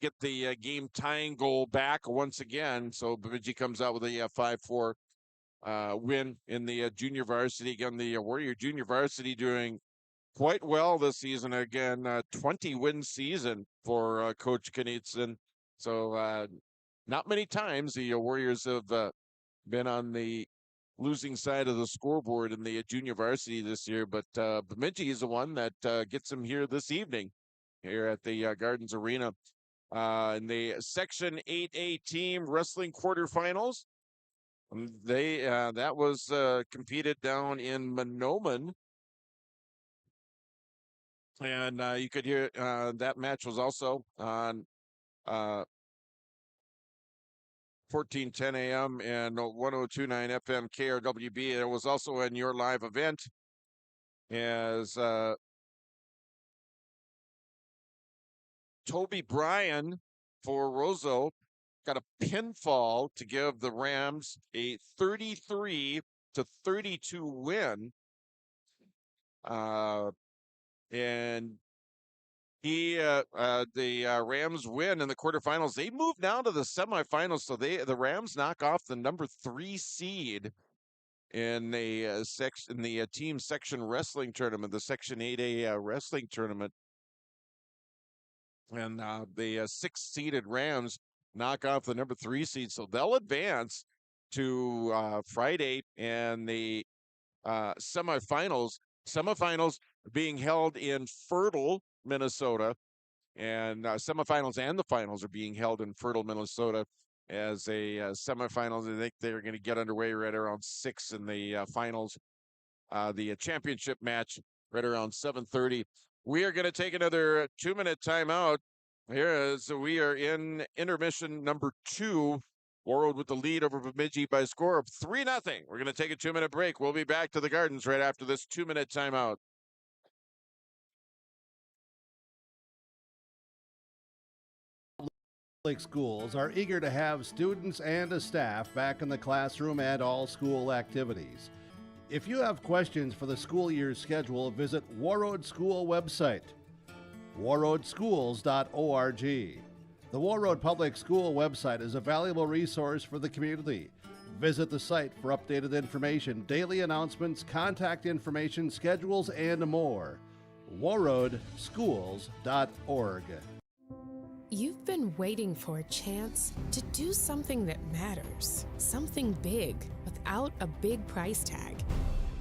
S4: get the game tying goal back once again. So Bemidji comes out with a 5-4 win in the junior varsity. Again, the Warrior junior varsity doing quite well this season. Again, 20-win season for Coach Knutson. So not many times the Warriors have been on the losing side of the scoreboard in the junior varsity this year, but Bemidji is the one that gets them here this evening here at the Gardens Arena. In the Section 8A team wrestling quarterfinals, that was competed down in Monoman, and you could hear that match was also on 1410 AM and 1029 FM KRWB. It was also in your live event as Toby Bryan for Roseau got a pinfall to give the Rams a 33-32 win. And the Rams win in the quarterfinals. They move now to the semifinals, so the Rams knock off the number 3 seed in the team section wrestling tournament, the Section 8A wrestling tournament, and the 6th-seeded Rams knock off the number 3 seed, so they'll advance to Friday and the semifinals. Semifinals being held in Fertile, Minnesota, and semifinals and the finals are being held in Fertile, Minnesota. As a semifinals, I think they're going to get underway right around 6, in the finals, the championship match right around 7:30. We are going to take another 2-minute timeout here as we are in intermission number 2. Warroad with the lead over Bemidji by a score of 3-0. We're going to take a 2-minute break. We'll be back to the Gardens right after this 2-minute timeout.
S3: Public schools are eager to have students and a staff back in the classroom and all school activities. If you have questions for the school year's schedule, visit Warroad School website, warroadschools.org. The Warroad Public School website is a valuable resource for the community. Visit the site for updated information, daily announcements, contact information, schedules, and more. warroadschools.org.
S14: You've been waiting for a chance to do something that matters, something big without a big price tag.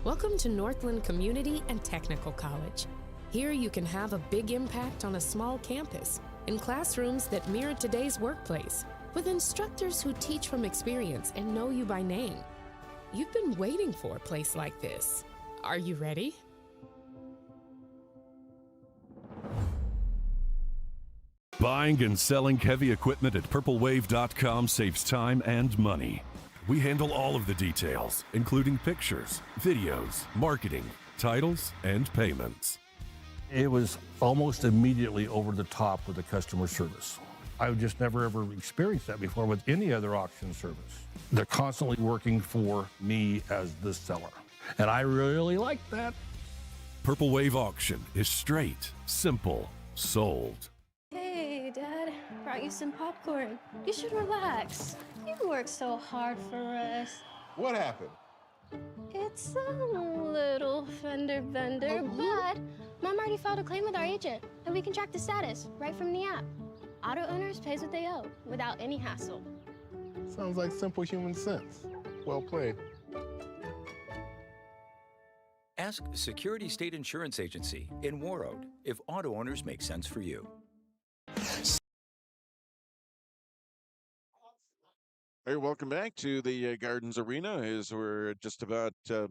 S14: Welcome to Northland Community and Technical College. Here you can have a big impact on a small campus in classrooms that mirror today's workplace, with instructors who teach from experience and know you by name. You've been waiting for a place like this. Are you ready?
S22: Buying and selling heavy equipment at purplewave.com saves time and money. We handle all of the details, including pictures, videos, marketing, titles, and payments.
S15: It was almost immediately over the top with the customer service. I've just never ever experienced that before with any other auction service. They're constantly working for me as the seller, and I really like that.
S22: Purple Wave Auction is straight, simple, sold.
S16: Hey, Dad, brought you some popcorn. You should relax. You worked so hard for us.
S1: What happened?
S16: It's a little fender bender, but Mom already filed a claim with our agent, and we can track the status right from the app. Auto owners pays what they owe without any hassle.
S25: Sounds like simple human sense. Well played.
S26: Ask Security State Insurance Agency in Warroad if auto owners make sense for you.
S4: Hey, welcome back to the Gardens Arena as we're just about about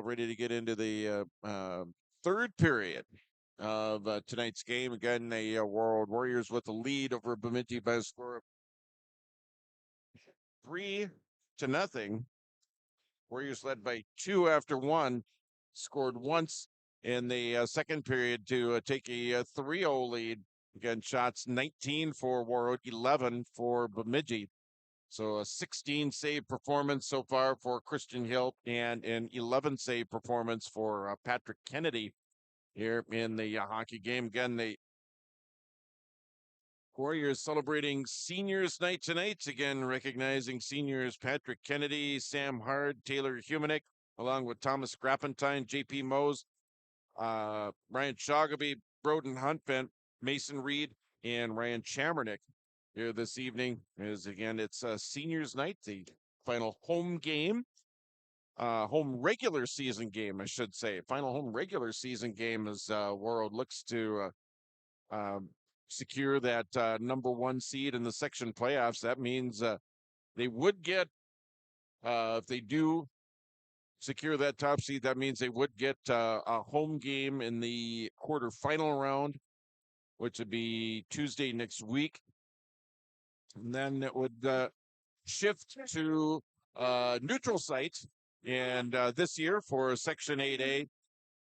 S4: ready to get into the third period of tonight's game. Again, the Warroad Warriors with the lead over Bemidji by a score of 3-0. Warriors led by 2 after 1, scored once in the second period to take a 3-0 lead. Again, shots 19 for Warroad, 11 for Bemidji. So a 16 save performance so far for Christian Hill and an 11 save performance for Patrick Kennedy here in the hockey game. Again, the Warriors celebrating seniors night tonight. Again, recognizing seniors Patrick Kennedy, Sam Hard, Taylor Humanick, along with Thomas Grappentine, JP Mose, Ryan Shoggaby, Broden Huntvent, Mason Reed, and Ryan Chamernick here this evening. As again, it's seniors night, the final home game, home regular season game, I should say. Final home regular season game as Warroad looks to secure that number 1 seed in the section playoffs. That means they would get, if they do secure that top seed, that means they would get a home game in the quarterfinal round, which would be Tuesday next week. And then it would shift to neutral site. And this year for Section 8A,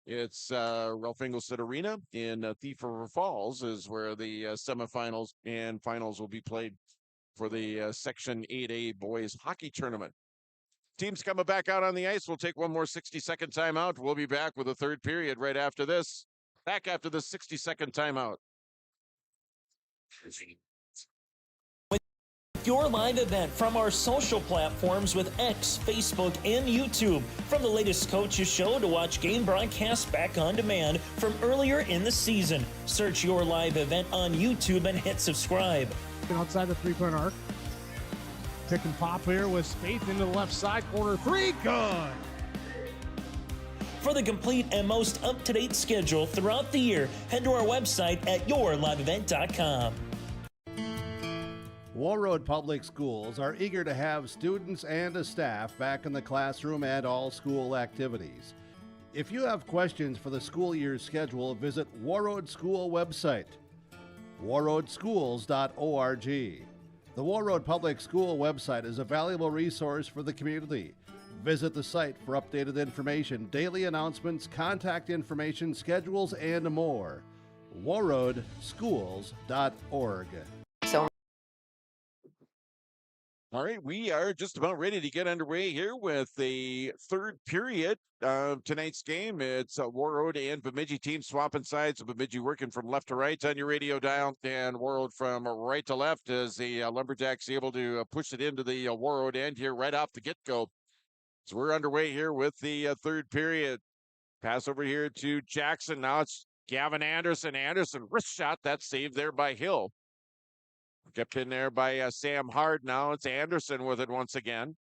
S4: it's Ralph Engelstad Arena in Thief River Falls is where the semifinals and finals will be played for the Section 8A boys hockey tournament. Teams coming back out on the ice. We'll take one more 60-second timeout. We'll be back with a third period right after this. Back after the 60-second timeout.
S5: Your live event from our social platforms with X, Facebook, and YouTube. From the latest coaches show to watch game broadcasts back on demand from earlier in the season. Search your live event on YouTube and hit subscribe.
S17: Outside the three-point arc. Pick and pop here with Spaeth into the left side corner. 3, good.
S5: For the complete and most up-to-date schedule throughout the year, head to our website at yourliveevent.com.
S3: Warroad Public Schools are eager to have students and a staff back in the classroom and all school activities. If you have questions for the school year's schedule, visit Warroad School website, warroadschools.org. The Warroad Public School website is a valuable resource for the community. Visit the site for updated information, daily announcements, contact information, schedules, and more. warroadschools.org.
S4: All right, we are just about ready to get underway here with the third period of tonight's game. It's Warroad and Bemidji teams swapping sides. Bemidji working from left to right on your radio dial, and Warroad from right to left as the Lumberjacks able to push it into the Warroad end here right off the get-go. So we're underway here with the third period. Pass over here to Jackson. Now it's Gavin Anderson. Anderson, wrist shot. That's saved there by Hill. Kept in there by Sam Hard. Now it's Anderson with it once again.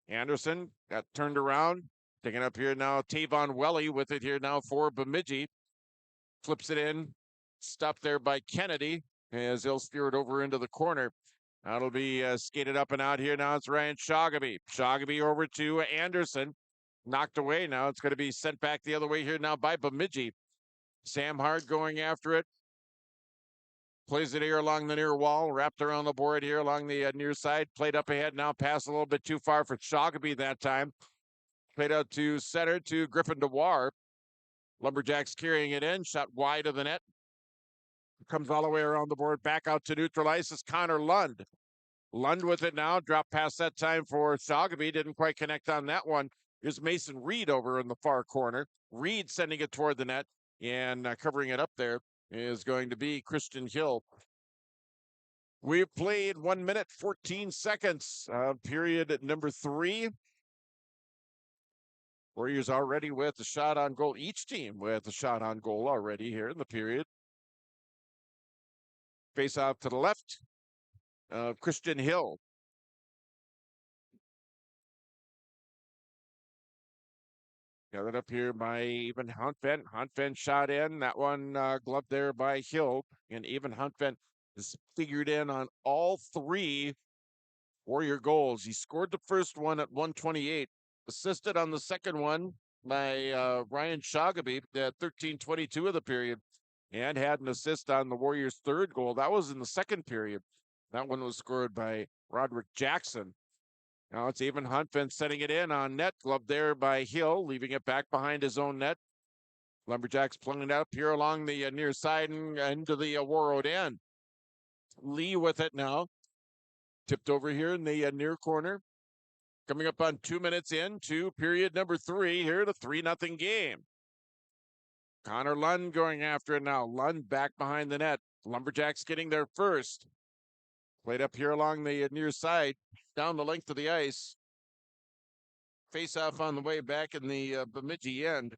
S4: Anderson got turned around. Taking up here now, Tavon Welly with it here now for Bemidji. Flips it in. Stopped there by Kennedy as he'll steer it over into the corner. That'll be skated up and out here. Now it's Ryan Shoggaby. Shoggaby over to Anderson. Knocked away. Now it's going to be sent back the other way here now by Bemidji. Sam Hard going after it. Plays it here along the near wall, wrapped around the board here along the near side. Played up ahead now, passed a little bit too far for Shoggaby that time. Played out to center to Griffin DeWar. Lumberjacks carrying it in, shot wide of the net. Comes all the way around the board, back out to neutralize is Connor Lund. Lund with it now, drop pass that time for Shoggaby, didn't quite connect on that one. Here's Mason Reed over in the far corner. Reed sending it toward the net and covering it up there is going to be Christian Hill. We've played 1 minute, 14 seconds of period number 3. Warriors already with a shot on goal. Each team with a shot on goal already here in the period. Face off to the left of Christian Hill. Gathered up here by Even Huntvent. Huntvent shot in. That one gloved there by Hill. And Even Huntvent is figured in on all 3 Warrior goals. He scored the first one at 1:28. Assisted on the second one by Ryan Shoggaby at 13:22 of the period. And had an assist on the Warriors' third goal. That was in the second period. That one was scored by Roderick Jackson. Now it's Even Huntvent setting it in on net. Glove there by Hill, leaving it back behind his own net. Lumberjacks pulling it up here along the near side and into the Warroad end. Lee with it now. Tipped over here in the near corner. Coming up on 2 minutes into period number 3 here at a 3-0 game. Connor Lund going after it now. Lund back behind the net. Lumberjacks getting there first. Played up here along the near side, down the length of the ice. Face-off on the way back in the Bemidji end.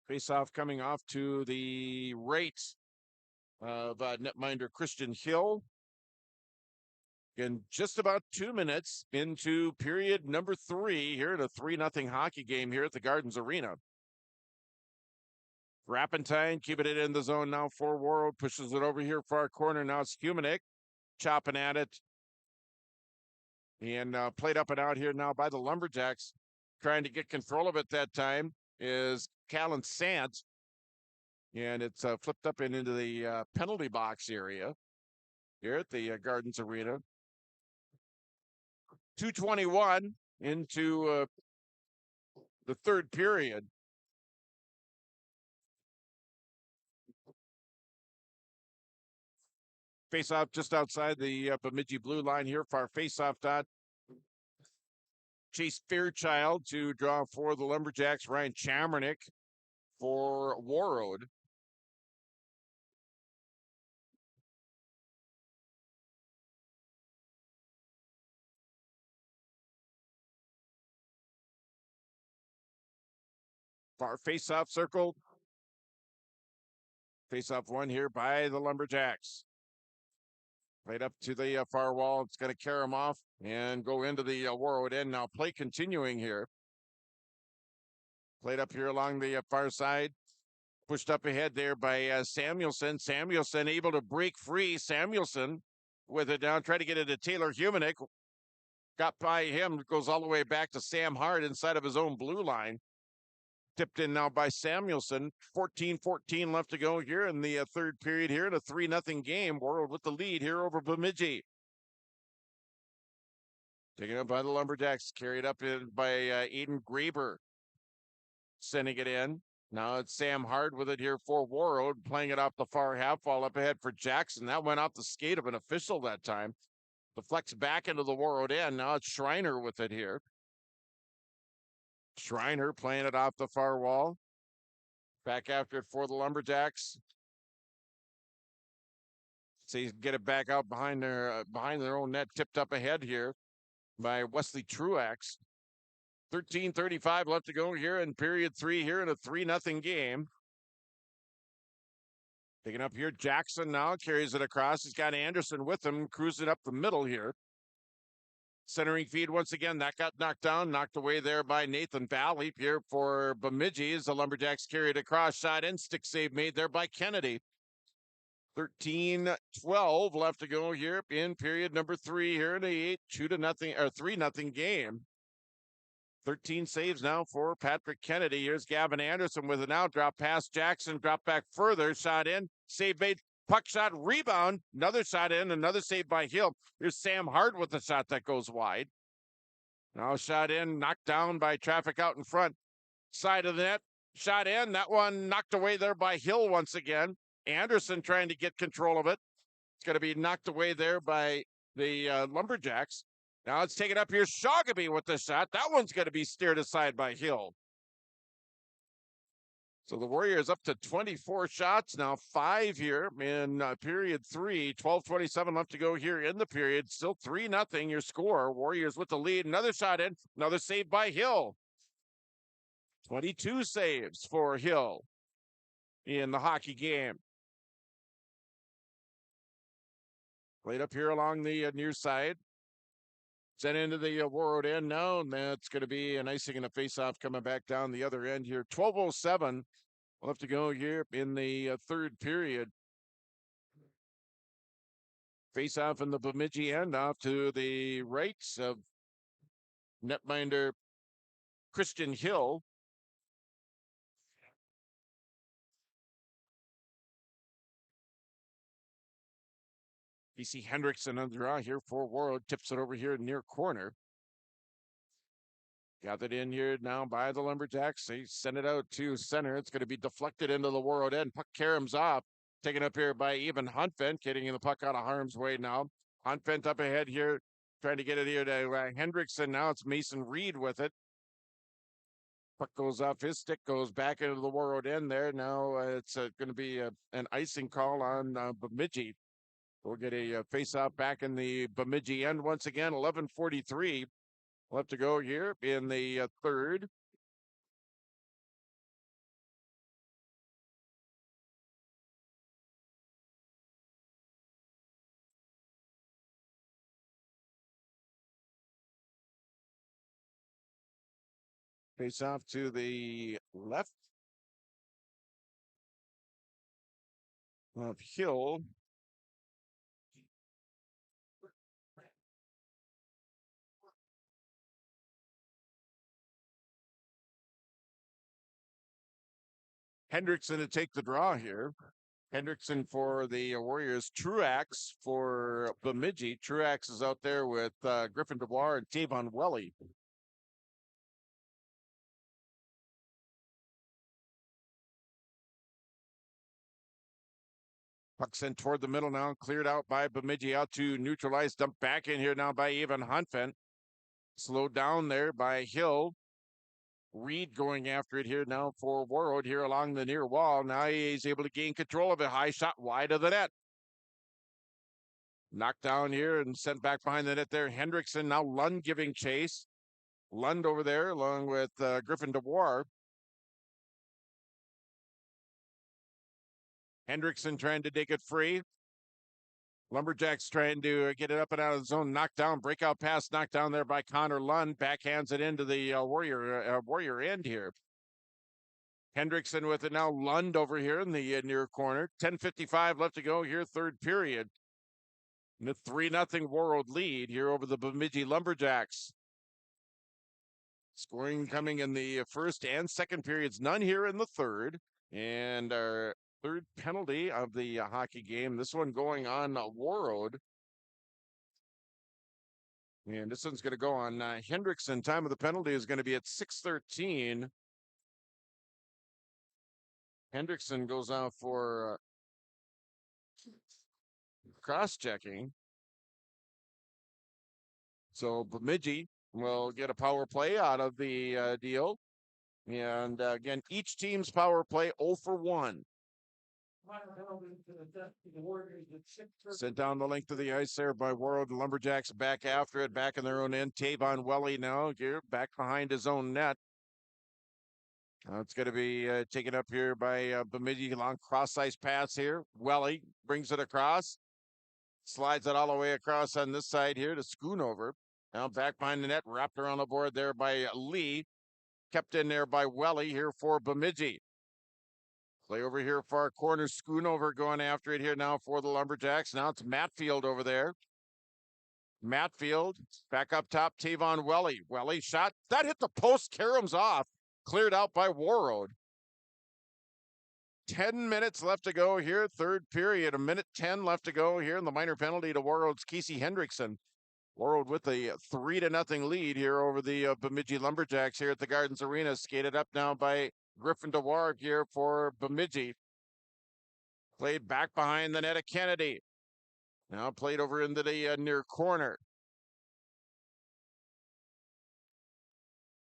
S4: Face-off coming off to the right of netminder Christian Hill. In just about 2 minutes into period number 3 here at a 3-0 hockey game here at the Gardens Arena. Rappentine keeping it in the zone now for Warroad. Pushes it over here far corner. Now it's Humanik chopping at it. And played up and out here now by the Lumberjacks. Trying to get control of it that time is Callan Sant. And it's flipped up into the penalty box area here at the Gardens Arena. 2:21 into the third period. Face-off just outside the Bemidji blue line here. Far face-off dot. Chase Fairchild to draw for the Lumberjacks. Ryan Chamernick for Warroad. Far face-off circle. Face-off one here by the Lumberjacks. Played up to the far wall. It's going to carry him off and go into the Warroad end. Now play continuing here. Played up here along the far side. Pushed up ahead there by Samuelson. Samuelson able to break free. Samuelson with it down. Try to get it to Taylor Humanik. Got by him. Goes all the way back to Sam Hart inside of his own blue line. Tipped in now by Samuelson. 14-14 left to go here in the third period here in a 3-0 game. Warroad with the lead here over Bemidji. Taken up by the Lumberjacks. Carried up in by Aiden Graber. Sending it in. Now it's Sam Hart with it here for Warroad. Playing it off the far half wall up ahead for Jackson. That went off the skate of an official that time. Deflects back into the Warroad end. Now it's Schreiner with it here. Schreiner playing it off the far wall. Back after it for the Lumberjacks. See, get it back out behind their own net. Tipped up ahead here by Wesley Truax. 13:35 left to go here in period 3 here in a 3-0 game. Picking up here, Jackson now carries it across. He's got Anderson with him, cruising up the middle here. Centering feed once again. That got knocked down, knocked away there by Nathan Valley here for Bemidji as the Lumberjacks carried across. Shot and stick save made there by Kennedy. 13:12 left to go here in period number 3 here in a 3-0 game. 13 saves now for Patrick Kennedy. Here's Gavin Anderson with an out drop past Jackson. Drop back further. Shot in. Save made. Puck shot, rebound, another shot in, another save by Hill. Here's Sam Hart with the shot that goes wide. Now shot in, knocked down by traffic out in front. Side of the net, shot in. That one knocked away there by Hill once again. Anderson trying to get control of it. It's going to be knocked away there by the Lumberjacks. Now it's taken up here. Shoggaby with the shot. That one's going to be steered aside by Hill. So the Warriors up to 24 shots now, 5 here in period 3. 12:27 left to go here in the period. Still 3-0 your score. Warriors with the lead. Another shot in. Another save by Hill. 22 saves for Hill in the hockey game. Played up here along the near side. Sent into the Warroad end now, and that's going to be an icing and a face-off coming back down the other end here. 12:07 left to go here in the third period. Face-off in the Bemidji end off to the right of netminder Christian Hill. BC Hendrickson on the draw here for Warroad. Tips it over here near corner. Gathered in here now by the Lumberjacks. They send it out to center. It's going to be deflected into the Warroad end. Puck caroms off. Taken up here by Even Huntvent, getting the puck out of harm's way now. Huntvent up ahead here, trying to get it here to Hendrickson. Now it's Mason Reed with it. Puck goes off his stick, goes back into the Warroad end there. Now it's going to be an icing call on Bemidji. We'll get a face-off back in the Bemidji end once again. 11:43 left to go here in the third. Face off to the left of Hill. Hendrickson to take the draw here. Hendrickson for the Warriors. Truax for Bemidji. Truax is out there with Griffin DeBoer and Tavon Welly. Puck sent toward the middle now, cleared out by Bemidji, out to neutralize, dumped back in here now by Evan Huntvent. Slowed down there by Hill. Reed going after it here now for Warroad here along the near wall. Now he's able to gain control of it. High shot wide of the net. Knocked down here and sent back behind the net there. Hendrickson, now Lund giving chase. Lund over there along with Griffin DeWar. Hendrickson trying to take it free. Lumberjacks trying to get it up and out of the zone. Knocked down, breakout pass knocked down there by Connor Lund. Backhands it into the Warrior end here. Hendrickson with it now. Lund over here in the near corner. 10:55 left to go here, third period. And a 3-0 Warroad lead here over the Bemidji Lumberjacks. Scoring coming in the first and second periods. None here in the third. And our third penalty of the hockey game. This one going on Warroad. And this one's going to go on Hendrickson. Time of the penalty is going to be at 6:13. Hendrickson goes out for cross-checking. So Bemidji will get a power play out of the deal. And again, each team's power play 0 for 1. Sent down the length of the ice there by Warroad. The Lumberjacks back after it, back in their own end. Tavon Welly now here, back behind his own net. It's going to be taken up here by Bemidji. Long cross-ice pass here. Welly brings it across. Slides it all the way across on this side here to Schoonover. Now back behind the net, wrapped around the board there by Lee. Kept in there by Welly here for Bemidji. Play over here far corner. Schoonover going after it here now for the Lumberjacks. Now it's Matfield over there. Matfield back up top. Tavon Welly. Welly shot. That hit the post. Karams off. Cleared out by Warroad. 10 minutes left to go here. Third period. 1:10 left to go here. And the minor penalty to Warroad's Casey Hendrickson. Warroad with a 3-0 lead here over the Bemidji Lumberjacks here at the Gardens Arena. Skated up now by Griffin DeWar here for Bemidji. Played back behind the net of Kennedy. Now played over into the near corner.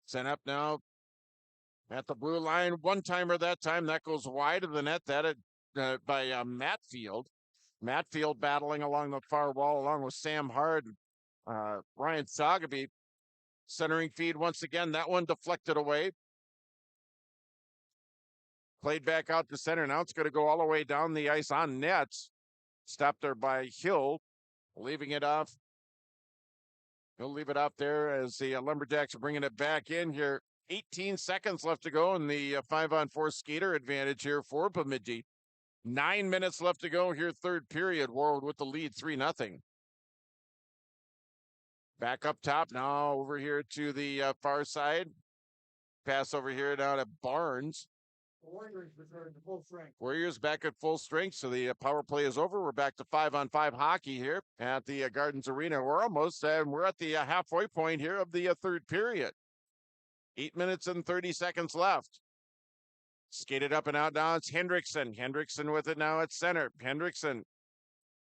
S4: Sent up now at the blue line. One-timer that time. That goes wide of the net. That by Matfield. Matfield battling along the far wall along with Sam Hard. Ryan Sagaby centering feed once again. That one deflected away. Played back out to center. Now it's going to go all the way down the ice on nets. Stopped there by Hill, leaving it off. He'll leave it up there as the Lumberjacks are bringing it back in here. 18 seconds left to go in the 5-on-4 skater advantage here for Bemidji. 9 minutes left to go here, third period. Warroad with the lead, 3-0. Back up top now over here to the far side. Pass over here down to Barnes.
S6: Warriors return to full strength.
S4: Warriors back at full strength, so the power play is over. We're back to 5-on-5 hockey here at the Gardens Arena. We're almost, we're at the halfway point here of the third period. 8 minutes and 30 seconds left. Skated up and out now. It's Hendrickson. Hendrickson with it now at center. Hendrickson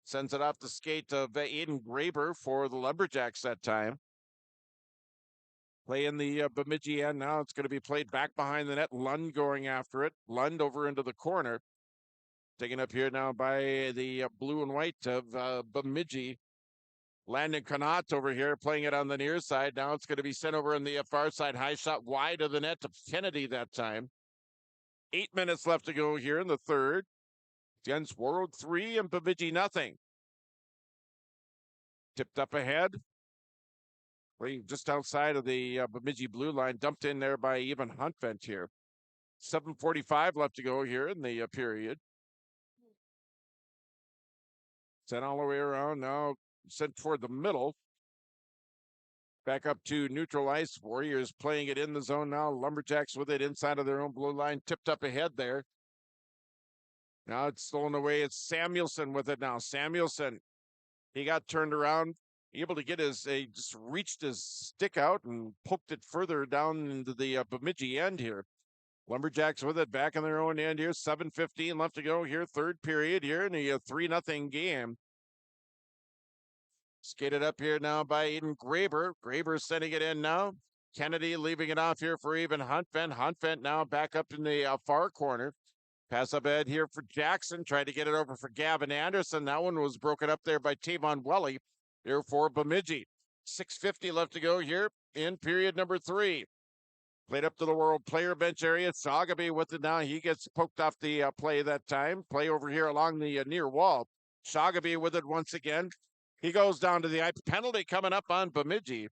S4: sends it off the skate of Aiden Graber for the Lumberjacks that time. Play in the Bemidji end now. It's going to be played back behind the net. Lund going after it. Lund over into the corner. Taken up here now by the blue and white of Bemidji. Landon Connaught over here playing it on the near side. Now it's going to be sent over on the far side. High shot wide of the net to Kennedy that time. 8 minutes left to go here in the third. Against Warroad 3 and Bemidji nothing. Tipped up ahead. Playing just outside of the Bemidji blue line. Dumped in there by Evan Huntvent here. 7:45 left to go here in the period. Sent all the way around now. Sent toward the middle. Back up to neutral ice. Warriors playing it in the zone now. Lumberjacks with it inside of their own blue line. Tipped up ahead there. Now it's stolen away. It's Samuelson with it now. Samuelson, he got turned around. Able to get he just reached his stick out and poked it further down into the Bemidji end here. Lumberjacks with it back in their own end here. 7:15 left to go here. Third period here in the 3-0 game. Skated up here now by Aiden Graber. Graber sending it in now. Kennedy leaving it off here for even Huntvent. Huntvent now back up in the far corner. Pass up ahead here for Jackson. Tried to get it over for Gavin Anderson. That one was broken up there by Tavon Welly here for Bemidji. 6:50 left to go here in period number 3. Played up to the World player bench area. Shagaby with it now. He gets poked off the play that time. Play over here along the near wall. Shagaby with it once again. He goes down to the ice. Penalty coming up on Bemidji.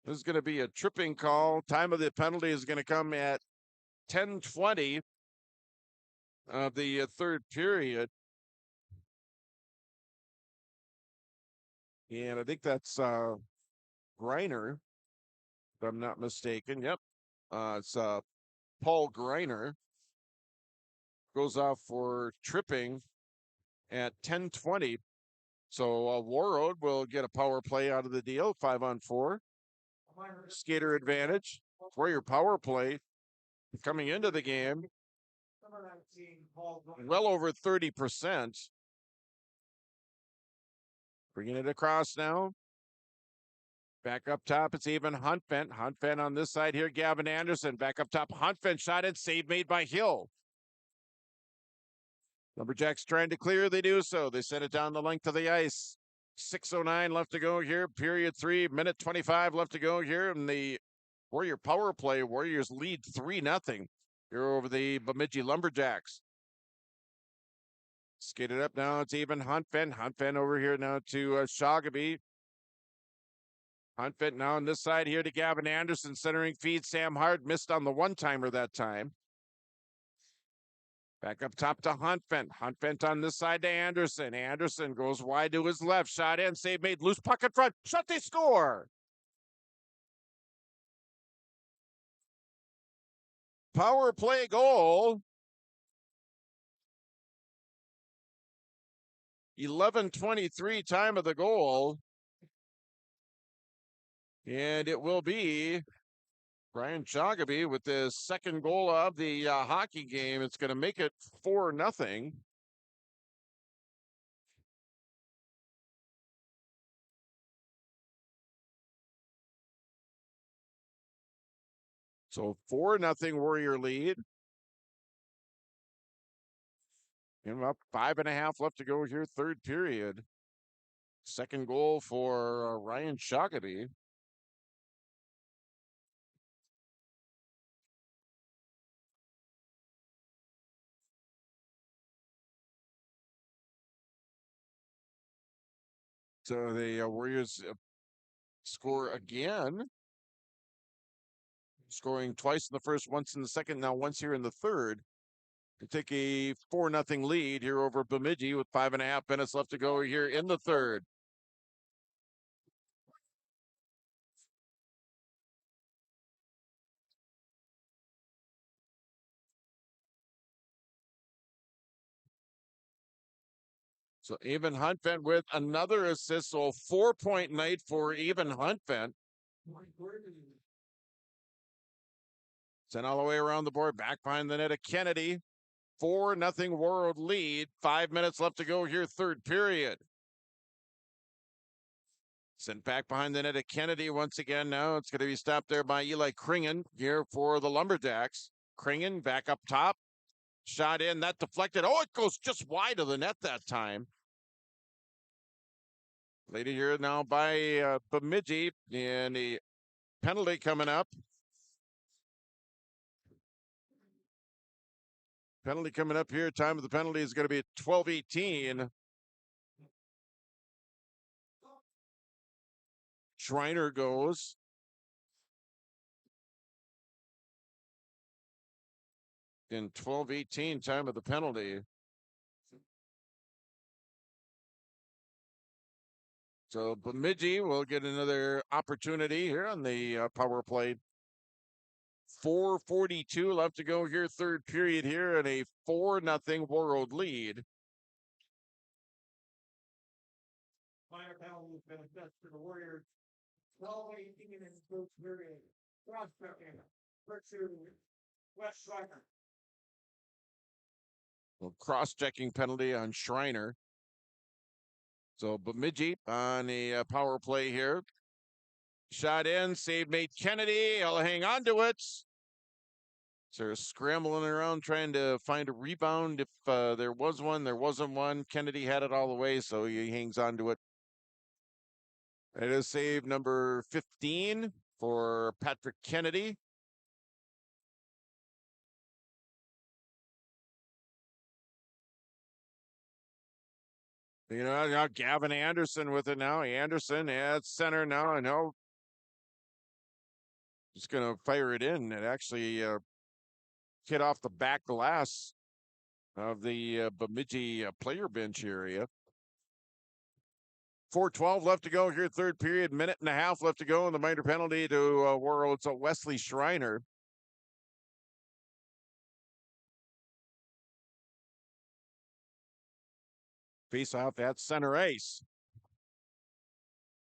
S4: This is going to be a tripping call. Time of the penalty is going to come at 10:20 of the third period. And I think that's Greiner, if I'm not mistaken. Yep. It's Paul Greiner. Goes off for tripping at 10:20. So Warroad will get a power play out of the deal, 5-on-4. Skater advantage for your power play coming into the game. Well over 30%. Bringing it across now. Back up top, it's even Huntvent. Huntvent on this side here, Gavin Anderson. Back up top, Huntvent shot and save made by Hill. Lumberjacks trying to clear, they do so. They send it down the length of the ice. 6:09 left to go here, period 3, minute 25 left to go here. And the Warrior power play, Warriors lead 3-0 here over the Bemidji Lumberjacks. Skated up now, it's even Huntvent. Huntvent over here now to Shagaby. Huntvent now on this side here to Gavin Anderson, centering feed. Sam Hart missed on the one-timer that time. Back up top to Huntvent. Huntvent on this side to Anderson. Anderson goes wide to his left. Shot in, save made, loose puck in front. Shot, they score! Power play goal. 11:23 time of the goal. And it will be Brian Shagaby with the second goal of the hockey game. It's going to make it 4-0. So 4-0 Warrior lead. And about 5.5 left to go here, third period. Second goal for Ryan Shagaby. So the Warriors score again. Scoring twice in the first, once in the second, now once here in the third. To take a 4-0 lead here over Bemidji with 5.5 minutes left to go here in the third. So Evan Huntvent with another assist. So 4-point night for Evan Huntvent. Sent all the way around the board, back behind the net of Kennedy. 4-0 Warroad lead. 5 minutes left to go here, third period. Sent back behind the net of Kennedy once again now. It's going to be stopped there by Eli Kringen here for the Lumberjacks. Kringen back up top. Shot in, that deflected. Oh, it goes just wide of the net that time. Later here now by Bemidji, and the penalty coming up. Penalty coming up here. Time of the penalty is going to be 12:18. Schreiner goes. In 12:18, time of the penalty. So Bemidji will get another opportunity here on the power play. 4:42 left to go here, third period here, and a 4-0 Warroad lead.
S6: Minor penalty has been assessed for the Warriors. 12:18 in the first period. Cross-checking. West Schreiner.
S4: Well, cross-checking penalty on Schreiner. So Bemidji on the power play here. Shot in, save made Kennedy. He'll hang on to it. So they're scrambling around trying to find a rebound. If there was one, there wasn't one. Kennedy had it all the way, so he hangs on to it. It is save number 15 for Patrick Kennedy. You know, now Gavin Anderson with it now. Anderson at center now, and he'll just going to fire it in. It actually hit off the back glass of the Bemidji player bench area. 4:12 left to go here, third period. Minute and a half left to go, and the minor penalty to Warroad's Wesley Schreiner. Face off at center ice.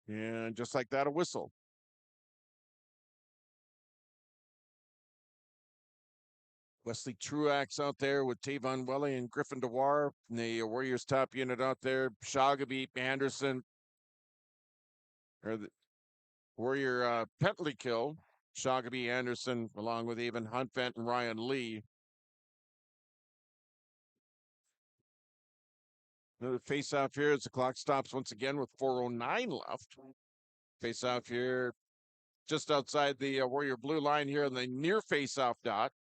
S4: And just like that, a whistle. Wesley Truax out there with Tavon Welly and Griffin DeWar. The Warriors top unit out there. Shagaby, Anderson. Or the Warrior penalty kill. Shagaby, Anderson, along with even Huntvent and Ryan Lee. Another face-off here as the clock stops once again with 4:09 left. Face-off here just outside the Warrior blue line here on the near face-off dot.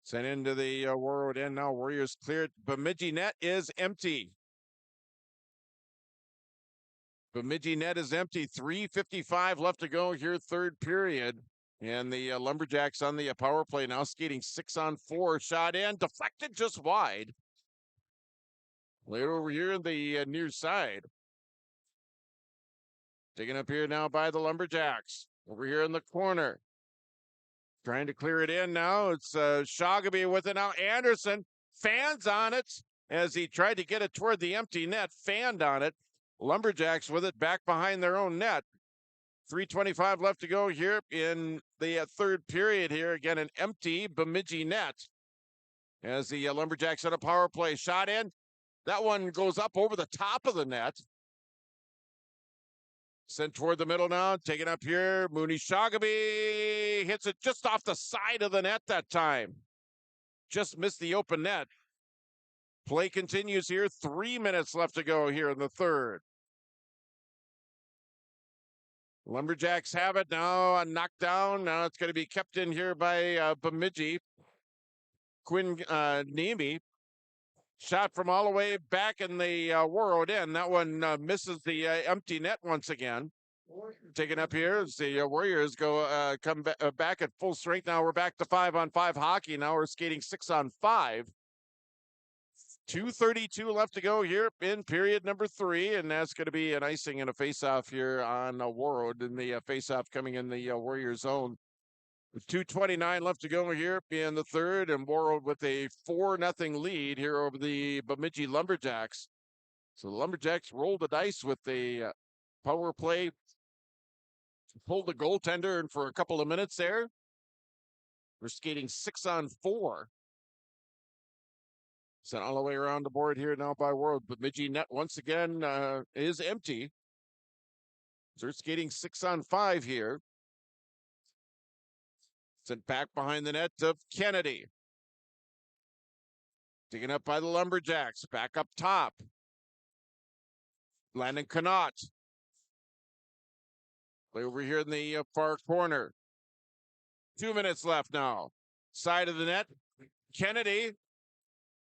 S4: Sent into the Warroad end now. Warriors cleared. Bemidji net is empty. Bemidji net is empty. 3:55 left to go here, third period. And the Lumberjacks on the power play now skating 6-on-4. Shot in, deflected just wide. Later over here in the near side. Taken up here now by the Lumberjacks. Over here in the corner. Trying to clear it in now. It's Shagaby with it now. Anderson fans on it as he tried to get it toward the empty net. Fanned on it. Lumberjacks with it back behind their own net. 3:25 left to go here in the third period here. Again, an empty Bemidji net. As the Lumberjacks on a power play. Shot in. That one goes up over the top of the net. Sent toward the middle now. Taken up here. Mooney Shagaby hits it just off the side of the net that time. Just missed the open net. Play continues here. 3 minutes left to go here in the third. Lumberjacks have it now. A knockdown. Now it's going to be kept in here by Bemidji. Quinn Nemi. Shot from all the way back in the Warroad end. That one misses the empty net once again. Taken up here as the Warriors go come back at full strength. Now we're back to 5-on-5 hockey. Now we're skating 6-on-5. 2:32 left to go here in period number 3, and that's going to be an icing and a face-off here on Warroad in the face-off coming in the Warrior zone. With 2:29 left to go here in the third, and Warroad with a 4-0 lead here over the Bemidji Lumberjacks. So the Lumberjacks rolled the dice with the power play pulled the goaltender in for a couple of minutes there. We're skating 6-on-4. Sent all the way around the board here now by Warroad. But Bemidji net once again is empty. So they're skating 6-on-5 here. Sent back behind the net of Kennedy. Taken up by the Lumberjacks. Back up top. Landon Connaught. Play over here in the far corner. 2 minutes left now. Side of the net. Kennedy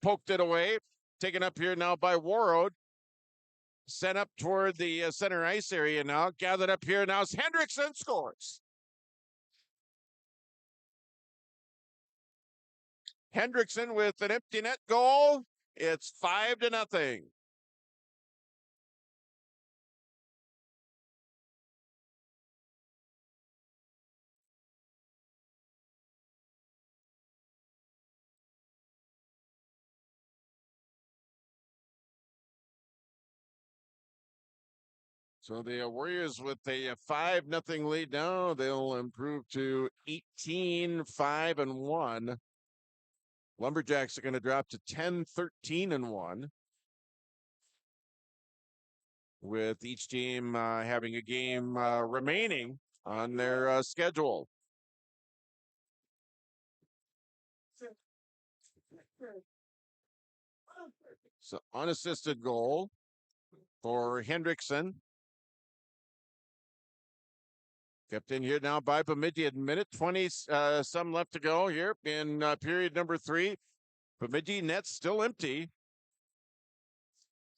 S4: poked it away. Taken up here now by Warroad. Sent up toward the center ice area now. Gathered up here now as Hendrickson scores. Hendrickson with an empty net goal. It's 5-0. So the Warriors with a 5-0 lead now. They'll improve to 18-5-1. Lumberjacks are going to drop to 10-13-1. With each team having a game remaining on their schedule. So unassisted goal for Hendrickson. Kept in here now by Bemidji at minute 20, some left to go here in period number 3. Bemidji net still empty.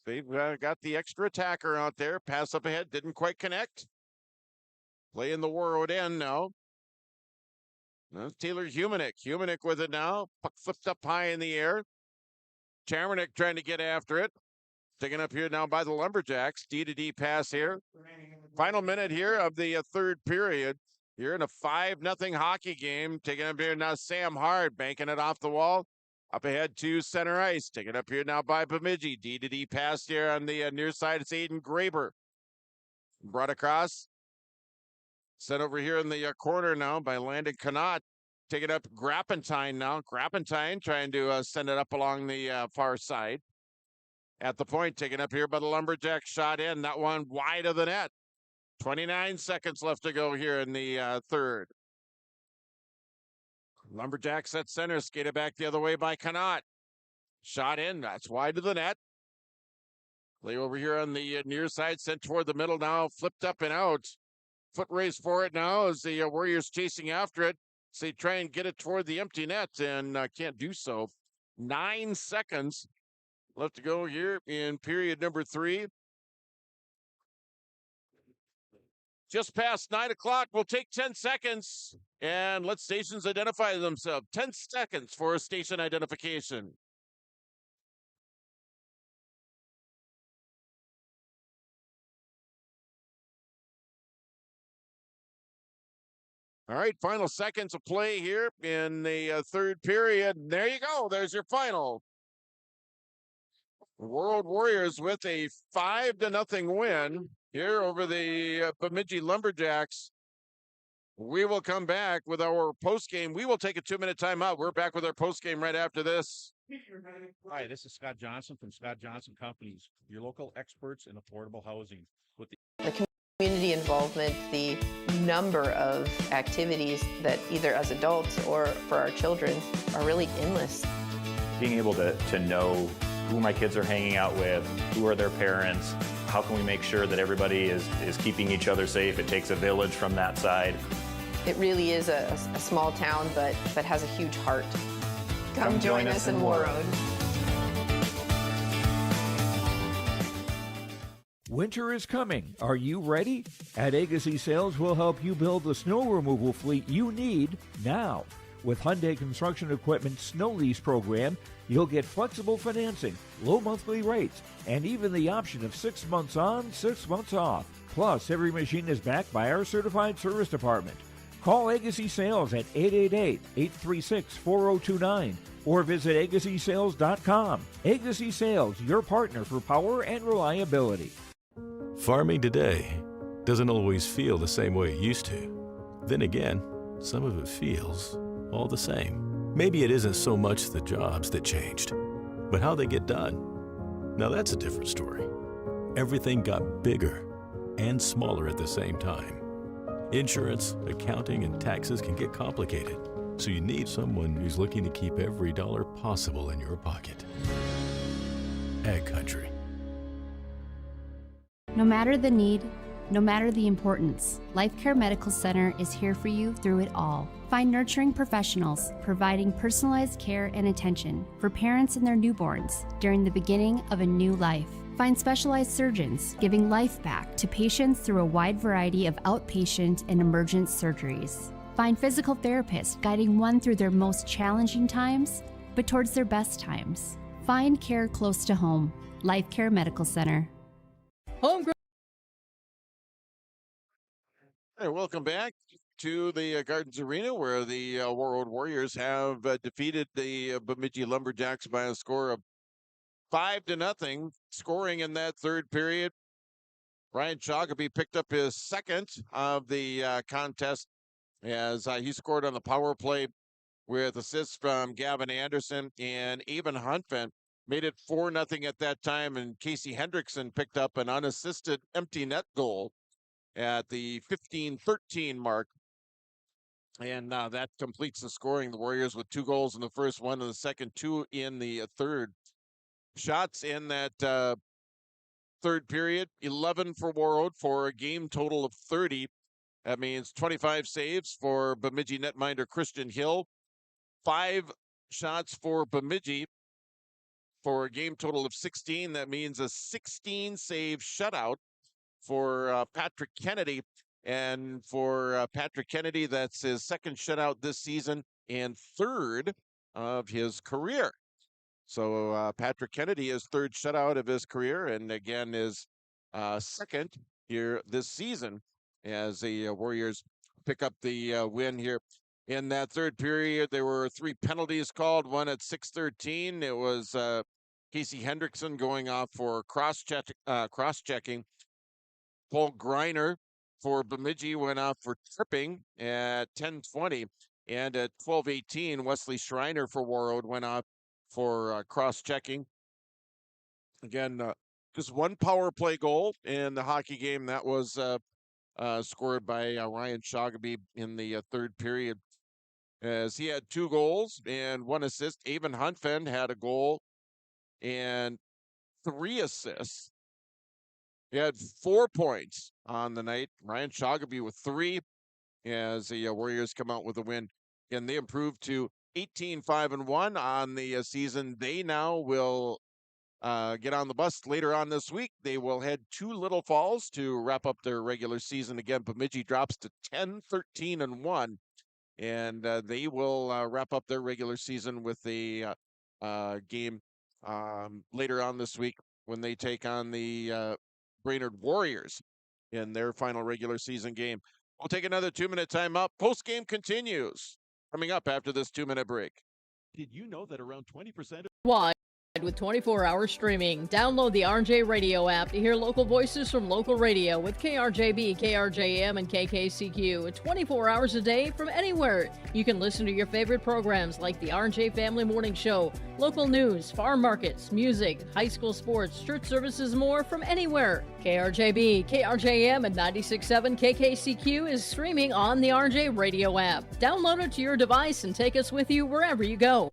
S4: They've got the extra attacker out there. Pass up ahead, didn't quite connect. Play in the Warroad end now. That's Taylor Humanick. Humanick with it now. Puck flipped up high in the air. Chamernick trying to get after it. Taken up here now by the Lumberjacks. D-to-D pass here. Final minute here of the third period. Here in a 5-0 hockey game. Taken up here now Sam Hard. Banking it off the wall. Up ahead to center ice. Taken up here now by Bemidji. D-to-D pass here on the near side. It's Aiden Graber. Brought across. Sent over here in the corner now by Landon Connaught. Taking up Grappentine now. Grappentine trying to send it up along the far side. At the point, taken up here by the Lumberjacks, shot in. That one wide of the net. 29 seconds left to go here in the third. Lumberjacks at center, skated back the other way by Connaught. Shot in, that's wide of the net. Play over here on the near side, sent toward the middle now, flipped up and out. Foot race for it now as the Warriors chasing after it. So they try and get it toward the empty net and can't do so. 9 seconds left to go here in period number 3. Just past 9 o'clock. We'll take 10 seconds and let stations identify themselves. 10 seconds for station identification. All right, final seconds of play here in the third period. There you go. There's your final. Warroad Warriors with a 5-0 win here over the Bemidji Lumberjacks. We will come back with our postgame. We will take a 2-minute timeout. We're back with our postgame right after this.
S7: Hi, this is Scott Johnson from Scott Johnson Companies, your local experts in affordable housing. With
S8: the community involvement, the number of activities that either as adults or for our children are really endless.
S18: Being able to know who my kids are hanging out with, who are their parents, how can we make sure that everybody is keeping each other safe? It takes a village from that side.
S8: It really is a small town, but has a huge heart. Come join us in Warroad.
S20: Winter is coming. Are you ready? At Agassi Sales, we'll help you build the snow removal fleet you need now. With Hyundai Construction Equipment Snow Lease Program, you'll get flexible financing, low monthly rates, and even the option of 6 months on, 6 months off. Plus, every machine is backed by our certified service department. Call Agassi Sales at 888-836-4029 or visit agassisales.com. Agassi Sales, your partner for power and reliability.
S22: Farming today
S9: doesn't always feel the same way it used to. Then again, some of it feels all the same. Maybe it isn't so much the jobs that changed, but how they get done. Now that's a different story. Everything got bigger and smaller at the same time. Insurance, accounting, and taxes can get complicated, so you need someone who's looking to keep every dollar possible in your pocket. Ag Country.
S10: No matter the need, no matter the importance, Life Care Medical Center is here for you through it all. Find nurturing professionals providing personalized care and attention for parents and their newborns during the beginning of a new life. Find specialized surgeons giving life back to patients through a wide variety of outpatient and emergent surgeries. Find physical therapists guiding one through their most challenging times, but towards their best times. Find care close to home. Life Care Medical Center.
S11: Homegrown.
S4: Hey, welcome back to the Gardens Arena, where the Warroad Warriors have defeated the Bemidji Lumberjacks by a score of 5-0. Scoring in that third period, Ryan Shoggaby picked up his second of the contest as he scored on the power play with assists from Gavin Anderson, and Avon Hunfen made it 4-0 at that time, and Casey Hendrickson picked up an unassisted empty net goal at the 15-13 mark. And that completes the scoring. The Warriors with 2 goals in the first, 1 in the second, 2 in the third. Shots in that third period, 11 for Warroad for a game total of 30. That means 25 saves for Bemidji netminder Christian Hill. 5 shots for Bemidji for a game total of 16. That means a 16-save shutout for Patrick Kennedy. And for Patrick Kennedy, that's his second shutout this season and third of his career. So Patrick Kennedy is third shutout of his career, and again is second here this season as the Warriors pick up the win here. In that third period, there were 3 penalties called, one at 6:13. It was Casey Hendrickson going off for cross-checking. Paul Greiner for Bemidji went off for tripping at 10:20. And at 12:18, Wesley Schreiner for Warroad went off for cross-checking. Again, just 1 power play goal in the hockey game. That was scored by Ryan Shoggaby in the third period, as he had 2 goals and 1 assist. Avon Hunfen had a goal and 3 assists. He had 4 points on the night. Ryan Shoggaby with 3 as the Warriors come out with a win. And they improved to 18-5-1 on the season. They now will get on the bus later on this week. They will head to Little Falls to wrap up their regular season. Again, Bemidji drops to 10-13-1, and they will wrap up their regular season with a game later on this week when they take on the Brainerd Warriors in their final regular season game. We'll take another 2-minute timeout. Postgame continues coming up after this 2-minute break.
S1: Did you know that around 20% of
S11: Wide with 24-hour streaming. Download the RJ Radio app to hear local voices from local radio with KRJB, KRJM, and KKCQ. 24 hours a day from anywhere. You can listen to your favorite programs like the RJ Family Morning Show, local news, farm markets, music, high school sports, church services, more from anywhere. KRJB, KRJM, and 96.7 KKCQ is streaming on the RJ Radio app. Download it to your device and take us with you wherever you go.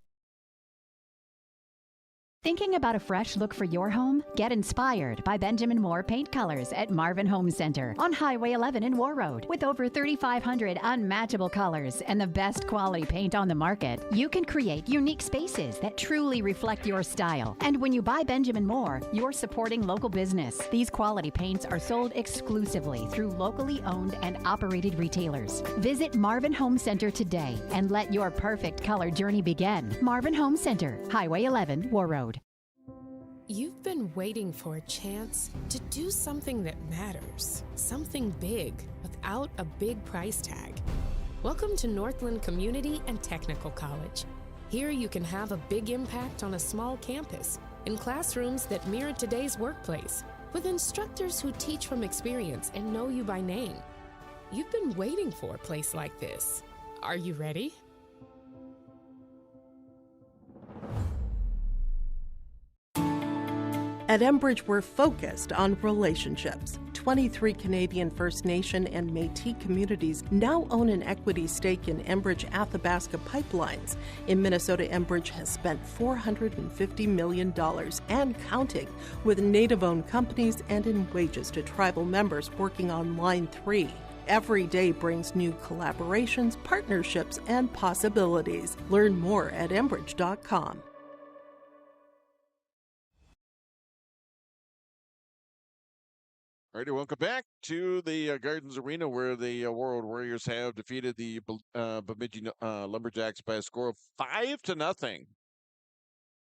S13: Thinking about a fresh look for your home? Get inspired by Benjamin Moore Paint Colors at Marvin Home Center on Highway 11 in Warroad. With over 3,500 unmatchable colors and the best quality paint on the market, you can create unique spaces that truly reflect your style. And when you buy Benjamin Moore, you're supporting local business. These quality paints are sold exclusively through locally owned and operated retailers. Visit Marvin Home Center today and let your perfect color journey begin. Marvin Home Center, Highway 11, Warroad.
S14: You've been waiting for a chance to do something that matters, something big without a big price tag. Welcome to Northland Community and Technical College. Here you can have a big impact on a small campus in classrooms that mirror today's workplace. with instructors who teach from experience and know you by name. You've been waiting for a place like this. Are you ready?
S2: At Enbridge, we're focused on relationships. 23 Canadian First Nation and Métis communities now own an equity stake in Enbridge Athabasca Pipelines. In Minnesota, Enbridge has spent $450 million and counting with Native-owned companies and in wages to tribal members working on Line 3. Every day brings new collaborations, partnerships, and possibilities. Learn more at Enbridge.com.
S4: All right, welcome back to the Gardens Arena, where the Warroad Warriors have defeated the Bemidji Lumberjacks by a score of 5-0.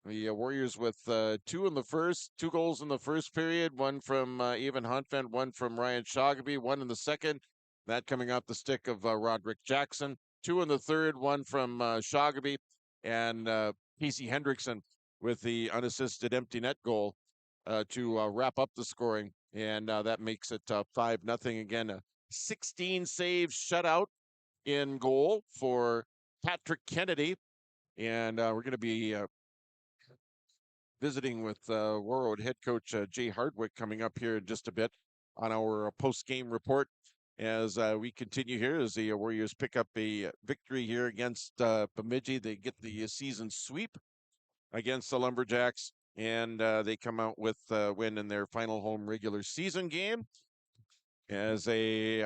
S4: The Warriors with two goals in the first period, one from Evan Huntvent, one from Ryan Shoggaby, one in the second, that coming off the stick of Roderick Jackson, two in the third, one from Shoggaby, and Casey Hendrickson with the unassisted empty net goal to wrap up the scoring. And that makes it 5-0 again. A 16 save shutout in goal for Patrick Kennedy. And we're going to be visiting with Warroad head coach Jay Hardwick coming up here in just a bit on our post-game report as we continue here as the Warriors pick up a victory here against Bemidji. They get the season sweep against the Lumberjacks. And they come out with a win in their final home regular season game as they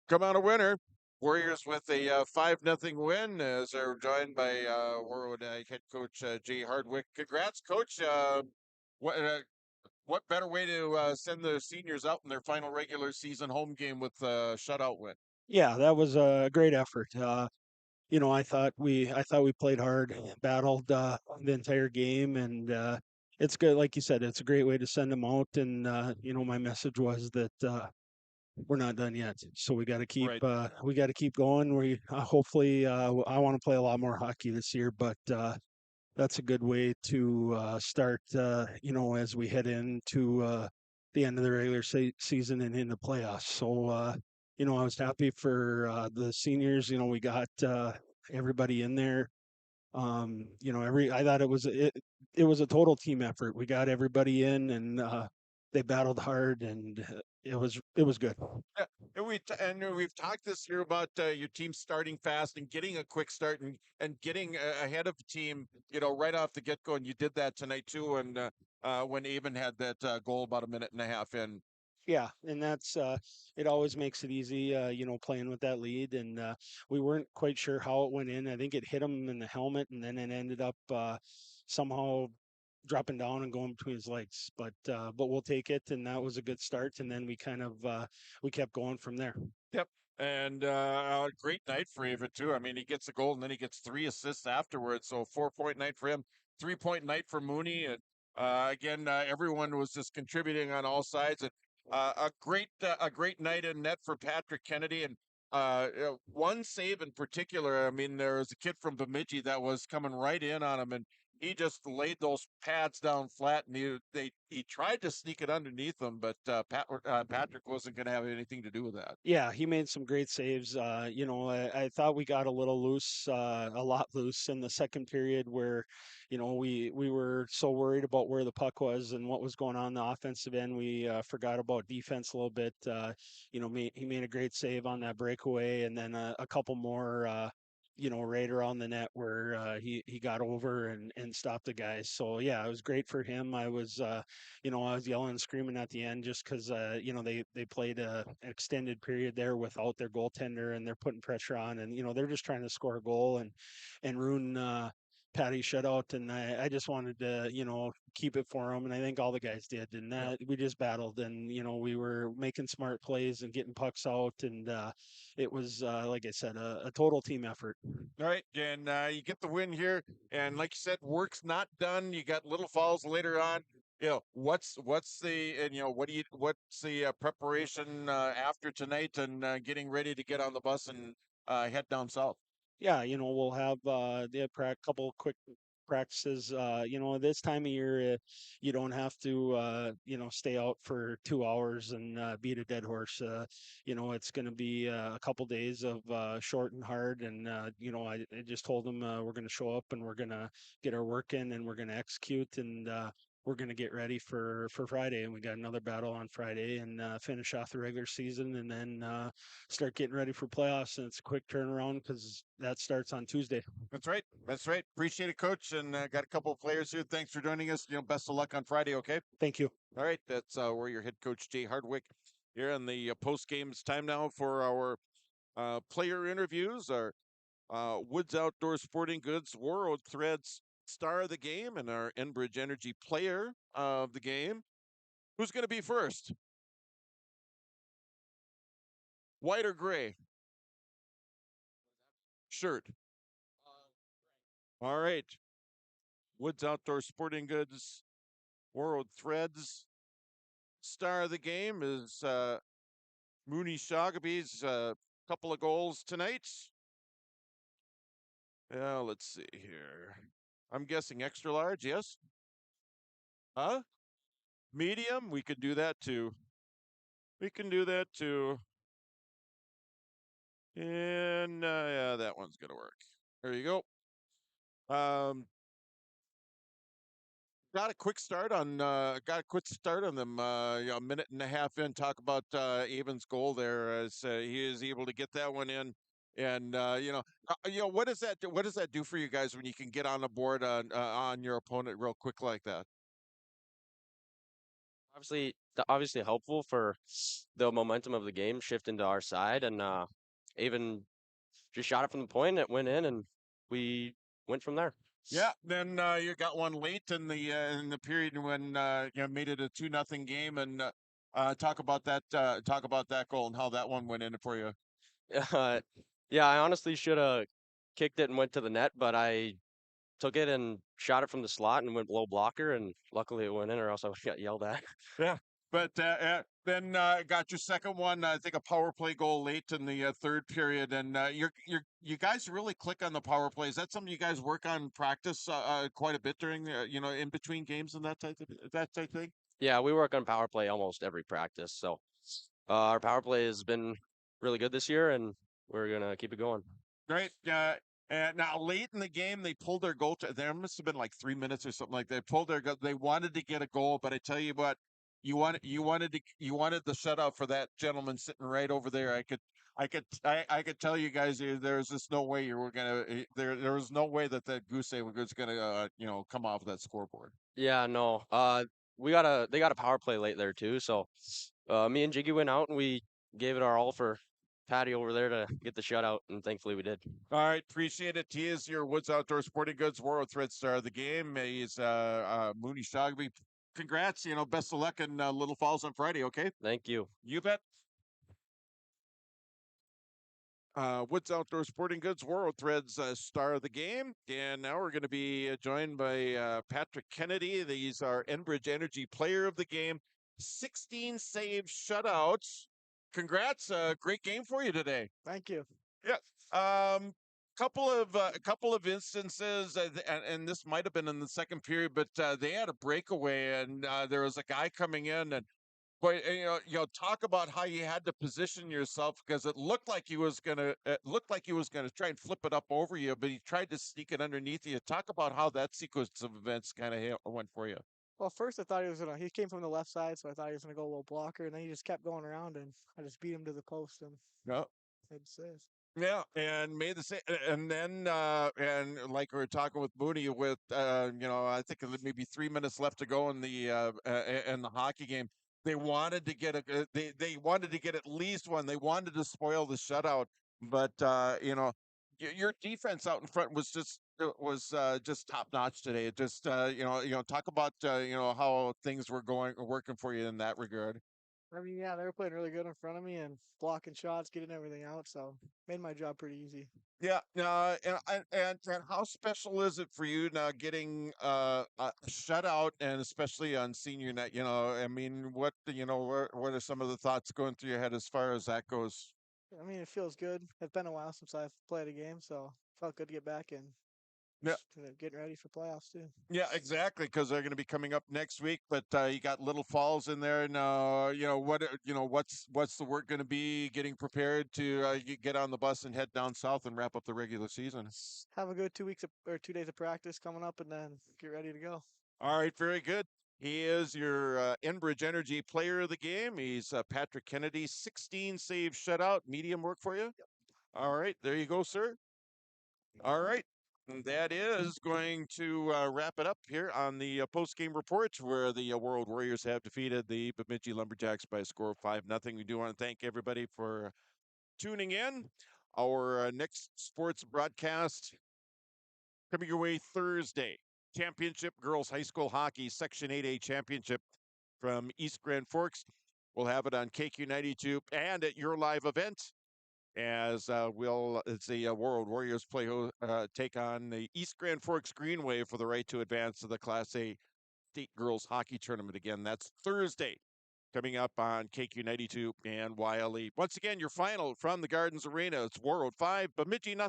S4: come out a winner. Warriors with a 5-0 win as they're joined by Warroad head coach Jay Hardwick. Congrats, Coach. What better way to send the seniors out in their final regular season home game with a shutout win?
S12: Yeah, that was a great effort. I thought we played hard, battled the entire game, and it's good. Like you said, it's a great way to send them out. And my message was that we're not done yet, so we got to keep going. We hopefully I want to play a lot more hockey this year, but that's a good way to start. As we head into the end of the regular season and in the playoffs. So. I was happy for the seniors. We got everybody in there. I thought it was a total team effort. We got everybody in, and they battled hard, and it was good.
S4: Yeah, and we've talked this year about your team starting fast and getting a quick start and getting ahead of the team, right off the get-go. And you did that tonight too. And when Avon had that goal about a minute and a half in.
S12: Yeah, and that's it always makes it easy, playing with that lead. And we weren't quite sure how it went in. I think it hit him in the helmet, and then it ended up somehow dropping down and going between his legs. But we'll take it, and that was a good start. And then we kind of we kept going from there.
S4: Yep. And a great night for Avon too. I mean, he gets a goal, and then he gets 3 assists afterwards. So 4-point night for him, 3-point night for Mooney. And again, everyone was just contributing on all sides. And a great night in net for Patrick Kennedy, and one save in particular. I mean, there was a kid from Bemidji that was coming right in on him, and he just laid those pads down flat, and he tried to sneak it underneath them, but Patrick wasn't going to have anything to do with that.
S12: Yeah, he made some great saves. I thought we got a little loose, a lot loose in the second period where, we were so worried about where the puck was and what was going on the offensive end. We forgot about defense a little bit. He made a great save on that breakaway, and then a couple more right around the net where he got over and stopped the guys. So yeah, it was great for him. I was yelling and screaming at the end just because they played an extended period there without their goaltender, and they're putting pressure on, and they're just trying to score a goal and ruin Patty's shutout, and I just wanted to keep it for him, and I think all the guys did, and that we just battled, and we were making smart plays and getting pucks out, and it was like I said, a total team effort.
S4: All right, and you get the win here, and like you said, work's not done. You got Little Falls later on. What's the preparation after tonight and getting ready to get on the bus and head down south?
S12: Yeah, we'll have a couple quick practices. This time of year, you don't have to, stay out for 2 hours and beat a dead horse. It's going to be a couple days of short and hard. And, I just told them we're going to show up and we're going to get our work in and we're going to execute and we're going to get ready for Friday. And we got another battle on Friday and finish off the regular season and then start getting ready for playoffs. And it's a quick turnaround because that starts on Tuesday.
S4: That's right. That's right. Appreciate it, Coach. And got a couple of players here. Thanks for joining us. Best of luck on Friday. Okay.
S12: Thank you.
S4: All right. That's where your head coach, Jay Hardwick, here in the post game. It's time now for our player interviews. Our Woods Outdoor Sporting Goods Warroad Threads star of the game and our Enbridge Energy player of the game. Who's going to be first? White or gray? Shirt. All right. Woods Outdoor Sporting Goods Warroad Threads star of the game is Mooney Shagaby's couple of goals tonight. Yeah, let's see here. I'm guessing extra large, yes? Huh? Medium? We could do that too. We can do that too. And yeah, that one's going to work. There you go. Got a quick start on them. A minute and a half in. Talk about Avon's goal there as he is able to get that one in. And what does that do? What does that do for you guys when you can get on the board on your opponent real quick like that?
S15: Obviously helpful for the momentum of the game shifting to our side, and Avon just shot it from the point. It went in, and we went from there.
S4: Yeah, then you got one late in the period when made it a 2-0 game, and talk about that goal and how that one went in for you.
S15: Yeah, I honestly should have kicked it and went to the net, but I took it and shot it from the slot and went below blocker, and luckily it went in, or else I got yelled at.
S4: Yeah, but then got your second one. I think a power play goal late in the third period, and you guys really click on the power play. Is that something you guys work on practice quite a bit during in between games and that type of thing?
S15: Yeah, we work on power play almost every practice. So our power play has been really good this year, and we're gonna keep it going.
S4: Great. And now late in the game, they pulled their goal. There must have been like 3 minutes or something like that. They pulled their goal. They wanted to get a goal, but I tell you what, you wanted the shutout for that gentleman sitting right over there. I could tell you guys there's just no way you were gonna. There was no way that goose egg was gonna come off that scoreboard.
S15: Yeah, no. They got a power play late there too. So me and Jiggy went out and we gave it our all for Patty over there to get the shutout, and thankfully we did.
S4: All right, appreciate it. He is your Woods Outdoor Sporting Goods Warroad Thread star of the game. He's Mooney Shogby. Congrats, best of luck in Little Falls on Friday, okay?
S15: Thank you.
S4: You bet. Woods Outdoor Sporting Goods Warroad Threads star of the game. And now we're going to be joined by Patrick Kennedy. He's our Enbridge Energy player of the game. 16 save shutouts. Congrats! Great game for you today.
S16: Thank you.
S4: Yeah. Couple of instances, and this might have been in the second period, but they had a breakaway, and there was a guy coming in, and boy, talk about how you had to position yourself because it looked like he was gonna try and flip it up over you, but he tried to sneak it underneath you. Talk about how that sequence of events kind of went for you.
S16: Well, first I thought he came from the left side, so I thought he was gonna go a little blocker, and then he just kept going around, and I just beat him to the post and made the save.
S4: Yeah, and made the save, and then and like we were talking with Mooney, with I think maybe 3 minutes left to go in the hockey game. They wanted to get they wanted to get at least one. They wanted to spoil the shutout, but your defense out in front was just top notch today. It just talk about how things were working for you in that regard.
S16: I mean, yeah, they were playing really good in front of me and blocking shots, getting everything out, so made my job pretty easy.
S4: Yeah, and how special is it for you now getting a shutout, and especially on senior night? I mean, what are some of the thoughts going through your head as far as that goes?
S16: I mean, it feels good. It's been a while since I've played a game, so it felt good to get back in.
S4: Yeah.
S16: They're getting ready for playoffs too.
S4: Yeah, exactly, because they're going to be coming up next week. But you got Little Falls in there, and what's the work going to be? Getting prepared to get on the bus and head down south and wrap up the regular season.
S16: Have a good 2 weeks or 2 days of practice coming up, and then get ready to go.
S4: All right, very good. He is your Enbridge Energy Player of the Game. He's Patrick Kennedy, 16 saves shutout, medium work for you.
S16: Yep.
S4: All right, there you go, sir. All right. That is going to wrap it up here on the post-game report, where the Warroad Warriors have defeated the Bemidji Lumberjacks by a score of 5-0. We do want to thank everybody for tuning in. Our next sports broadcast coming your way Thursday. Championship Girls High School Hockey Section 8A Championship from East Grand Forks. We'll have it on KQ92 and at your live event, as it's the Warroad Warriors take on the East Grand Forks Greenway for the right to advance to the Class A State Girls Hockey Tournament. Again, that's Thursday, coming up on KQ92 and YLE. Once again, your final from the Gardens Arena. It's Warroad 5, Bemidji 0.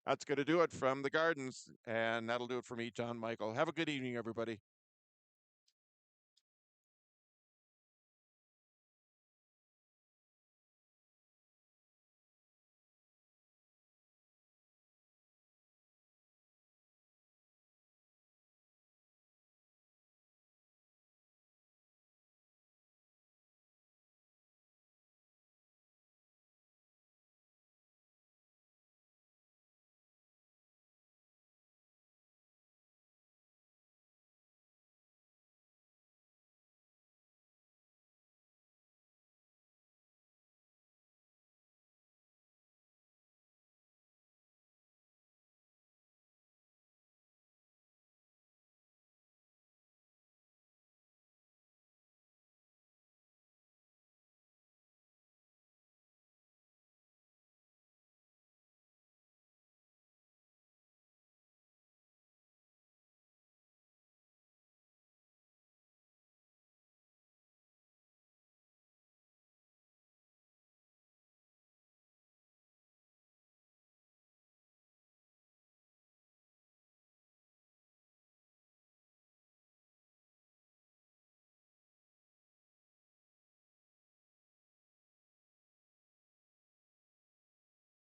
S4: That's going to do it from the Gardens, and that'll do it for me, John Michael. Have a good evening, everybody.